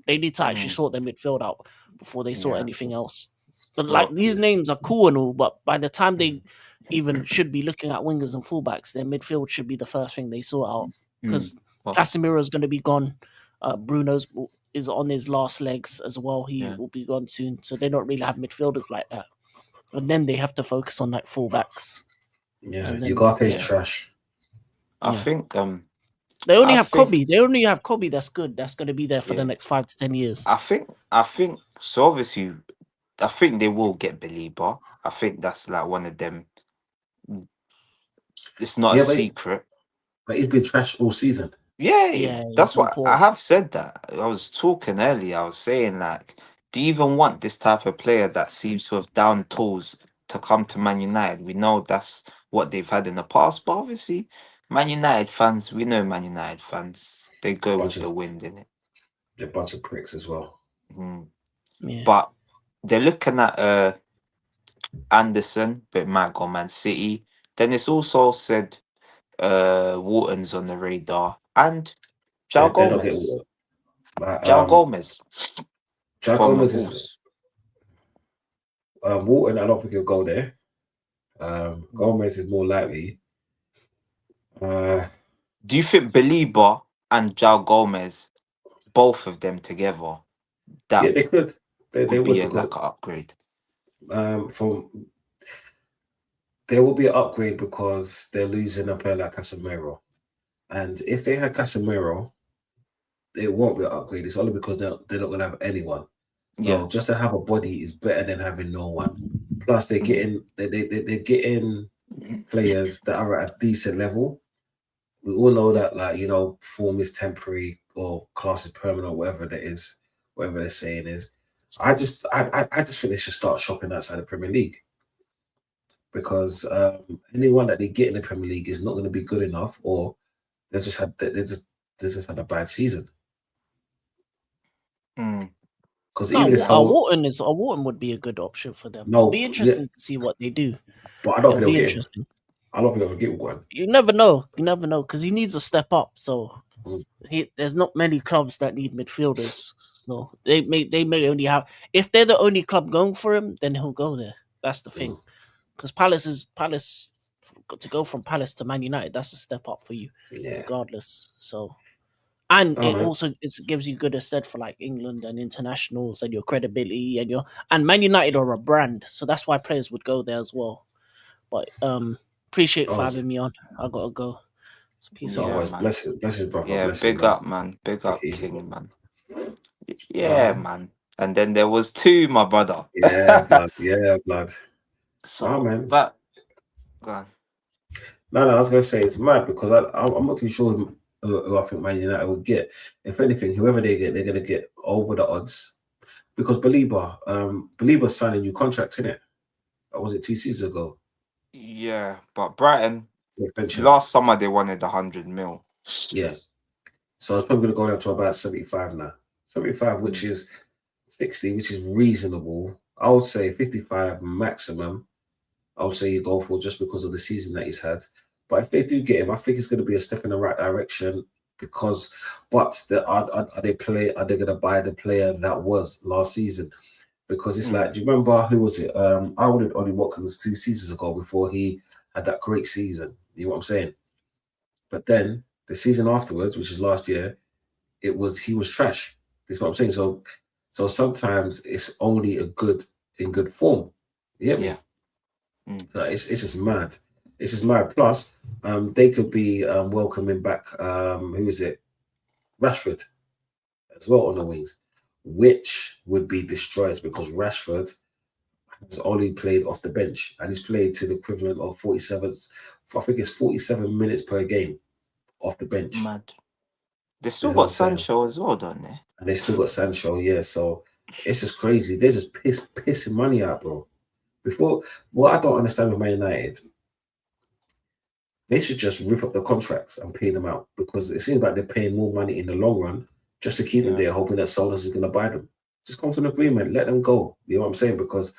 They need to actually sort their midfield out before they sort anything else. But these names are cool and all, but by the time they even should be looking at wingers and fullbacks, their midfield should be the first thing they sort out. Because Well, Casemiro's going to be gone. Bruno's is on his last legs as well. He Yeah. will be gone soon. So they don't really have midfielders like that. And then they have to focus on like fullbacks. Yeah, And then Ugarte's Yeah. trash. I Yeah. think they only I have think Kobe. They only have Kobe that's good. That's going to be there for the yeah. next 5 to 10 years. I think so. Obviously, I think they will get Belieber. I think that's like one of them. It's not a Yeah, secret. but he's been trash all season. Yeah, Yeah, he's that's been what I poor. have said. That I was talking earlier. I was saying like, do you even want this type of player that seems to have down tools to come to Man United? We know that's what they've had in the past, but obviously, Man United fans, we know Man United fans, they go Bunch with of the wind in it. they're a bunch of pricks as well. Mm. Yeah. But they're looking at Anderson, but might go Man City. Then it's also said Wharton's on the radar and Jao They're not getting Gomez. like Jao Gomez Jack from the Gomez is Wolves. Walton. I don't think he'll go there. Gomez is more likely. Do you think Belieber and Jao Gomez, both of them together, that Yeah, they could. They would would be because like an upgrade? from there will be an upgrade because they're losing a player like Casemiro, and if they had Casemiro, it won't be an upgrade. It's only because they're not going to have anyone. Yeah. So just to have a body is better than having no one. Plus, they're getting they're getting players that are at a decent level. We all know that, like, form is temporary or class is permanent, whatever that is, whatever they're saying is. I just think they should start shopping outside the Premier League because anyone that they get in the Premier League is not going to be good enough, or they just had a bad season. Because No, even this whole Wharton would be a good option for them. It'll no, be interesting to see what they do. but I don't It'll think they'll be get him. interesting. I don't think they'll get one. You never know. You never know because he needs a step up. So Mm. there's not many clubs that need midfielders. So they may only have if they're the only club going for him, then he'll go there. That's the thing. Because Palace to go from Palace to Man United. That's a step up for you, Yeah. regardless. So. And Oh, it man. also gives you good stead for like England and internationals and your credibility and Man United are a brand, so that's why players would go there as well. But appreciate for Oh, having me on. I gotta go. So peace no out. Yeah, worries. man. Blessings, brother. Yeah, Blessings, big man. up, man. Big Take up, it easy, King, bro. man. Yeah, man. And then there was two, my brother. Yeah, blood. Yeah, blood. So, man. but go on. No, I was gonna say it's mad because I'm not too sure who I think Man United will get. If anything, whoever they get, they're gonna get over the odds. Because Belieber's signing a new contract, innit? Or was it 2 seasons ago? Yeah, but Brighton Extension. last summer they wanted 100 mil. Yeah. So it's probably gonna go down to about 75 now. 75, which is 60, which is reasonable. I would say 55 maximum. I would say you go for just because of the season that he's had. But if they do get him, I think it's going to be a step in the right direction. Are they going to buy the player that was last season? Because it's like, do you remember who was it? I wanted Ollie Watkins 2 seasons ago before he had that great season. You know what I'm saying? But then the season afterwards, which is last year, he was trash. That's what I'm saying. So sometimes it's only in good form. You get me? Yeah. So it's just mad. It's just mad. Plus, they could be welcoming back who is it? Rashford as well on the wings, which would be destroyed because Rashford has only played off the bench and he's played to the equivalent of 47. I think it's 47 minutes per game off the bench. Mad. They still That's what got I'm saying. Sancho as well, don't they? And they still got Sancho, yeah. So it's just crazy. They're just pissing money out, bro. What I don't understand with Man United, they should just rip up the contracts and pay them out because it seems like they're paying more money in the long run just to keep them there, hoping that Salahs is going to buy them. Just come to an agreement, let them go. You know what I'm saying? Because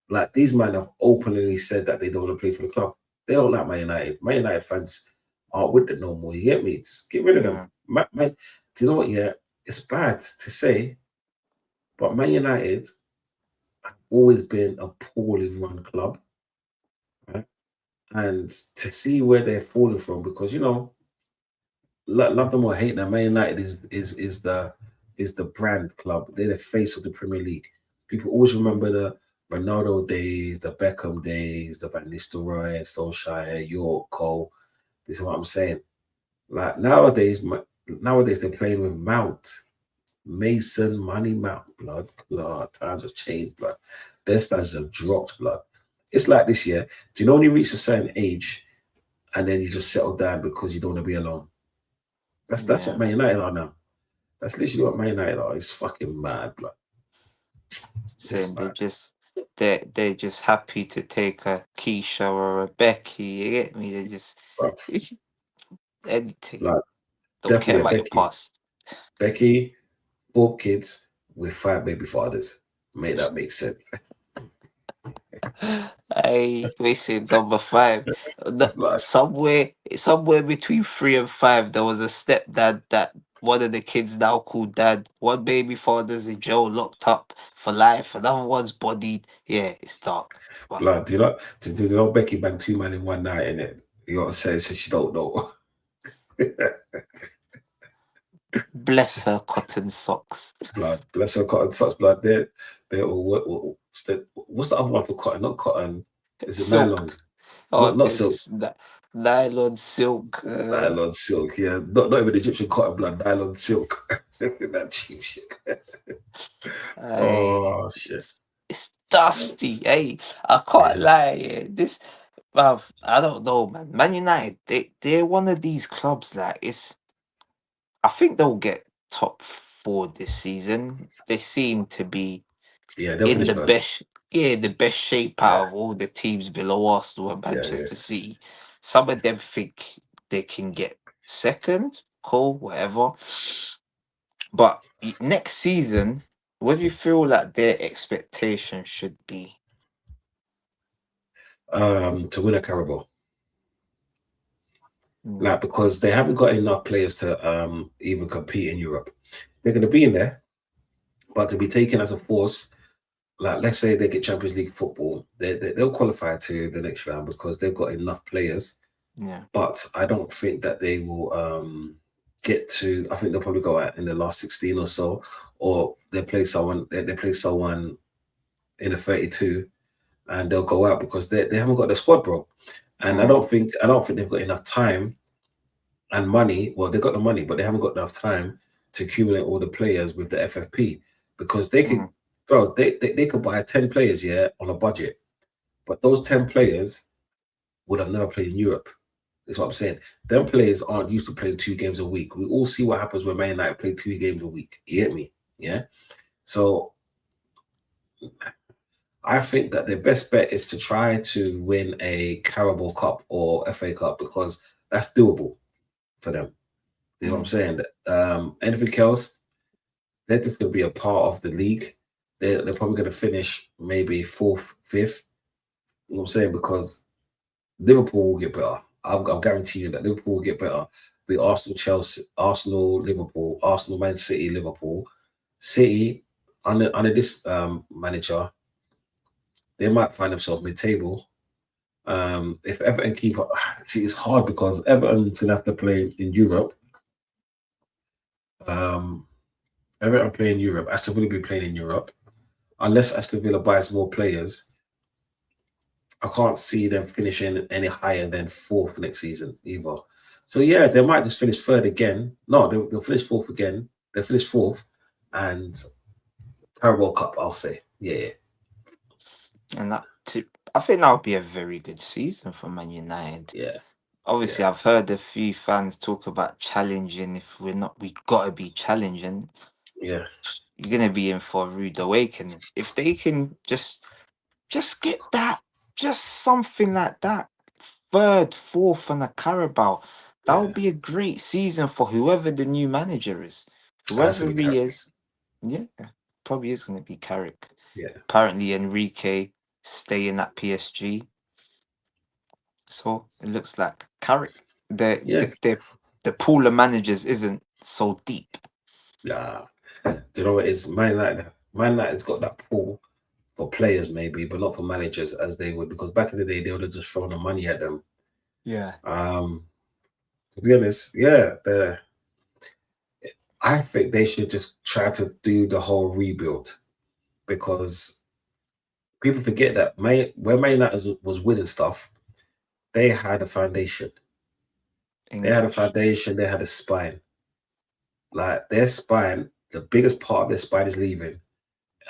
like these men have openly said that they don't want to play for the club. They don't like Man United. Man United fans aren't with it no more. You get me? Just get rid of them. Man, do you know what? Yeah, it's bad to say, but Man United have always been a poorly run club, right? And to see where they're falling from, because love them or hate them, Man United is the brand club. They're the face of the Premier League. People always remember the Ronaldo days, the Beckham days, the Van Nistelrooy, Solskjaer, York, Cole. This is what I'm saying. Like nowadays they're playing with Mount, Mason, Money Mount, blood. Times have changed, blood. Their standards have dropped, blood. It's like this year. Do you know when you reach a certain age and then you just settle down because you don't want to be alone? That's what Yeah. Man United are now. That's literally what Man United are. It's fucking mad, blood. It's Saying mad, they're just happy to take a Keisha or a Becky. You get me? They just bro. anything. Like Don't care definitely a about your Becky. past. Becky, 4 kids with 5 baby fathers. Make that make sense. I we said number five. Like, Somewhere between 3 and 5, there was a stepdad that one of the kids now called dad. One baby father's in jail, locked up for life. Another one's bodied. Yeah, it's dark. But blood. Do you know Becky banged 2 men in one night in it? You gotta say so she don't know. bless her cotton socks. Blood. Bless her cotton socks, blood. They're all what's the other one for cotton? Not cotton. Is it Silk. nylon? Oh, Not silk. it's nylon silk. Nylon silk, yeah. Not even Egyptian cotton blood, nylon silk. That cheap shit. I, Oh shit. it's dusty. Hey, I can't Yeah. lie. Yeah. This, bruv, I don't know, man. Man United, they're one of these clubs that it's. I think they'll get top four this season. They seem to be Yeah, they'll in finish the first. best, the best shape Yeah, out of all the teams below Arsenal and yeah. Manchester City. Some of them think they can get second, cool, whatever. But next season, what do you feel like their expectations should be? To win a Carabao. Mm, Like because they haven't got enough players to even compete in Europe. They're gonna be in there, but to be taken as a force, like let's say they get Champions League football, they'll qualify to the next round because they've got enough players. yeah. But I don't think that they will get to. I think they'll probably go out in the last 16 or so, or they play someone. They play someone in the 32, and they'll go out because they haven't got the squad, bro. And I Mm, don't think they've got enough time and money. Well, they've got the money, but they haven't got enough time to accumulate all the players with the FFP because they could, mm, bro. They could buy 10 players, yeah, on a budget, but those 10 players would have never played in Europe. That's what I'm saying. Them players aren't used to playing 2 games a week. We all see what happens when Man United play 2 games a week. You get me? Yeah. So I think that their best bet is to try to win a Carabao Cup or FA Cup because that's doable for them. You know what I'm mm. saying? Anything else, they're just going to be a part of the league. They're probably going to finish maybe fourth, fifth. You know what I'm saying? Because Liverpool will get better. I'll guarantee you that Liverpool will get better. Be Arsenal, Chelsea, Arsenal, Liverpool, Arsenal, Man City, Liverpool, City. Under this manager, they might find themselves mid-table. If Everton keep up, see, it's hard because Everton's gonna have to play in Europe. Um, Everton play in Europe. Aston Villa be playing in Europe. Unless Aston Villa buys more players, I can't see them finishing any higher than fourth next season either. So yeah, they might just finish third again. No, they'll finish fourth again. They'll finish fourth and Carabao Cup, I'll say. Yeah, And I think that would be a very good season for Man United. yeah, Obviously, yeah, I've heard a few fans talk about challenging. If we're not, we gotta be challenging. yeah. You're gonna be in for a rude awakening. If they can just get that, just something like that, third, fourth, and a Carabao, that Yeah, would be a great season for whoever the new manager is. has to Whoever be he Carabao. is, yeah, probably is gonna be Carrick. Yeah, Apparently, Enrique staying at PSG, so it looks like Carrick. yeah, The pool of managers isn't so deep. yeah. Do you know what it is? Man United's got that pool for players maybe, but not for managers as they would because back in the day they would have just thrown the money at them. Yeah. Um, To be honest, yeah, I think they should just try to do the whole rebuild because people forget that when Man United was winning stuff, they had a foundation. They had a English. foundation. They had a spine. Like their spine, the biggest part of their spine is leaving.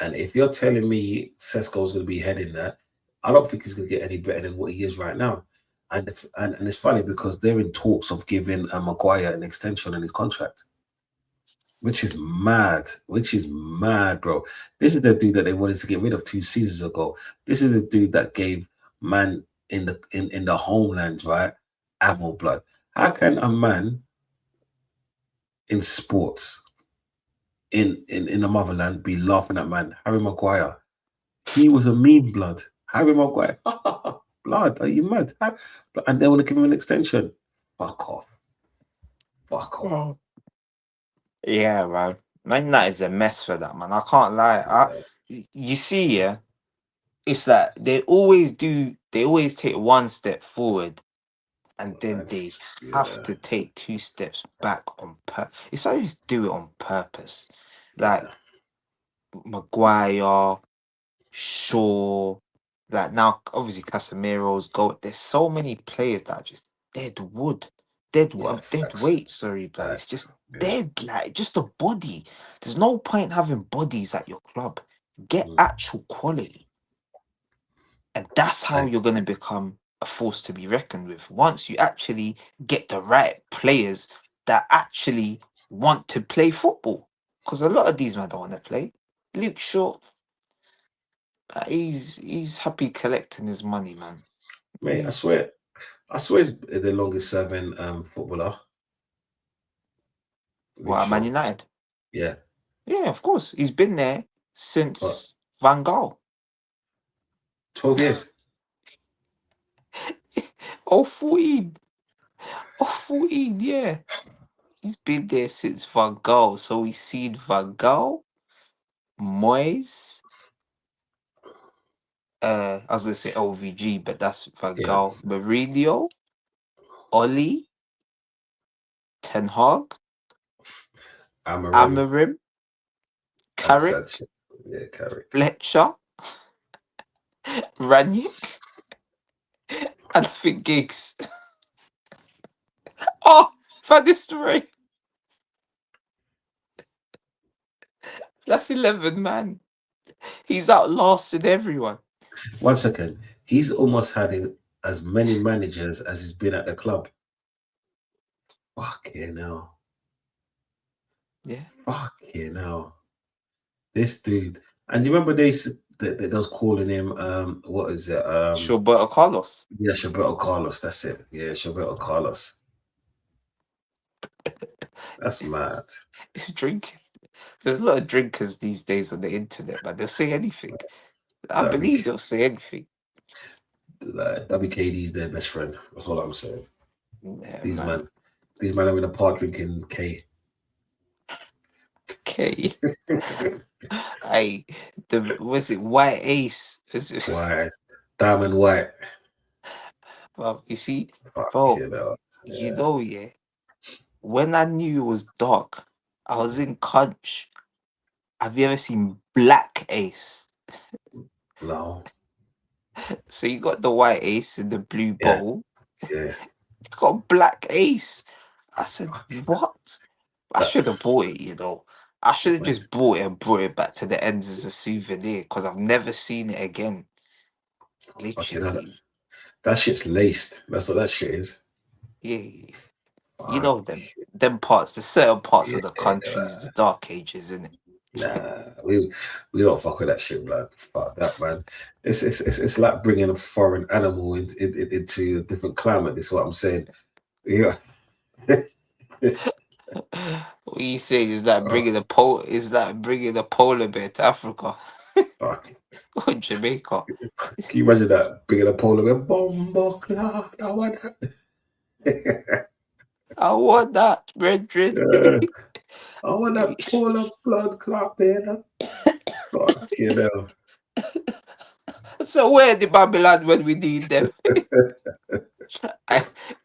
And if you're telling me Sesko's going to be heading that, I don't think he's going to get any better than what he is right now. And it's funny because they're in talks of giving Maguire an extension on his contract, which is mad. Which is mad, bro. This is the dude that they wanted to get rid of 2 seasons ago. This is the dude that gave man in the homeland, right, ammo blood. How can a man in sports in the motherland be laughing at man Harry Maguire? He was a meme blood. Harry Maguire. Blood, are you mad? And they want to give him an extension. Fuck off. Fuck off. Well, yeah, man. Man, that is a mess for that, man. I can't lie. You see, yeah, it's that they always take one step forward and then they have to take 2 steps back on purpose. It's like they do it on purpose. Like Maguire, Shaw, like now obviously Casemiro's go. There's so many players that are just dead wood. Dead weight, sorry, but it's just dead, like just a body. There's no point having bodies at your club. Get actual quality. And that's how you're gonna become a force to be reckoned with. Once you actually get the right players that actually want to play football. Because a lot of these men don't want to play. Luke Shaw, he's happy collecting his money, man. Mate, I swear he's the longest serving footballer. What, Man United? Yeah. Yeah, of course. He's been there since Van Gaal. 12 years. 14. 14, yeah. He's been there since Van Gaal. So he's seen Van Gaal, Moyes. I was gonna say OVG, but that's Van Gaal. Mourinho, Oli, Ten Hag, Amarim, Carrick, Fletcher, Ranić, and I think Giggs. Oh, Van Nistelrooy. That's 11, man. He's outlasted everyone. 1 second. He's almost had as many managers as he's been at the club. Fucking hell. Yeah. Fucking hell. This dude. And you remember they was calling him what is it? Roberto Carlos. Yeah, Roberto Carlos. That's it. Yeah, Roberto Carlos. That's mad. It's drinking. There's a lot of drinkers these days on the internet, but they'll say anything. I believe they'll say anything. WKD's their best friend. That's all I'm saying. Yeah, these men are in a park drinking K. Hey, was it White Ace? White, Diamond White. Well, you see, bro, you know, yeah. When I knew it was dark, I was in Conch. Have you ever seen Black Ace? No. So you got the White Ace in the blue bowl. Yeah. You got Black Ace. I said, what? I should have bought it, you know. I should have just bought it and brought it back to the ends as a souvenir because I've never seen it again. Literally. That shit's laced. That's what that shit is. Yeah. You know them parts, the certain parts of the country's the dark ages, isn't it? Nah, we don't fuck with that shit, blood. Fuck that, man. It's like bringing a foreign animal into a different climate. This is what I'm saying. Yeah. What you saying is like bringing a polar bear to Africa. Or Jamaica. Can you imagine that? Bringing a polar bear? Bombo cloud. I want that. I want that, brethren. I want that polar blood clot bear. Fuck you know. So where the Babylon when we need them?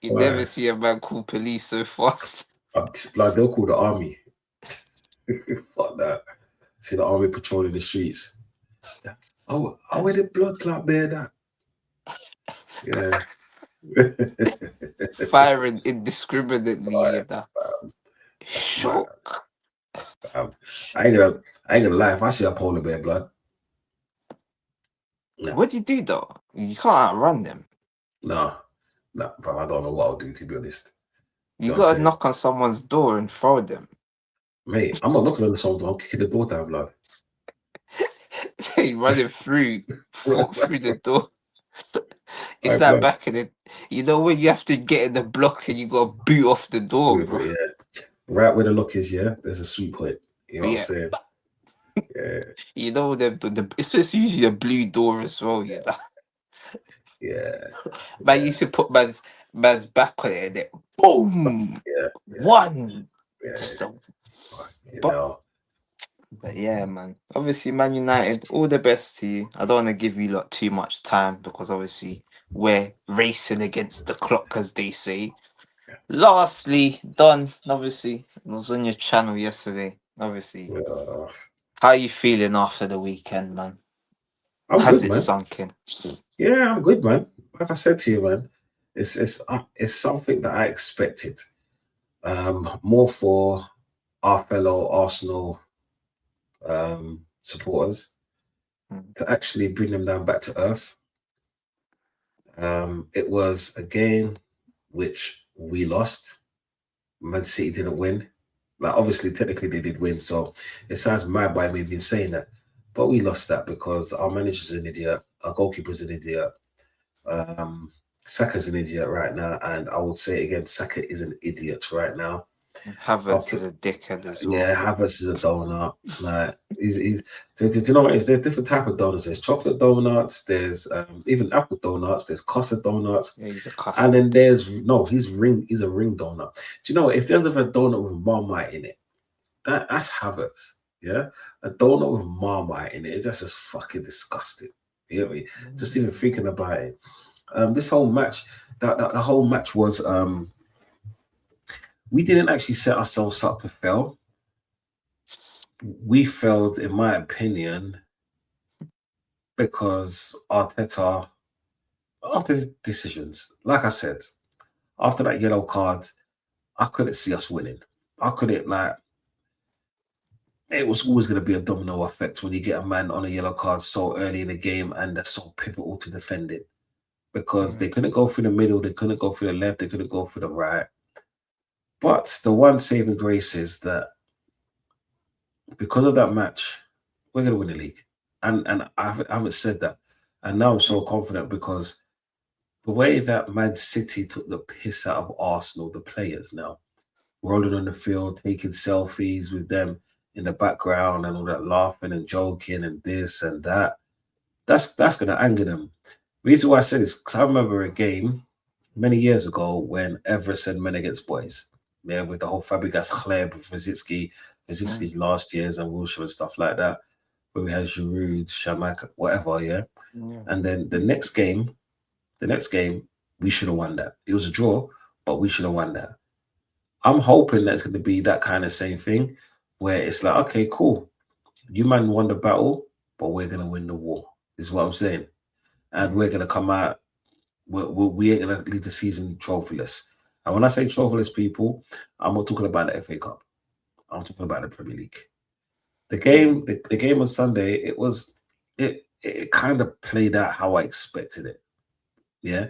You never see a man call police so fast. Blood, they'll call the army. Fuck that. See the army patrolling the streets. Oh, where the blood clot bear that? Yeah. Firing indiscriminately, you know. That's mad. Shock. I ain't gonna lie. If I see a polar bear, blood, no, What do you do though? You can't outrun them. no, bro, I don't know what I'll do, to be honest. You know what I'm gotta saying? knock on someone's door and throw them. Mate, I'm not knocking on someone's door. I'm kicking the door down, blood. They running through, walk through the door. It's Right, like blood. back in it. You know when you have to get in the block and you gotta boot off the door, bro. Yeah. Right where the lock is, yeah, there's a sweet point. You know what I'm saying? Yeah. You know it's just usually a blue door as well, you know. Yeah. Man used to put man's back on it and then boom, Yeah. one. Yeah. So, You but- know. but yeah, man. Obviously, Man United, all the best to you. I don't want to give you lot too much time because obviously we're racing against the clock, as they say. Lastly, Don, obviously, it was on your channel yesterday. Obviously, how are you feeling after the weekend, man? I'm good, man. Sunk in? Yeah, I'm good, man. Like I said to you, man, it's something that I expected. More for our fellow Arsenal supporters to actually bring them down back to earth. It was a game which we lost. Man City didn't win. Like, obviously, technically they did win, so it sounds mad by me even saying that. But we lost that because our manager's an idiot, our goalkeeper's an idiot, Saka's an idiot right now, and I would say again, Saka is an idiot right now. Havertz is a dickhead as well. Yeah, Havertz is a donut. Like, he's do you know what? There's different type of donuts. There's chocolate donuts. There's even apple donuts. There's custard donuts. Yeah, he's a custard. And then there's he's a ring donut. Do you know what? If there's ever a donut with Marmite in it, that's Havertz. Yeah, a donut with Marmite in it. It's just fucking disgusting. You know what I mean? Just even thinking about it. This whole match, the whole match was we didn't actually set ourselves up to fail. We failed, in my opinion, because Arteta, after his decisions, like I said, after that yellow card, I couldn't see us winning. I couldn't, like, it was always going to be a domino effect when you get a man on a yellow card so early in the game and they're so pivotal to defend it. Because they couldn't go through the middle, they couldn't go through the left, they couldn't go through the right. But the one saving grace is that because of that match, we're going to win the league. And I haven't said that. And now I'm so confident because the way that Man City took the piss out of Arsenal, the players now, rolling on the field, taking selfies with them in the background and all that laughing and joking and this and that, that's going to anger them. The reason why I said this, because I remember a game many years ago when Everton men against boys, yeah, with the whole Fabregas, Kleb, Vizicki's last years and Wilshere and stuff like that, where we had Giroud, Shamak, whatever, yeah. And then the next game, we should have won that. It was a draw, but we should have won that. I'm hoping that's going to be that kind of same thing, where it's like, okay, cool, you man won the battle, but we're going to win the war, is what I'm saying. And we're going to come out, we ain't going to leave the season trophyless. And when I say trophyless, people, I'm not talking about the FA Cup. I'm talking about the Premier League. The game on Sunday, it kind of played out how I expected it. Yeah.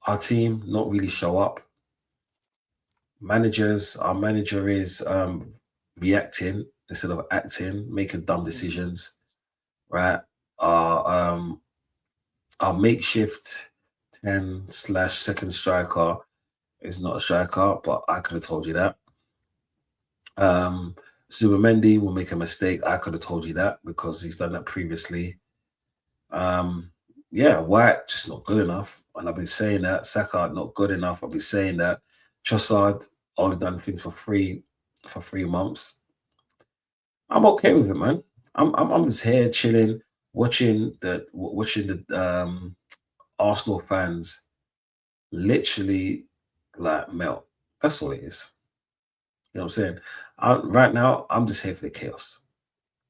Our team not really show up. Our manager is reacting instead of acting, making dumb decisions. Right. Our makeshift 10/second striker is not a striker, but I could have told you that. Zubimendi will make a mistake. I could have told you that because he's done that previously. White just not good enough, and I've been saying that. Saka not good enough. I've been saying that. Trossard only done things for 3 months. I'm okay with it, man. I'm just here chilling, watching the Arsenal fans literally like melt. That's all it is. You know what I'm saying? Right now, I'm just here for the chaos.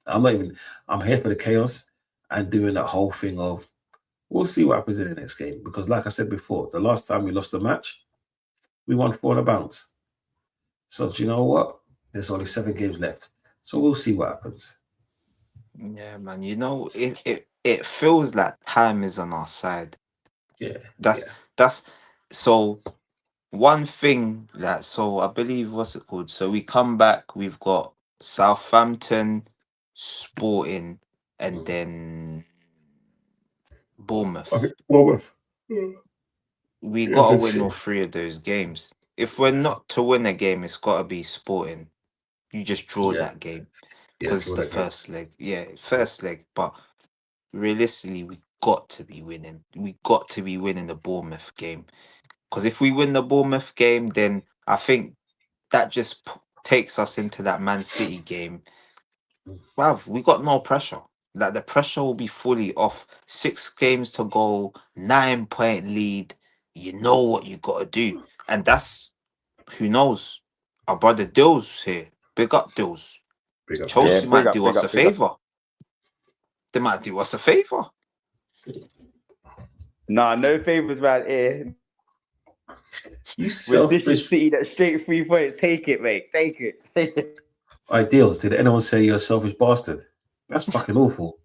I'm here for the chaos and doing that whole thing of, we'll see what happens in the next game. Because like I said before, the last time we lost a match, we won 4 on a bounce. So do you know what? There's only 7 games left. So we'll see what happens. Yeah, man. You know, it feels like time is on our side. Yeah. That's that's so one thing that so I believe what's it called? So we come back, we've got Southampton, Sporting, and then Bournemouth. Okay, Bournemouth. We Yeah, gotta that's win all it. 3 of those games. If we're not to win a game, it's gotta be Sporting. You just draw Yeah. that game Yeah, because it's draw the that game. first leg. Yeah, first leg. But realistically, we got to be winning. We got to be winning the Bournemouth game. Because if we win the Bournemouth game, then I think that just takes us into that Man City game. Wow, we got no pressure. Like the pressure will be fully off. 6 games to go, 9-point lead. You know what you got to do, and that's who knows. Our brother Dills here. Big up Dills. Big up Yeah, Chelsea Dills. big might up, do big us a up, big up. favor. They might do us a favor. Nah, no favors around here. You With this is selfish City, that straight 3 points. Take it, mate. Take it. Take it. ideals. Did anyone say you're a selfish bastard? That's fucking awful.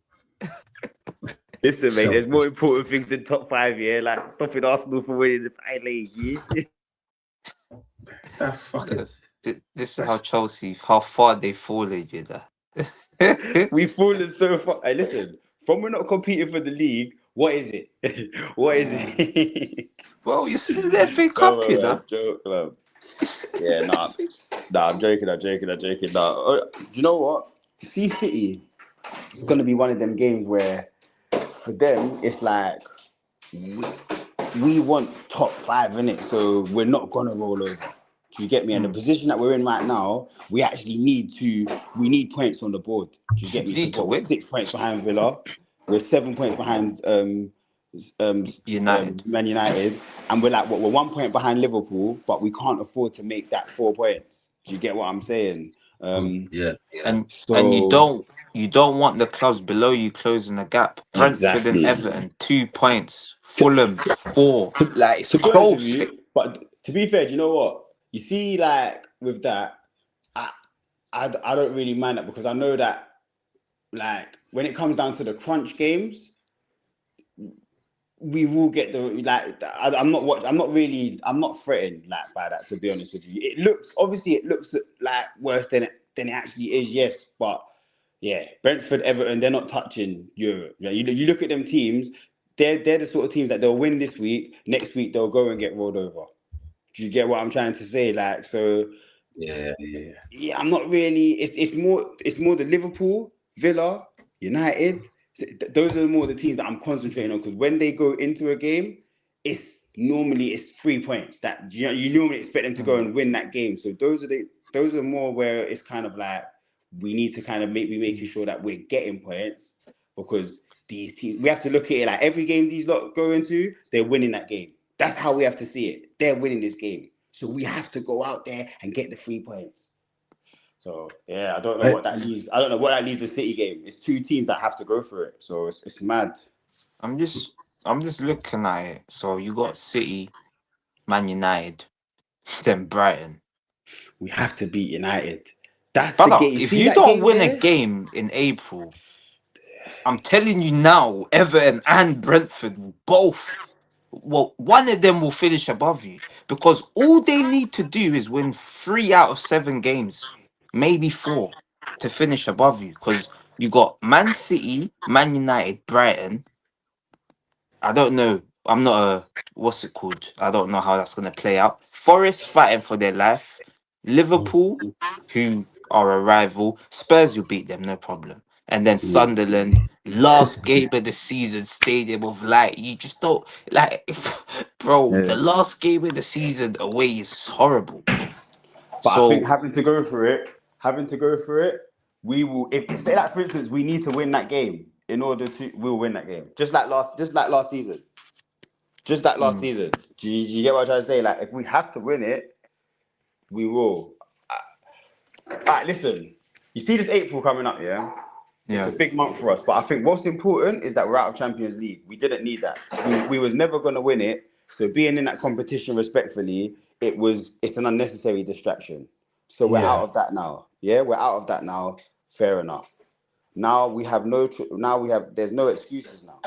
Listen, mate, there's more Selfish. important things than top 5, yeah? Like stopping Arsenal from winning the Premier League, yeah? That's fucking. This is how That's Chelsea, how far they fallen, you know. We've fallen so far. Hey, listen, from we're not competing for the league, what is it? What is it? Well, you're still in the FA Come Cup, on, you know. man. Joke, man. You're still in Yeah, the nah. FA. Nah, I'm joking. Nah. Do you know what? See City, it's going to be one of them games where for them, it's like we want top 5 in it, so we're not going to roll over. Do you get me? And the position that we're in right now, we actually we need points on the board. Do you get me? You Because need to what, we're win. 6 points behind Villa. We're 7 points behind United. Man United, and we're like, we're 1 point behind Liverpool, but we can't afford to make that 4 points. Do you get what I'm saying? yeah. And So you don't want the clubs below you closing the gap. Brentford and exactly. Everton, 2 points. To, Fulham, 4. Like it's to be honest with close. you, but to be fair, do you know what? You see, like with that, I don't really mind that because I know that, like, when it comes down to the crunch games, we will get the like. I'm not threatened like by that. To be honest with you, it looks like worse than it actually is. Yes, but yeah, Brentford, Everton, they're not touching Europe. Yeah, you look at them teams. They're the sort of teams that they'll win this week. Next week they'll go and get rolled over. Do you get what I'm trying to say? Like, so Yeah. yeah, I'm not really. It's more the Liverpool, Villa, United. Those are more the teams that I'm concentrating on because when they go into a game, it's 3 points that you normally expect them to go Mm. and win that game. So those are more where it's kind of like we need to kind of be making sure that we're getting points because these teams we have to look at it like every game these lot go into, they're winning that game. That's how we have to see it. They're winning this game. So we have to go out there and get the 3 points. So yeah, I don't know Hey, what that leaves. I don't know what that leaves the City game. It's 2 teams that have to go for it. So it's mad. I'm just I'm just looking at it. So you got City, Man United, then Brighton. We have to beat United. That's the Brother, game. You if see you that don't game win a there? game in April, I'm telling you now, Everton and Brentford will both. Well, one of them will finish above you because all they need to do is win 3 out of 7 games, maybe 4, to finish above you. Because you got Man City, Man United, Brighton. I don't know. I'm not a what's it called? I don't know how that's gonna play out. Forest fighting for their life. Liverpool, who are a rival. Spurs, you beat them, no problem. And then Sunderland, last game of the season, Stadium of Light. You just don't like, bro. The Yeah. last game of the season away is horrible. But I think So having to go for it, we will. If say that for instance, we need to win that game in order to, we'll win that game. Just like last season. Just that last season. Do you get what I'm trying to say? Like, if we have to win it, we will. All right, listen. You see this April coming up, yeah? It's a big month for us. But I think what's important is that we're out of Champions League. We didn't need that. We was never going to win it. So being in that competition respectfully, it's an unnecessary distraction. So we're out of that now. Yeah, we're out of that now. Fair enough. Now there's no excuses now.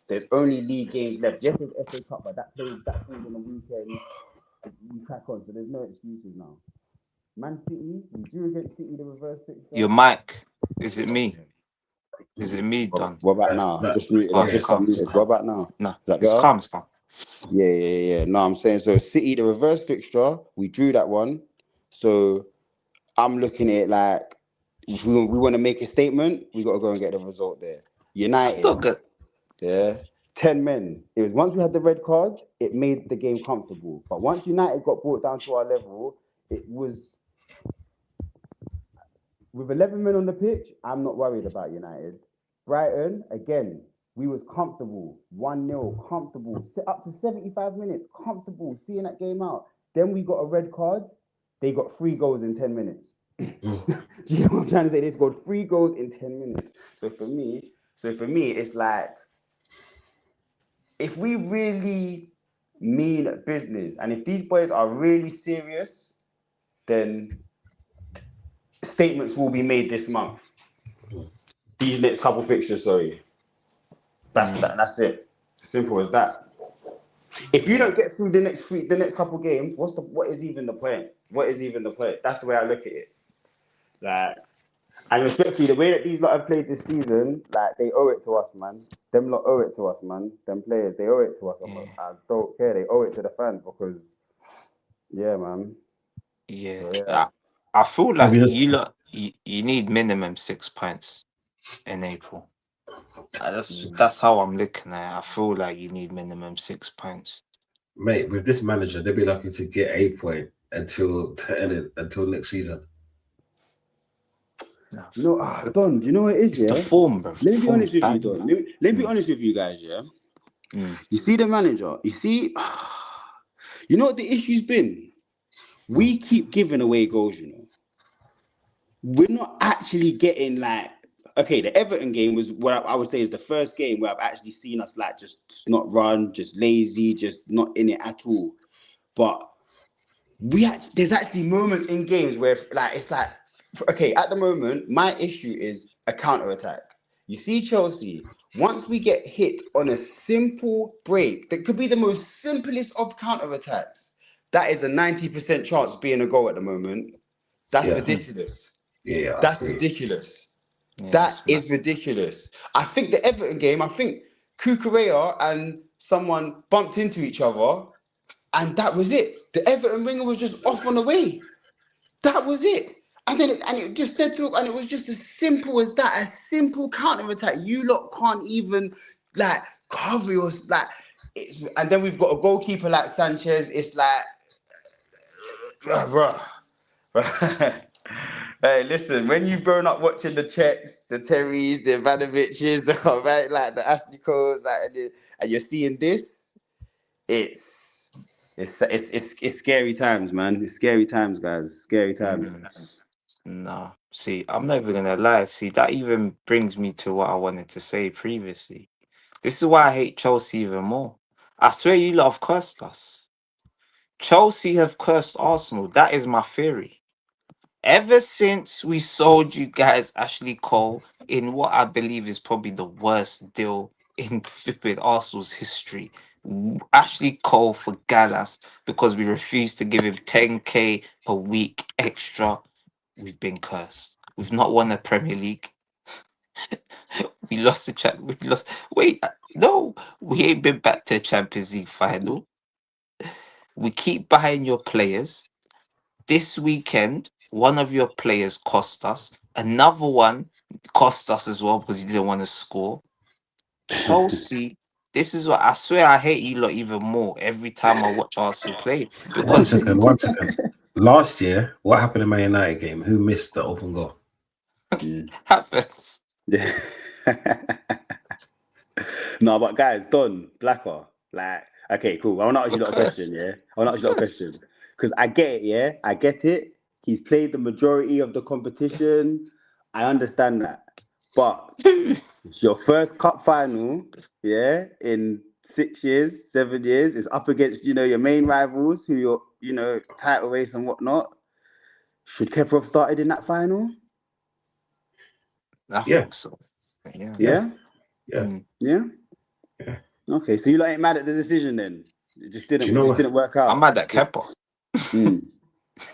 There's only league games left. Yes, there's FA Cup, but that falls on the weekend. We crack on, so there's no excuses now. Man City, we drew against City the reverse fixture. Your mic, is it me? Is it me, Don? What about now? Just muted. Oh, it's calm. What about now? No, Is that it's better? calm. It's calm. Yeah. No, I'm saying so. City, the reverse fixture, we drew that one. So I'm looking at it like if we want to make a statement, we got to go and get the result there. United, Not good. yeah, 10 men. It was once we had the red card, it made the game comfortable. But once United got brought down to our level, it was with 11 men on the pitch. I'm not worried about United. Brighton, again, we was comfortable. 1-0, comfortable. Up to 75 minutes, comfortable, seeing that game out. Then we got a red card. They got 3 goals in 10 minutes. Do you know what I'm trying to say? They scored 3 goals in 10 minutes. So for me, it's like, if we really mean business, and if these boys are really serious, then statements will be made this month. These next couple fixtures, sorry. That's it. It's simple as that. If you don't get through the next couple games, what is even the point? What is even the point? That's the way I look at it. Like, and especially the way that these lot have played this season, like, they owe it to us, man. Them lot owe it to us, man. Them players, they owe it to us. I don't care. They owe it to the fans because, yeah, man. Yeah. So, yeah. I feel like you need minimum 6 points in April. That's how I'm looking at it. I feel like you need minimum 6 points. Mate, with this manager, they'll be lucky to get a point until next season. No, Don, do you know what it is? It's the form, bro. Let me be honest with you, Don. Let me be honest with you guys, yeah? You see the manager, you know what the issue's been? We keep giving away goals, you know. We're not actually getting, like, okay, the Everton game was what I would say is the first game where I've actually seen us, like, just not run, just lazy, just not in it at all. But there's actually moments in games where, like, it's like, okay, at the moment, my issue is a counter-attack. You see Chelsea, once we get hit on a simple break, that could be the most simplest of counter-attacks, that is a 90% chance of being a goal at the moment. That's ridiculous. Yeah, that's ridiculous. Yeah, that is ridiculous. I think the Everton game, Kukurea and someone bumped into each other, and that was it. The Everton winger was just off on the way. That was it. And then it just led to, and it was just as simple as that, a simple counter-attack. You lot can't even, like, cover your, like, and then we've got a goalkeeper like Sanchez. It's like, bruh. Hey, listen, when you've grown up watching the Czechs, the Terrys, the Ivanoviches, the Ashley Coles, and you're seeing this, it's scary times, man. It's scary times, guys. Scary times. No, see, I'm never gonna lie. See, that even brings me to what I wanted to say previously. This is why I hate Chelsea even more. I swear you lot have cursed us. Chelsea have cursed Arsenal. That is my theory. Ever since we sold you guys Ashley Cole in what I believe is probably the worst deal in flipping Arsenal's history, Ashley Cole for Gallas, because we refused to give him 10k a week extra, we've been cursed. We've not won a Premier League. We lost the chat. We lost. Wait, no, we ain't been back to a Champions League final. We keep buying your players. This weekend, one of your players cost us. Another one cost us as well because he didn't want to score. Chelsea, this is what I swear I hate you lot even more every time I watch Arsenal play. Because One second. Last year, what happened in Man United game? Who missed the open goal? happens. No, but guys, Don Blacker, like, Okay, cool. I want to ask you You're a question, cursed. yeah? I want to ask you a question. Cursed. Because I get it, yeah? I get it. He's played the majority of the competition. I understand that. But it's your first cup final, yeah, in 6 years, 7 years. It's up against, your main rivals who you're, title race and whatnot. Should Kepa have started in that final? I Yeah, think so. Yeah. yeah, Yeah? yeah, Mm. Yeah? yeah. Okay, so you ain't mad at the decision then? It just Do didn't, you it know just what? didn't work I'm out. mad at Kepa. Mm.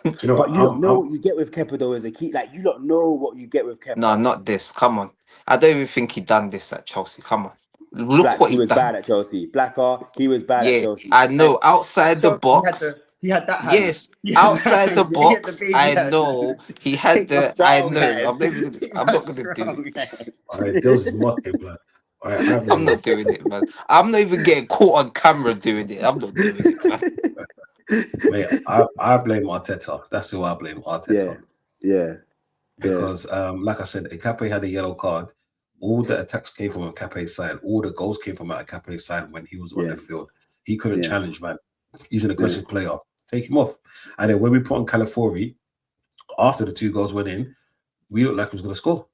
Do you know But what? you don't know what you get with Kepa though as a key. Like you don't know what you get with No, Kepa. not this. Come on. I don't even think he done this at Chelsea. Come on. Look Blacks, what he he was done. bad at Chelsea. Blacker, he was bad at Yeah, Chelsea. I And know. Outside the Chelsea, box. he had that hand. Yes, He had that outside the hand. Yeah, he had the box. baby I hand. know he had He was the. I strong, know. man. He I'm was not gonna do strong, it. man. All right, Dills is mocking, blood. All right, I I'm blame not doing it, man. I'm not even getting caught on camera doing it. I'm not doing it, man. mate. I blame Arteta. That's who I blame, Yeah, Arteta. yeah, yeah, Because like I said, Ekape had a yellow card. All the attacks came from Ekape's side. All the goals came from Ekape's side when he was on yeah, the field. He couldn't yeah, challenge, man. He's an yeah. aggressive player. Take him off. And then when we put on Calafiori, after the 2 goals went in, we looked like we was going to score.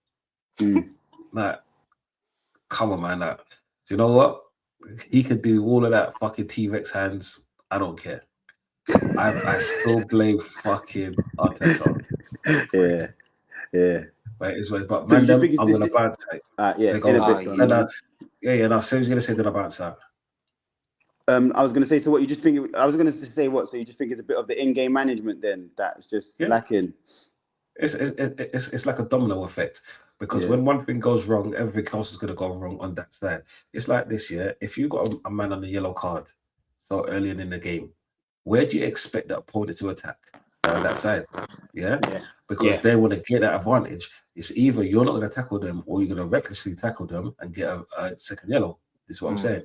Mm. Like, come on, man. Like, do you know what? He could do all of that fucking T-Rex hands. I don't care. I still blame fucking Arteta. Yeah, yeah. Right, is way, but So you man, just them think it's I'm this? gonna bounce it. Yeah, So in a go on. Oh bit, And, yeah. done. yeah, no, so he's gonna say that I bounce out. I was gonna say. So what you just think? I was gonna say what? So you just think it's a bit of the in-game management then that's just Yeah, lacking? it's like a domino effect because Yeah, when one thing goes wrong, everything else is gonna go wrong on that side. It's like this, yeah. If you got a man on a yellow card so early in the game, where do you expect that opponent to attack? They're on that side, yeah, yeah, because yeah. they want to get that advantage. It's either you're not gonna tackle them or you're gonna recklessly tackle them and get a second yellow. This is what I'm Mm. saying.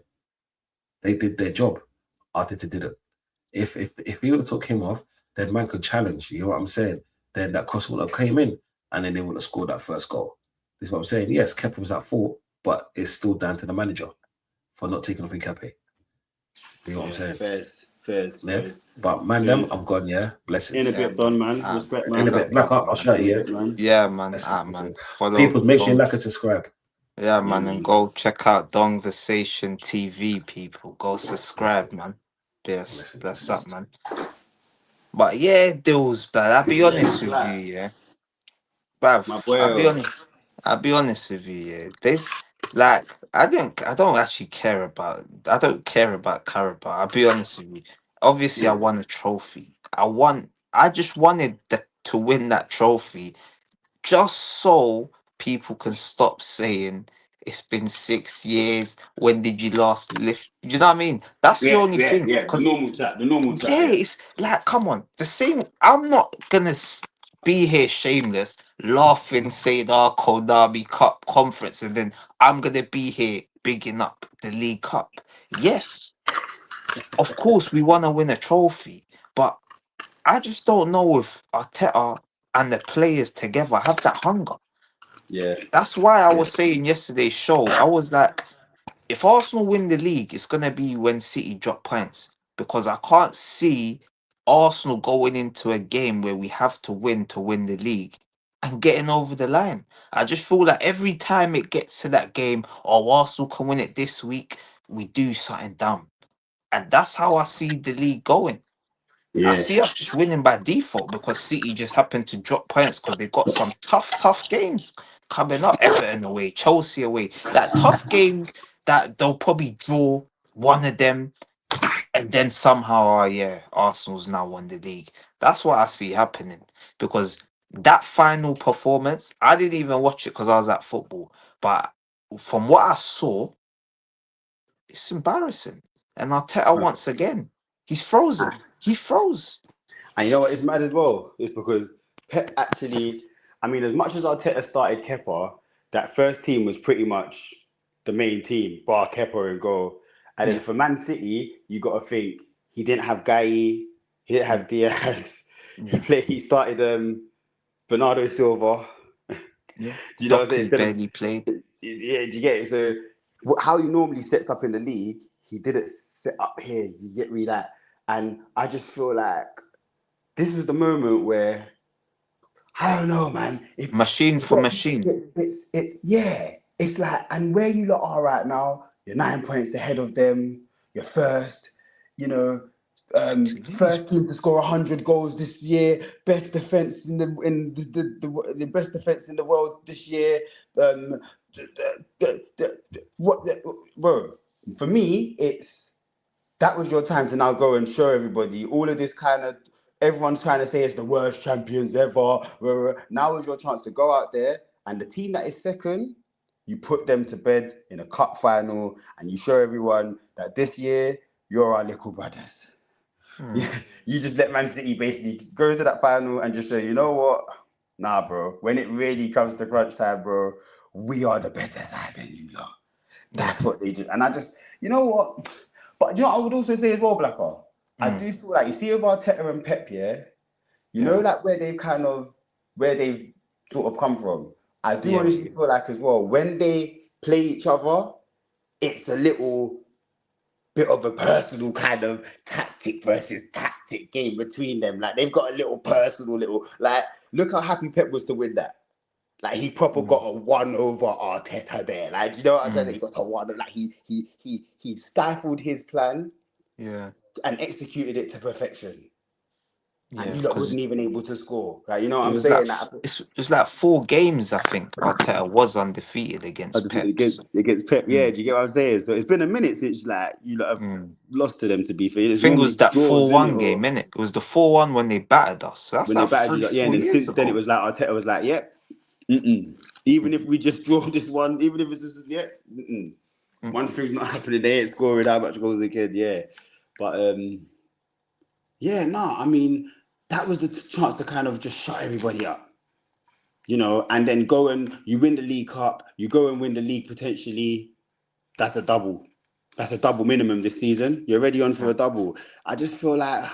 They did their job. Arteta didn't. If he would have took him off, then man could challenge. You know what I'm saying? Then that cross would have came in, and then they would have scored that first goal. This is what I'm saying. Yes, Kepa was at fault, but it's still down to the manager for not taking off Kepa. You know what I'm saying? Yeah. Fairs. But man, them I'm gone. Yeah, In a blessings. Yeah, bit, man. done, man. Ah, Respect, In a man. big bit, black up, up. I'll man. shout In a you. Yeah. bit, man. Yeah, man. Blessings, Ah, man. blessings. Follow People, make sure you Dong. like and subscribe. Yeah, Yeah, man, and man. go check out Dongversation TV, people. Go subscribe, Blessings, man. Bless blessings. up, man. But yeah, deals, but I'll be honest with you, Blacks. yeah. My Bruv, boy. I'll be honest with you, yeah. This like I don't actually care about I don't care about Carabao. I'll be honest with you. Obviously I won a trophy. I just wanted to win that trophy just so people can stop saying it's been 6 years. When did you last lift? You know what I mean? That's the Yeah, only yeah, thing. yeah. The Because normal chat. The normal chat. yeah, Yeah. it's like, come on. The same. I'm not gonna be here shameless, laughing, saying our Konami Cup conference, and then I'm gonna be here bigging up the League Cup. Yes, of course we want to win a trophy, but I just don't know if Arteta and the players together have that hunger. Yeah. That's why I Yeah. was saying yesterday's show, I was like, if Arsenal win the league, it's gonna be when City drop points because I can't see Arsenal going into a game where we have to win the league and getting over the line. I just feel like every time it gets to that game, oh, Arsenal can win it this week, we do something dumb. And that's how I see the league going. I Yeah. see us just winning by default because City just happened to drop points because they got some tough games coming up. Everton away, Chelsea away. That tough games that they'll probably draw one of them, and then somehow, oh yeah, Arsenal's now won the league. That's what I see happening because that final performance, I didn't even watch it because I was at football, but from what I saw, it's embarrassing. And Arteta once again, he's frozen. He froze. And you know what is mad as well? It's because Pep actually, I mean, as much as Arteta started Kepa, that first team was pretty much the main team, bar Kepa and goal. And then Yeah. for Man City, you got to think he didn't have Guy, he didn't have Mm. Diaz. Yeah. He started Bernardo Silva. Yeah. Do you know what I'm saying? Doku Instead of barely played. yeah, do you get it? So how he normally sets up in the league, he didn't set up here. You get me that, and I just feel like this was the moment where I don't know, man. If Machine for machine. it's yeah, it's like, and where you lot are right now, you're 9 points ahead of them. You're first, you know, Jeez. first team to score 100 goals this year. Best defense in the best defense in the world this year. Um, bro? For me, it's that was your time to now go and show everybody all of this kind of. Everyone's trying to say it's the worst champions ever. Now is your chance to go out there and the team that is second, you put them to bed in a cup final and you show everyone that this year you're our little brothers. Hmm. You just let Man City basically go to that final and just say, you know what? Nah, bro. When it really comes to crunch time, bro, we are the better side than you lot. Yeah. That's what they do. And I just, you know what? But you know what I would also say as well, Blacker? I Hmm. do feel like, you see with Arteta and Pep, yeah? You know, Yeah. like where they've sort of come from. I do Yeah. honestly feel like as well, when they play each other, it's a little bit of a personal kind of tactic versus tactic game between them. Like they've got a little personal little, like, look how happy Pep was to win that. Like he proper Hmm. got a one over Arteta there. Like, you know what I'm trying to Hmm. say? He got a one. Like he stifled his plan Yeah. and executed it to perfection. And Yeah. you lot Because wasn't even able to score. Like, you know what it I'm was like saying? Like, it was like 4 games. I think Arteta was undefeated against Pep. So, against Pep, yeah. mm, Do you get what I'm saying? So it's been a minute since like you lot have mm. lost to them. To be fair, I it's think it normally was that draws, four in it, one game, or innit? It was the 4-1 when they battered us. So that's when they like battered three, you lot. Yeah, four and then years since then it ago. was like Arteta was like, yep, even if we just draw this one, even if it's just one Mm-mm. thing's not happening, they ain't scoring how much goals they can. Yeah, but yeah, no, I mean that was the chance to kind of just shut everybody up. You know, and then go and you win the League Cup, you go and win the league potentially. That's a double. That's a double minimum this season. You're already on for Yeah. a double. I just feel like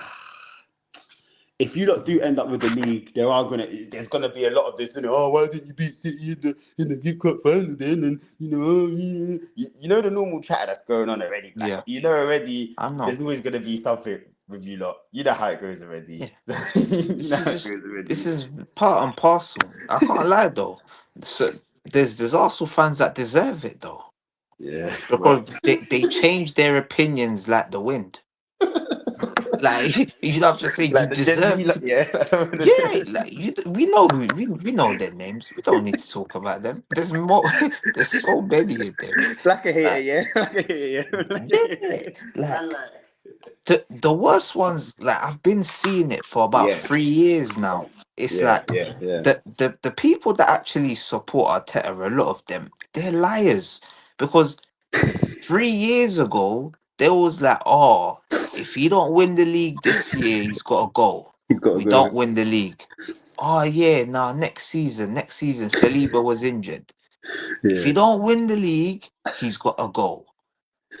if you lot do end up with the league, there's gonna be a lot of this. You know, oh, why didn't you beat City in the League Cup final then? And you know the normal chat that's going on already, Blacker. Yeah. You know already. I know. There's always gonna be something with you lot. You know how it goes Yeah. already. You know This is how it just goes this already. is part and parcel. I can't lie though. So there's also fans that deserve it though. Yeah. Because Well. they change their opinions like the wind. Like you don't have to say you Like the Gen Z, deserve lot, to. yeah. Yeah, like we know we know their names. We don't need to talk about them. There's more. There's so many of them. Blacker hater, Like yeah. Blacker hater, yeah, yeah. Man, like like, the worst ones. Like I've been seeing it for about yeah, 3 years now. It's yeah, like yeah, yeah. the people that actually support Arteta, a lot of them, they're liars because 3 years ago, they was like, oh, if he don't win the league this year, he's got to go. He's got to We go. don't win the league. Oh yeah, nah, next season, Saliba was injured. If he Yeah, don't win the league, he's got to go.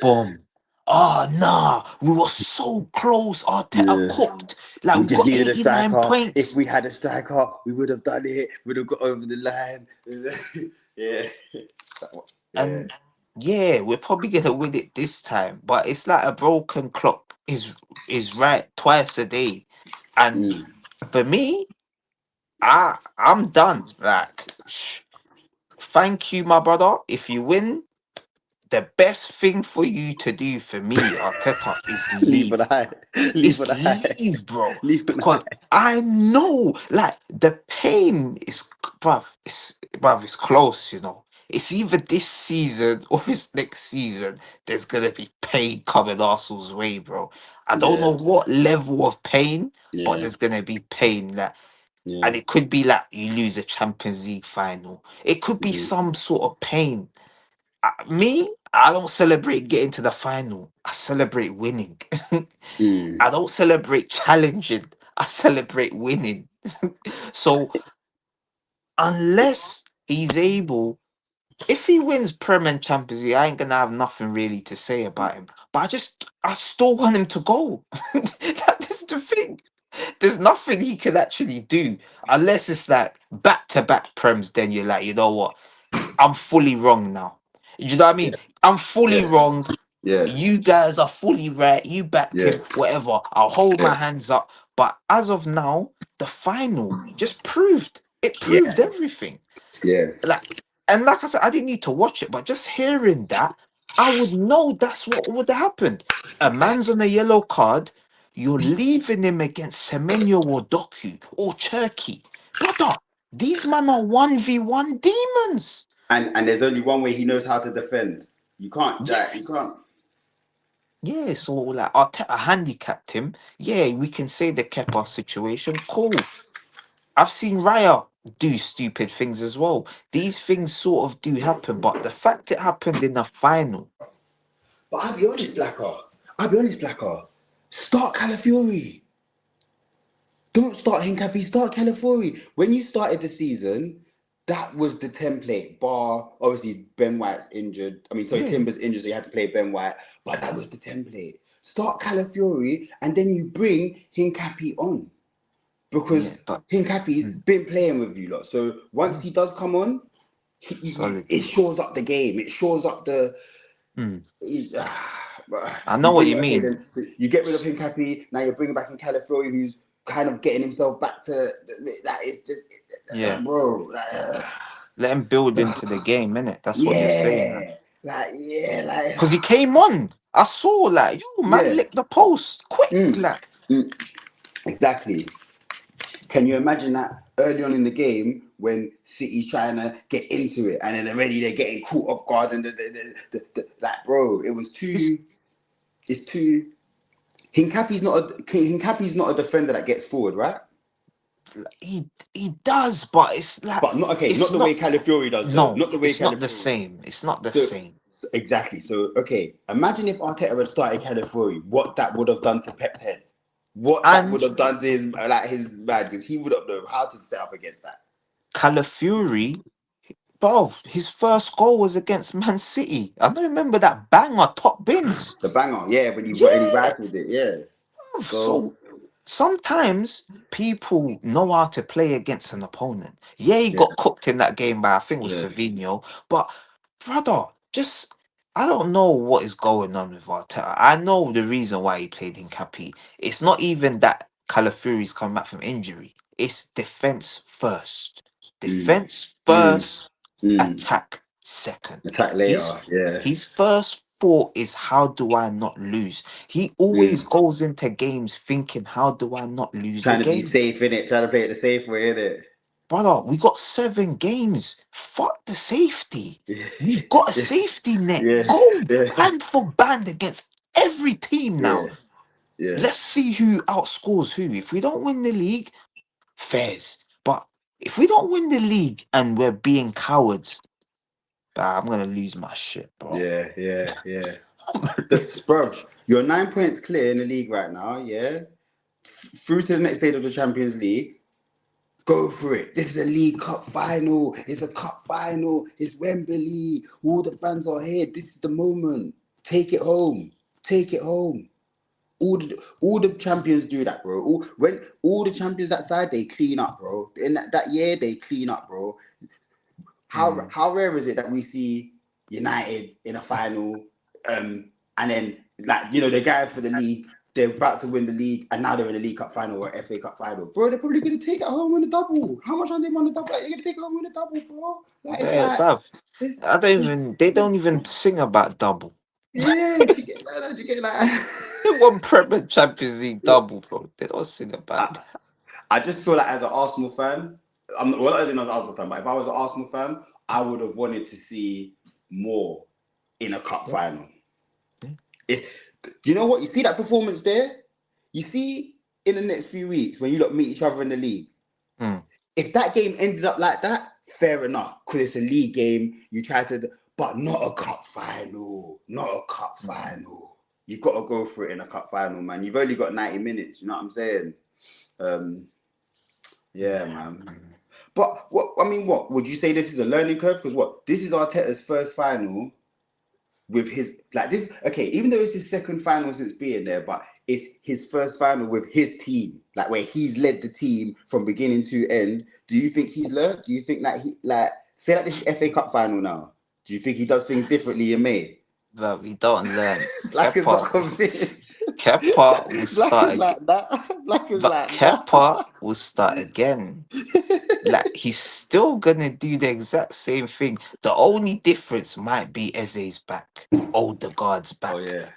Boom. Oh nah, we were so close. Arteta yeah. cooked. Like We we've just got needed a 89 striker. If points. we had a striker, we would have done it. We'd have got over the line. Yeah, yeah, And yeah, we're probably gonna win it this time. But it's like a broken clock is right twice a day. And mm. for me, I'm done. Like, thank you, my brother. If you win, the best thing for you to do for me, Arteta, is Leave for the leave. high. Leave for It's the high. leave, bro. Leave for the Because high. I know, like, the pain is, bruv, it's close, you know. It's either this season or it's next season. There's gonna be pain coming Arsenal's way, bro. I don't Yeah, know what level of pain, but yeah, there's gonna be pain. Like, yeah. and it could be like you lose a Champions League final. It could be Mm. some sort of pain. I don't celebrate getting to the final. I celebrate winning. Mm. I don't celebrate challenging. I celebrate winning. So unless he's able, if he wins Prem and Champions League, I ain't gonna have nothing really to say about him. But I still want him to go. That's the thing. There's nothing he can actually do unless it's like back to back Prems. Then you're like, you know what? I'm fully wrong now. you know what I mean? I'm fully Yeah. wrong. Yeah. You guys are fully right. You backed Yeah. him, whatever. I'll hold Yeah. my hands up. But as of now, the final just proved it Yeah. proved everything. Yeah. Like, and like I said, I didn't need to watch it, but just hearing that, I would know that's what would have happened. A man's on a yellow card, you're leaving him against Semenyo or Doku or Turkey. Brother, these men are 1v1 demons. And there's only one way he knows how to defend. You can't. Yeah. You can't. Yeah, so like Arteta handicapped him. Yeah, we can say the Kepa situation. Cool. I've seen Raya do stupid things as well. These things sort of do happen, but the fact it happened in the final, But I'll be honest, Blacker. Start Calafiori. Don't start Hincapi. Start Calafiori. When you started the season, that was the template. Bar obviously Ben White's injured. I mean, sorry, yeah, Timber's injured, so you had to play Ben White. But that was the template. Start Calafiori, and then you bring Hincapi on because yeah, but Hincapi's mm, been playing with you lot. So once mm, he does come on, solid. it shores up the game. It shores up the. Mm. He's, I you know what bring you okay mean. then so you get rid of Hincapi. Now you're bringing back in Calafiori, who's kind of getting himself back to that. It's just Yeah, bro. let him build into the game, innit? That's what you're saying. Yeah, like Because he came on. I saw like, yo, man yeah. licked the post quick. Mm, Like, mm, exactly. Can you imagine that early on in the game when City's trying to get into it and then already they're getting caught off guard and like bro, it was it's, too. It's too. Hincapi's not a defender that gets forward, right? he does, but it's like But not okay. Not it's the way not. Calafiori does, though. No, Not the way it's not the Calafiori. same. It's not the So, same. exactly. So okay, imagine if Arteta had started Calafiori, what that would have done to Pep's head. What that would And have done to his man, because he would have known how to set up against that. Calafiori, bro, his first goal was against Man City. I don't remember that banger top bins. The banger, yeah, when he Yeah. rifled it, yeah. So So sometimes people know how to play against an opponent. Yeah, he yeah, got cooked in that game by I think it was yeah. Savinho, but brother, just I don't know what is going on with Arteta. I know the reason why he played in Capi. It's not even that Calafiori's coming back from injury. It's defense first. Mm, Defense mm, first, mm. attack second. Attack later, yeah. His first thought is how do I not lose? He always Mm. goes into games thinking how do I not lose the Trying to be game? safe in it, trying to play it the safe way in it. Brother, we got 7 games. Fuck the safety. We've got a safety net. Yeah, Go yeah, band for band against every team yeah, now. yeah. Let's see who outscores who. If we don't win the league, fairs. But if we don't win the league and we're being cowards, I'm gonna lose my shit, bro. Yeah. Bro, you're 9 points clear in the league right now, yeah? Through to the next stage of the Champions League. Go for it. This is a League Cup final. It's a cup final. It's Wembley. All the fans are here. This is the moment. Take it home. Take it home. All the champions do that, bro. When all the champions that side, they clean up, bro. In that year, they clean up, bro. How rare is it that we see United in a final, and then like the guys for the league, they're about to win the league, and now they're in the League Cup final or FA Cup final, bro. They're probably gonna take it home with a double. How much are they on the double? Like, you're gonna take it home with a double, bro. Like it's like Bruv, this. they don't even sing about double. Yeah, do you get that? Do you get that? They won Premier Champions League double, bro. They don't sing about that. I just feel like as an Arsenal fan, not as an Arsenal fan, but if I was an Arsenal fan, I would have wanted to see more in a cup final. It's, you know what? You see that performance there? You see in the next few weeks when you lot meet each other in the league, if that game ended up like that, fair enough, because it's a league game. You try to, but not a cup final. Not a cup final. You got to go for it in a cup final, man. You've only got 90 minutes. You know what I'm saying? Yeah, man. But what would you say this is a learning curve? Because this is Arteta's first final with his this. Okay, even though it's his second final since being there, but it's his first final with his team, like where he's led the team from beginning to end. Do you think he's learned? Do you think that say this is FA Cup final now? Do you think he does things differently in May? But we don't learn. Black is not convinced. Kepa will Black start is again. like that. Black is But like that. Kepa will start again. Like, he's still gonna do the exact same thing. The only difference might be Eze's back. Odegaard's back. Oh yeah.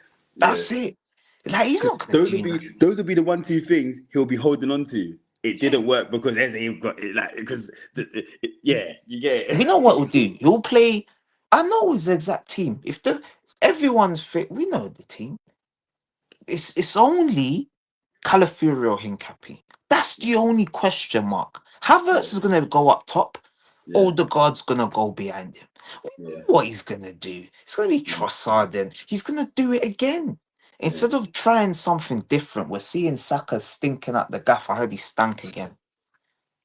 That's it. Like, he's not gonna Those do will be nothing. those will be the 1-2 things he'll be holding on to. It didn't work because Eze got it, like because yeah, you get We it. know what we'll do. He'll play. I know his exact team. If everyone's fit, we know the team. It's only Calafiori or Hincapi. That's the only question mark. Havertz is gonna go up top. Yeah, Odegaard's gonna go behind him. We know yeah, what he's gonna do? It's gonna be Trossard, and he's gonna do it again. yeah. Instead of trying something different, we're seeing Saka stinking up the gaff. I heard he stank again.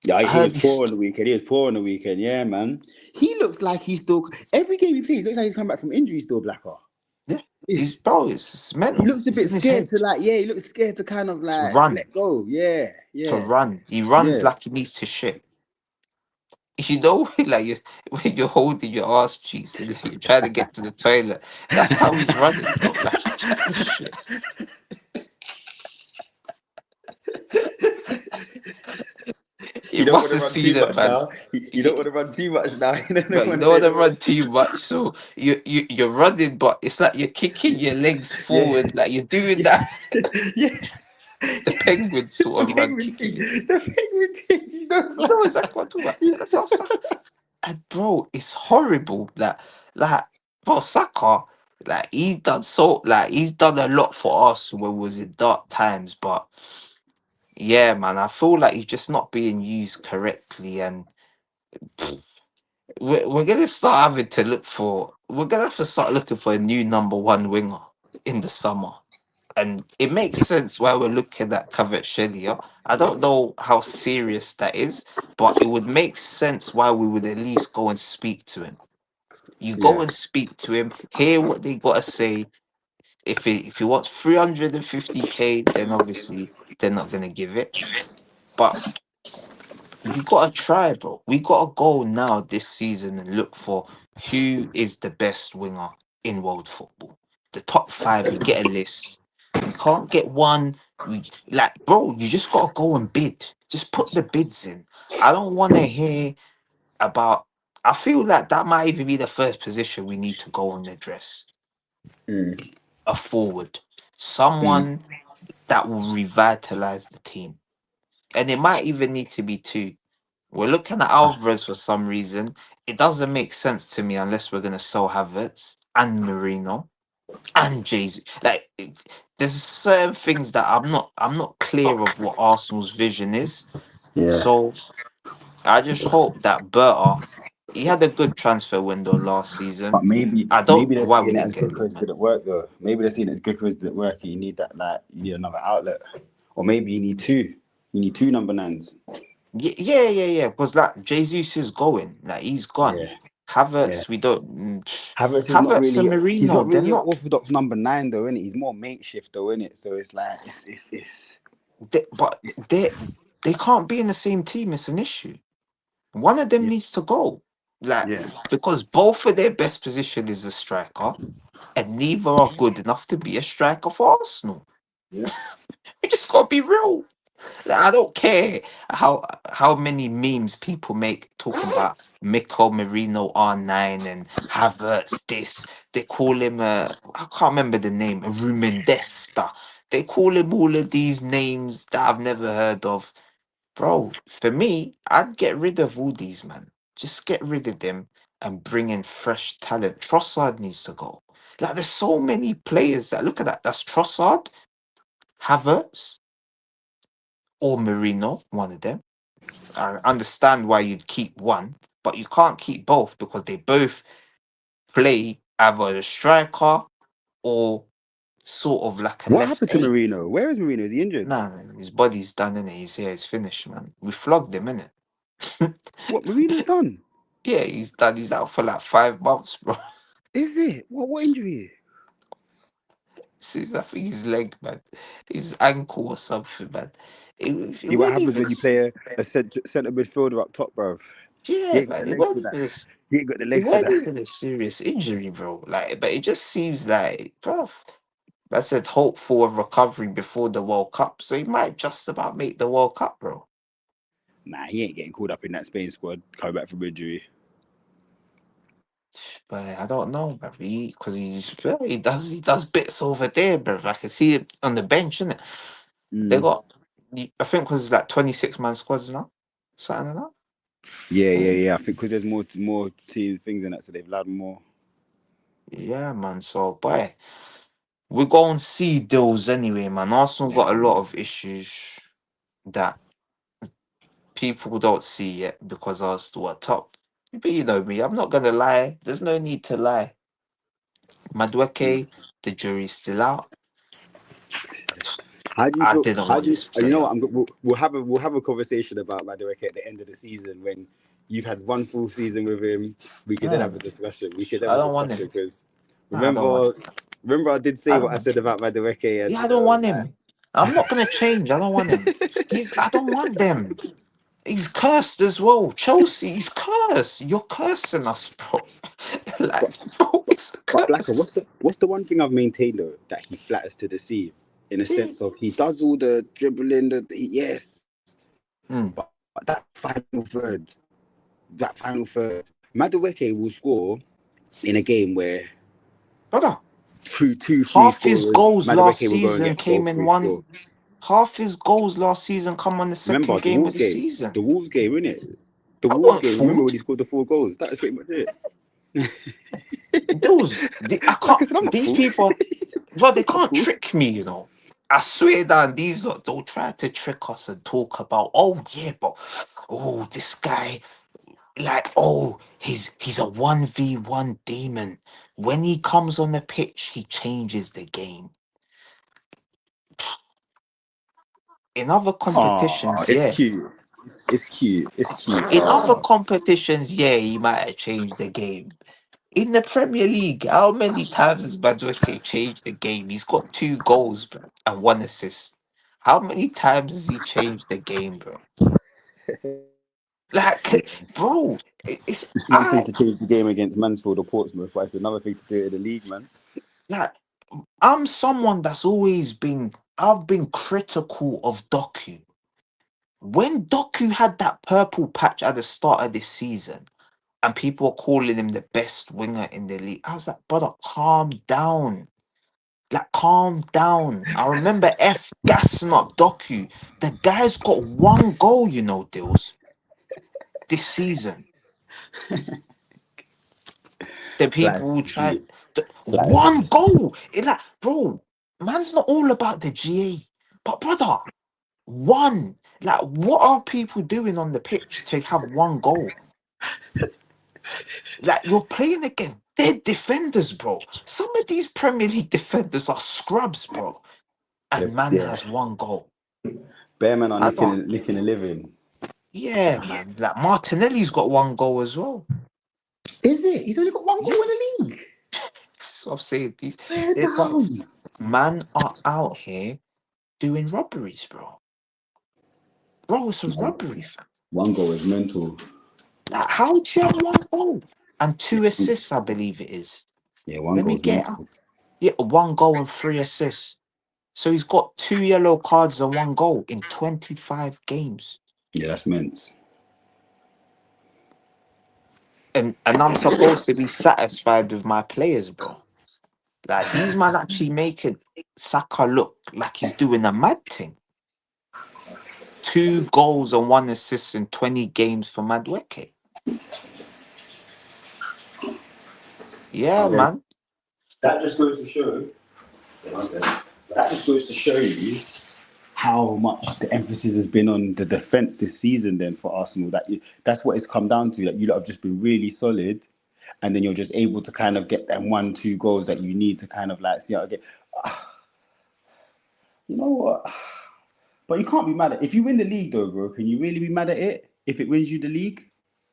Yeah, I he was heard poor on the weekend. He was poor on the weekend. Yeah, man. He looks like he's still every game he plays. Looks like he's come back from injury still. Blacker. yeah, He it's mental. looks a It's bit in his scared head to like. Yeah, he looks scared to kind of to like run, let go. Yeah, to yeah, run. He runs yeah. like he needs to shit. You know, like when you're holding your ass cheeks and like you're trying to get to the toilet. That's how he's running, bro. Like he's trying to shit. You You don't must want to have run seen too it, much man. now. You don't want to run too much now. You don't But you want don't want to to. run too much, so you're running, but it's like you're kicking your legs Yeah, forward, like you're doing yeah, that yeah. the penguin sort The of run, penguin kicking thing. you. The penguin thing. You know, You know exactly what I'm talking about. That's how and bro, it's horrible. Like, bro, Saka, he's done a lot for us when we was in dark times, but yeah, man, I feel like he's just not being used correctly, and we're gonna start having to look for. We're gonna have to start looking for a new number one winger in the summer, and it makes sense why we're looking at Kvaratskhelia. I don't know how serious that is, but it would make sense why we would at least go and speak to him. You go yeah, and speak to him, hear what they gotta say. If he wants 350k, then obviously they're not gonna give it. But you gotta try, bro. We gotta go now this season and look for who is the best winger in world football. The top five, you get a list. We can't get one. We like, bro. You just gotta go and bid. Just put the bids in. I don't want to hear about. I feel like that might even be the first position we need to go and address. mm, A forward, mm. someone that will revitalize the team, and it might even need to be two. We're looking at Alvarez for some reason. It doesn't make sense to me unless we're gonna sell Havertz and Marino and Jay-Z. Like, there's certain things that I'm not clear of what Arsenal's vision is. Yeah. So I just hope that Berta, he had a good transfer window last season. But maybe I don't maybe know they're why we seeing it didn't as get it, Gyökeres man. didn't work though. Maybe they're seeing it as Gyökeres didn't work. And you need that you need another outlet, or maybe you need two. You need two number nines. Yeah. Because like Jesus is going, like he's gone. Yeah, yeah. Havertz, we don't. Havertz is not Havertz and really. He's Marino, not they're really an not. orthodox number nine though, innit? He's more makeshift though, innit? So it's like it's But they can't be in the same team. It's an issue. One of them yeah, needs to go. Like, yeah, because both of their best position is a striker, and neither are good enough to be a striker for Arsenal. yeah. We just gotta be real. Like, I don't care how many memes people make talking about Miko Marino R9 and Havertz this. They call him I can't remember the name, a Rumendesta. They call him all of these names that I've never heard of. Bro, for me, I'd get rid of all these, man. Just get rid of them and bring in fresh talent. Trossard needs to go. Like, there's so many players that look at that. That's Trossard, Havertz, or Marino, one of them. I understand why you'd keep one, but you can't keep both because they both play either a striker or sort of like a What left happened to eight. Marino? Where is Marino? Is he injured? Nah, his body's done in it. He's here. He's finished, man. We flogged him, innit? What Marino's done? Yeah, he's done. He's out for like 5 months, bro. Is it? What injury? I think his leg, man, his ankle or something, man. It See what wasn't happens even. when you play a centre midfielder up top, bro. Yeah, You ain't got man. the It legs for wasn't that. even. He ain't got the It legs for wasn't that. even a serious injury, bro. Like, but it just seems like, bro, I said hope for a recovery before the World Cup, so he might just about make the World Cup, bro. Nah, he ain't getting called up in that Spain squad coming back from injury. But I don't know, bro. Because he does bits over there, bro. I can see it on the bench, innit? They got, I think, because it's like 26-man squads now, something like that. Yeah. I think because there's more team things in that, so they've allowed more. Yeah, man. So, boy, we go and see deals anyway, man. Arsenal got a lot of issues that people don't see yet because Arsenal are top. But you know me, I'm not gonna lie. There's no need to lie. Madueke, the jury's still out. How do you I feel? didn't How want do you? this You know player. what? We'll have a conversation about Madueke at the end of the season when you've had one full season with him. We could then No, have a discussion. We could have I a don't want discussion him. because No, I don't want remember, him. remember I did say I what don't I want him. said about Madueke, and Yeah, I don't want him. I'm not gonna change. I don't want him. I don't want them. He's cursed as well. Chelsea, he's cursed. You're cursing us, bro. Like, bro, it's a But Blacker, curse. what's the one thing I've maintained though that he flatters to deceive in a Yeah. sense of he does all the dribbling, yes, Mm. but that final third, Madueke will score in a game where Brother, two, three half his scorers, goals last Madueke will go and season get both came in free one. score. Half his goals last season come on the Remember second the game of Wolves the game, season. innit? The I Wolves wasn't game. Remember when fooled. he scored the 4 goals? That was pretty much it. I Like I can't. said, I'm not These fooled. people, well, they I'm not can't fooled. trick me, you know. I swear down, these lot, they'll try to trick us and talk about, oh yeah, but oh, this guy, like, oh, he's a 1v1 demon. When he comes on the pitch, he changes the game. In other Oh, competitions, it's yeah. cute. It's cute. It's cute. In other competitions, yeah, he might have changed the game. In the Premier League, how many times has Madueke changed the game? He's got 2 goals, bro, and 1 assist. How many times has he changed the game, bro? Like, bro, it's It's one thing to change the game against Mansfield or Portsmouth, but it's another thing to do it in the league, man. like I'm someone that's always been I've been critical of Doku. When Doku had that purple patch at the start of this season, and people were calling him the best winger in the league, I was like, brother, calm down. Like, calm down. I remember F gassing up Doku. The guy's got 1 goal, you know, Dills, this season. The Flat people who tried see, flat 1 goal. It like, bro, man's not all about the GA. But brother, one. Like, what are people doing on the pitch to have 1 goal? Like, you're playing against dead defenders, bro. Some of these Premier League defenders are scrubs, bro. And man yeah. has 1 goal. Bearman are I don't. licking a living. Yeah, man. Like, Martinelli's got 1 goal as well. Is it? He's only got one Yeah. goal in the league. So I'm saying these Fair but down. man are out here doing robberies, bro. Bro, it's a robbery, fam. 1 goal is mental. Like, how do you have 1 goal? And 2 assists, I believe it is. Yeah, one Let goal me is get it up. mental. Yeah, 1 goal and 3 assists. So he's got 2 yellow cards and 1 goal in 25 games. Yeah, that's men's. And I'm supposed to be satisfied with my players, bro. Like, these man actually making Saka look like he's doing a mad thing. 2 goals and 1 assist in 20 games for Madueke. Yeah, Okay. man. That just goes to show. That just goes to show you how much the emphasis has been on the defense this season. Then for Arsenal, that's what it's come down to. That you lot have just been really solid, and then you're just able to kind of get them 1, 2 goals that you need to kind of like see out again. You know what? But you can't be mad at if you win the league, though, bro. Can you really be mad at it if it wins you the league?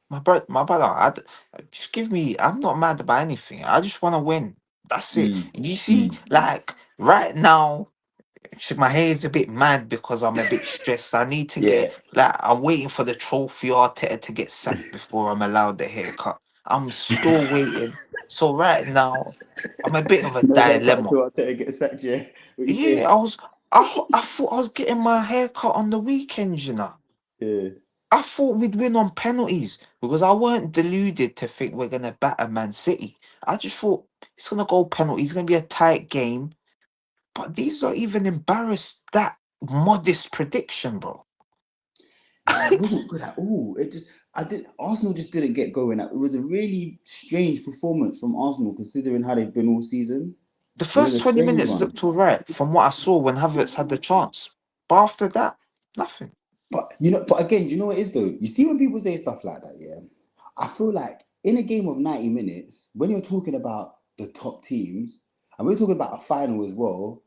My brother, just give me. I'm not mad about anything. I just want to win. That's it. You see, like right now, my hair's a bit mad because I'm a bit stressed. I need to Yeah. get I'm waiting for the trophy Arteta to get sacked before I'm allowed the haircut. I'm still waiting. So right now, I'm a bit of a You know, don't cut dilemma. till Arteta gets sacked, yeah. What you Yeah, say? I thought I was getting my hair cut on the weekends, you know. Yeah. I thought we'd win on penalties because I weren't deluded to think we're gonna batter Man City. I just thought it's gonna go penalties, it's gonna be a tight game. But these are even embarrassed that modest prediction, bro. Yeah, it wasn't good at all. Arsenal just didn't get going. It was a really strange performance from Arsenal considering how they've been all season. The It was first a 20 strange minutes one. looked all right from what I saw when Havertz had the chance. But after that, nothing. But again, do you know what it is though? You see when people say stuff like that, yeah. I feel like in a game of 90 minutes, when you're talking about the top teams, and we're talking about a final as well,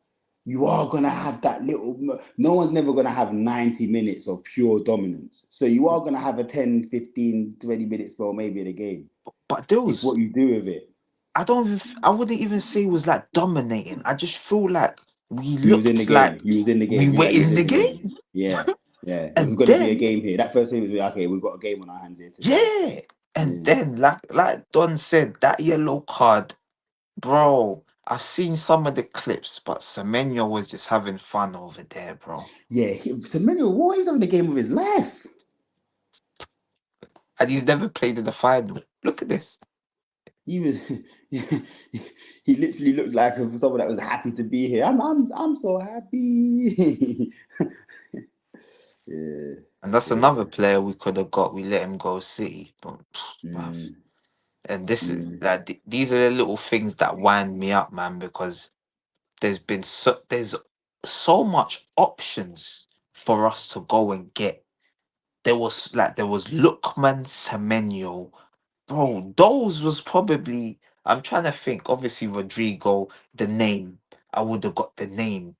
you are gonna have that little. No one's never gonna have 90 minutes of pure dominance. So you are gonna have a 10, 15, 20 minute spell maybe in a game. But there It's was, what you do with it. I wouldn't even say it was like dominating. I just feel like we You was in the looked like game. You was in the we game. You were like you was in in the the game. game. Yeah, yeah. It was And gonna be a then, game here. That first thing was okay. We've got a game on our hands here today. yeah. And Yeah. then, like Don said, that yellow card, bro. I've seen some of the clips, but Semenyo was just having fun over there, bro. Yeah, Semenyo, what? He was having the game of his life. And he's never played in the final. Look at this. He was, he literally looked like someone that was happy to be here. I'm so happy. Yeah, And that's yeah. another player we could have got. We let him go City. But, bruv. Mm, And this is mm, like these are the little things that wind me up, man, because there's so much options for us to go and get. There was Lookman Semenyo. Bro, those was probably I'm trying to think. Obviously Rodrigo, the name. I would have got the name.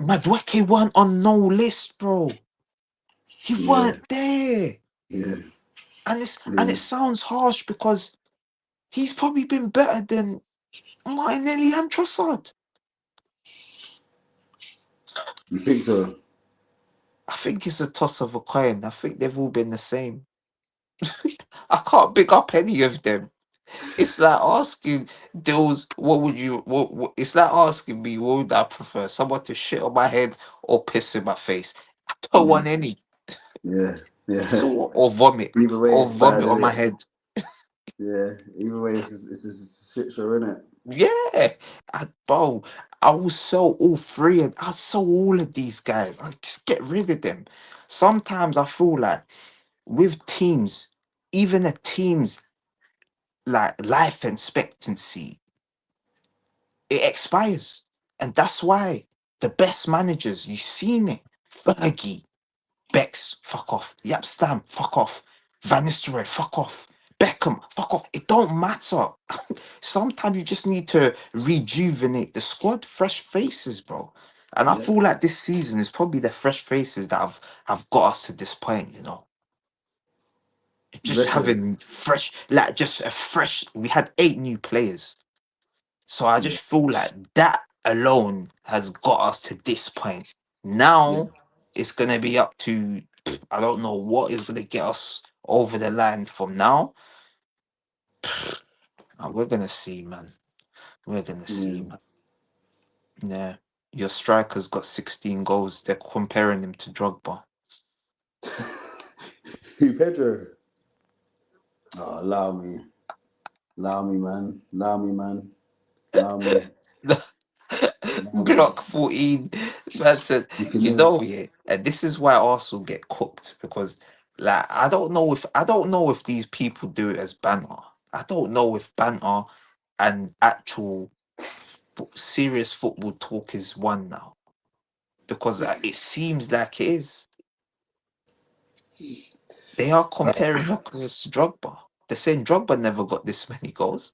Madueke weren't on no list, bro. He yeah, weren't there. yeah, And yeah. it sounds harsh because he's probably been better than Martinelli and Trossard. You think so? I think it's a toss of a coin. I think they've all been the same. I can't pick up any of them. It's like asking those, what would you, what, it's like asking me, what would I prefer? Someone to shit on my head or piss in my face? I don't Mm, want any. yeah, It's yeah. all, or vomit. Either way, Or it's bad, vomit on isn't my it? head. Yeah. Either way, it's a shit show, isn't it? Yeah. Bro, I will sell all three and I'll sell all of these guys. I just get rid of them. Sometimes I feel like with teams, even a team's like life expectancy, it expires. And that's why the best managers, you've seen it. Fergie, Bex, fuck off. Yapstam, fuck off. Van Nistelrooy, fuck off. Beckham, fuck off. It don't matter. Sometimes you just need to rejuvenate the squad, fresh faces, bro. And I Yeah. feel like this season is probably the fresh faces that have got us to this point, you know. You Just reckon? having fresh, like just a fresh. We had 8 new players, so I Yeah. just feel like that alone has got us to this point. Yeah. Now it's gonna be up to I don't know what is gonna get us over the line from now. We're gonna see, man. We're gonna see, Yeah. man. Yeah, your striker's got 16 goals. They're comparing him to Drogba. Who, Pedro? Oh, allow me. Allow me, man. Allow me, man. Allow me. Allow me. Glock 14. Man said, You can you never. know, yeah, and this is why Arsenal get cooked because like I don't know if these people do it as banter. I don't know if banter and actual serious football talk is one now. Because it seems like it is. They are comparing Jokeris to Drogba. They're saying Drogba never got this many goals.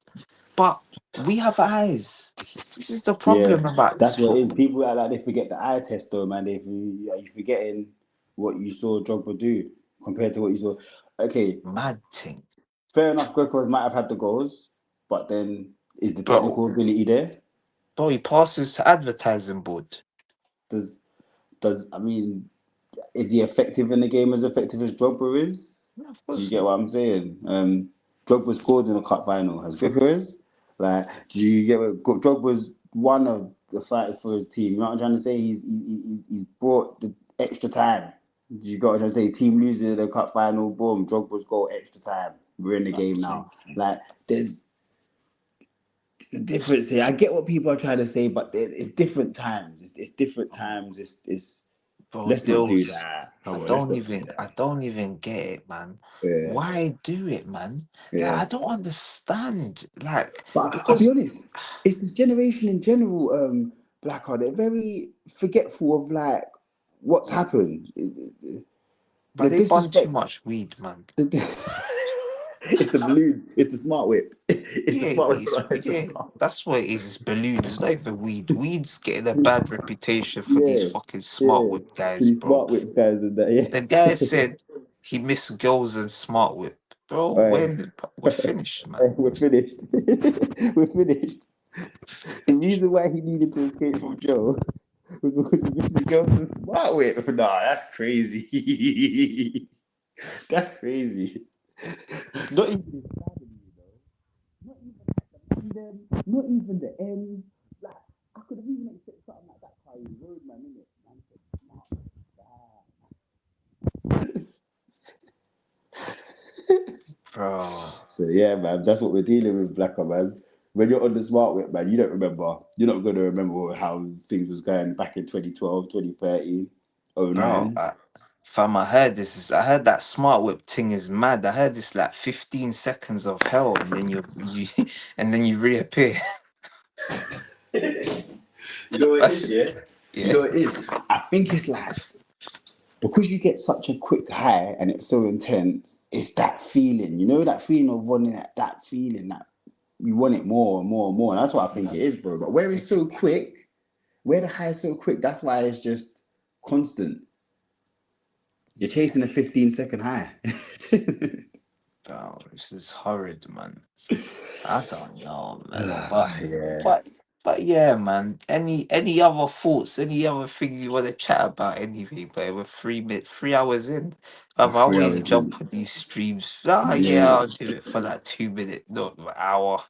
But we have eyes. This is the Yeah, problem about this that's what it is. football. People act like they forget the eye test, though, man. You're forgetting what you saw Drogba do compared to what you saw. Okay, Mad thing. fair enough. Gokos might have had the goals, but then is the Bro, technical ability there? bro, he passes to advertising board. Does I mean, is he effective in the game as effective as Drogba is? Of Do you course get not. what I'm saying? Drogba scored in the cup final. Has because like, do you get what Drogba's one of the fighters for his team? You know what I'm trying to say? He's brought the extra time. Do you get what I'm trying to say? Team loses the cup final, boom, Drogba's goal, extra time. We're in the game now. Absolutely. Like, there's a difference here. I get what people are trying to say, but it's different times. It's different times. It's Bro, let's not do Dills, that. Come on, let's not do that. I don't even get it, man. Yeah, Why do it, man? Like, yeah. I don't understand. Like, But I'll be because, honest, it's this generation in general, Blacker, they're very forgetful of like what's happened. The but they burn too disrespect. much weed, man. It's the balloon. It's the smart whip. It's the Yeah, smart whip. It's the yeah, smart. that's what it is. It's balloons. It's not even weed. Weed's getting a bad reputation for these Yeah, fucking smart yeah. whip For guys, these bro. smart whips guys and that. The guy Yeah. said he missed girls and smart whip. Bro, All right. we're finished, man. We're finished. We're finished. The Finished. reason why he needed to escape from jail was because he missed his girl to smart whip. Nah, that's crazy. That's crazy. Not even his family, you know. Not even like the them. Not even the ends. Like I could have even accepted something like that. How he rode man, innit? Man said, Bro. so yeah, man, that's what we're dealing with, Blacker man. When you're on the smart whip, man, you don't remember. You're not gonna remember how things was going back in 2012, 2013, Bro, 09. fam, I heard I heard that smart whip thing is mad. I heard it's like 15 seconds of hell and then you and then you reappear. You know what it That's is, it. yeah? You Yeah. know what it is? I think it's like because you get such a quick high and it's so intense, it's that feeling, you know, that feeling of wanting that feeling that you want it more and more and more. And that's what I think it is, bro. But where it's so quick, where the high is so quick, that's why it's just constant. You're chasing a 15-second high. Bro, this is horrid, man. I don't know, man. Yeah. But but yeah, man. Any other thoughts? Any other things you want to chat about? Anyway, but we're 3 hours in. We're I three always hours in. jump on these streams. Ah, yeah, Yeah. I'll do it for like 2 minutes, not an hour.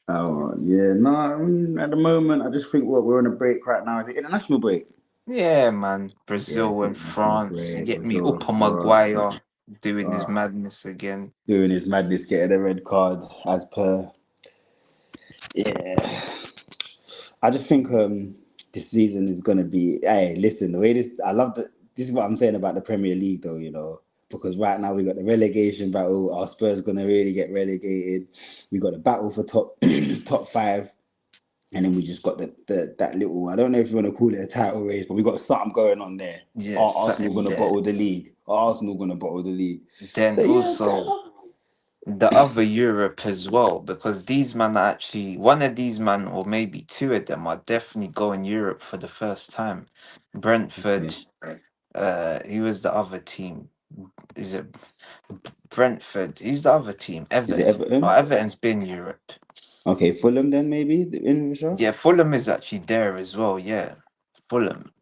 Oh, yeah. No, I mean, at the moment, I just think we're on a break right now. Is it international break? Yeah, man. Yeah, Brazil it's and international France. You break. get me Brazil and Upper France. Maguire doing his Uh, madness again. doing his madness, getting a red card as per. Yeah. I just think this season is gonna be. Hey, listen, the way this, I love the. This is what I'm saying about the Premier League, though. You know, because right now we got the relegation battle. Our Spurs gonna really get relegated. We got the battle for top top five, and then we just got the that little. I don't know if you want to call it a title race, but we got something going on there. Yeah, Are Arsenal something gonna there. bottle the league? Are Arsenal gonna bottle the league? So Then yeah, also the other Europe as well, because these man are actually one of these man, or maybe two of them, are definitely going Europe for the first time. Brentford, who was the other team? Is it Brentford? Who's the other team? is it Everton. Oh, Everton? Everton's been Europe. Okay, Fulham then maybe in the shot. Yeah, Fulham is actually there as well. Yeah, Fulham.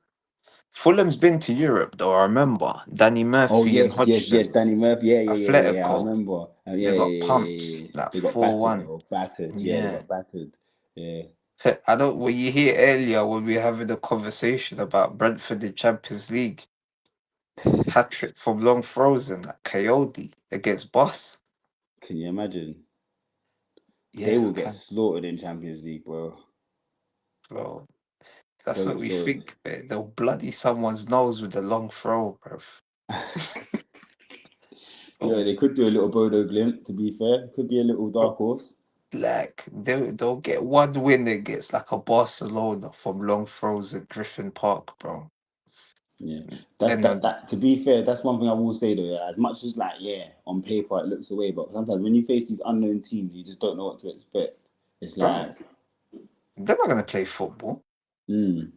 Fulham's been to Europe though. I remember Danny Oh Murphy and yes, yes, yes. Hodgson, Danny Murphy. Yeah, yeah, yeah, yeah, yeah. I Atletico. remember. Yeah, They yeah, got yeah, yeah, pumped yeah. like They got four battered one. though. Battered. Yeah, they Yeah. got battered. Yeah. I don't. What you hear earlier when we were having a conversation about Brentford in Champions League hat trick from long frozen at Coyote against Boss. Can you imagine? They Yeah, I will get can, slaughtered in Champions League, bro. bro. That's They'll what get we slaughtered. think. They'll bloody someone's nose with a long throw, bro. Yeah, Oh, they could do a little Bodo Glint. To be fair, could be a little dark horse. like they'll get one win against like a Barcelona from long throws at Griffin Park, bro. Yeah, that's And that. That to be fair, that's one thing I will say though. Yeah, as much as like on paper it looks away, but sometimes when you face these unknown teams, you just don't know what to expect. It's bro, like, they're not gonna play football. mm,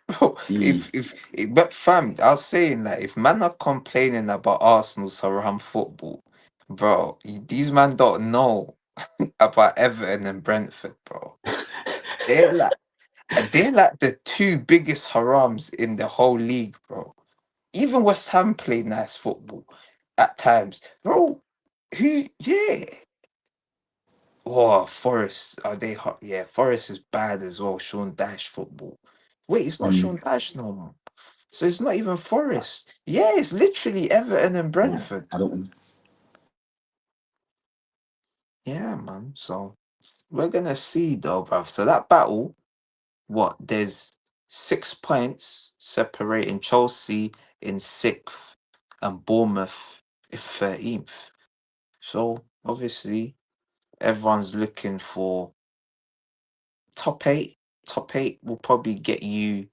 Bro, mm. but fam, I was saying that if man are complaining about Arsenal's around football, bro, these man don't know about Everton and Brentford, bro. They're like they're like the two biggest harams in the whole league, bro. Even West Ham play nice football. at times, bro. Who? Yeah. Oh, Forest. Are they hot? Yeah, Forest is bad as well. Sean Dash football. Wait, it's not Sean Dash no more. So it's not even Forest. Yeah, it's literally Everton and Brentford. I don't. Yeah, man. So we're gonna see though, bruv. So that battle, what? There's 6 points separating Chelsea in sixth and Bournemouth in 13th. So obviously everyone's looking for top eight. Top eight will probably get you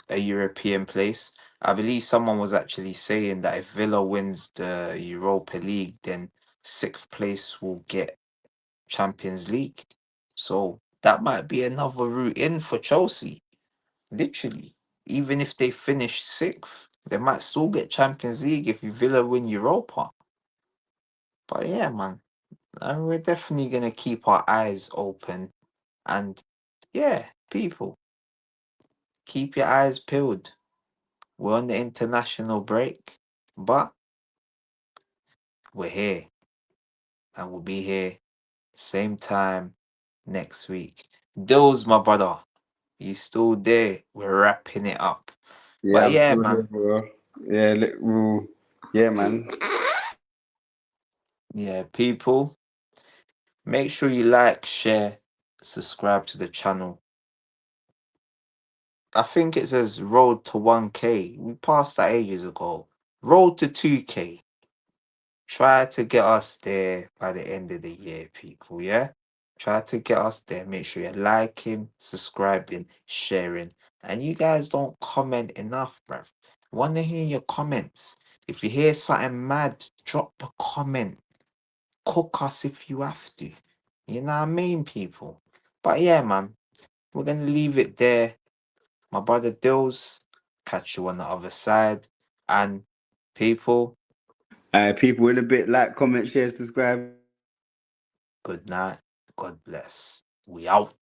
a European place. I believe someone was actually saying that if Villa wins the Europa League, then sixth place will get Champions League. So that might be another route in for Chelsea. Literally. Even if they finish sixth, they might still get Champions League if Villa win Europa. But yeah, man, we're definitely gonna keep our eyes open. And yeah, people, keep your eyes peeled. We're on the international break, but we're here and we'll be here same time next week. Dills, my brother, he's still there. We're wrapping it up. Yeah, But I'm yeah, still here, man. bro. Yeah, yeah, man. Yeah, people, make sure you like, share, subscribe to the channel. I think it says road to 1K. We passed that ages ago. Road to 2K. Try to get us there by the end of the year, people, yeah? Try to get us there. Make sure you're liking, subscribing, sharing. And you guys don't comment enough, bruv. Want to hear your comments. If you hear something mad, drop a comment. Cook us if you have to. You know what I mean, people? But yeah, man, we're going to leave it there. My brother Dills, catch you on the other side. And people, People in a bit, like, comment, share, subscribe. good night. God bless. We out.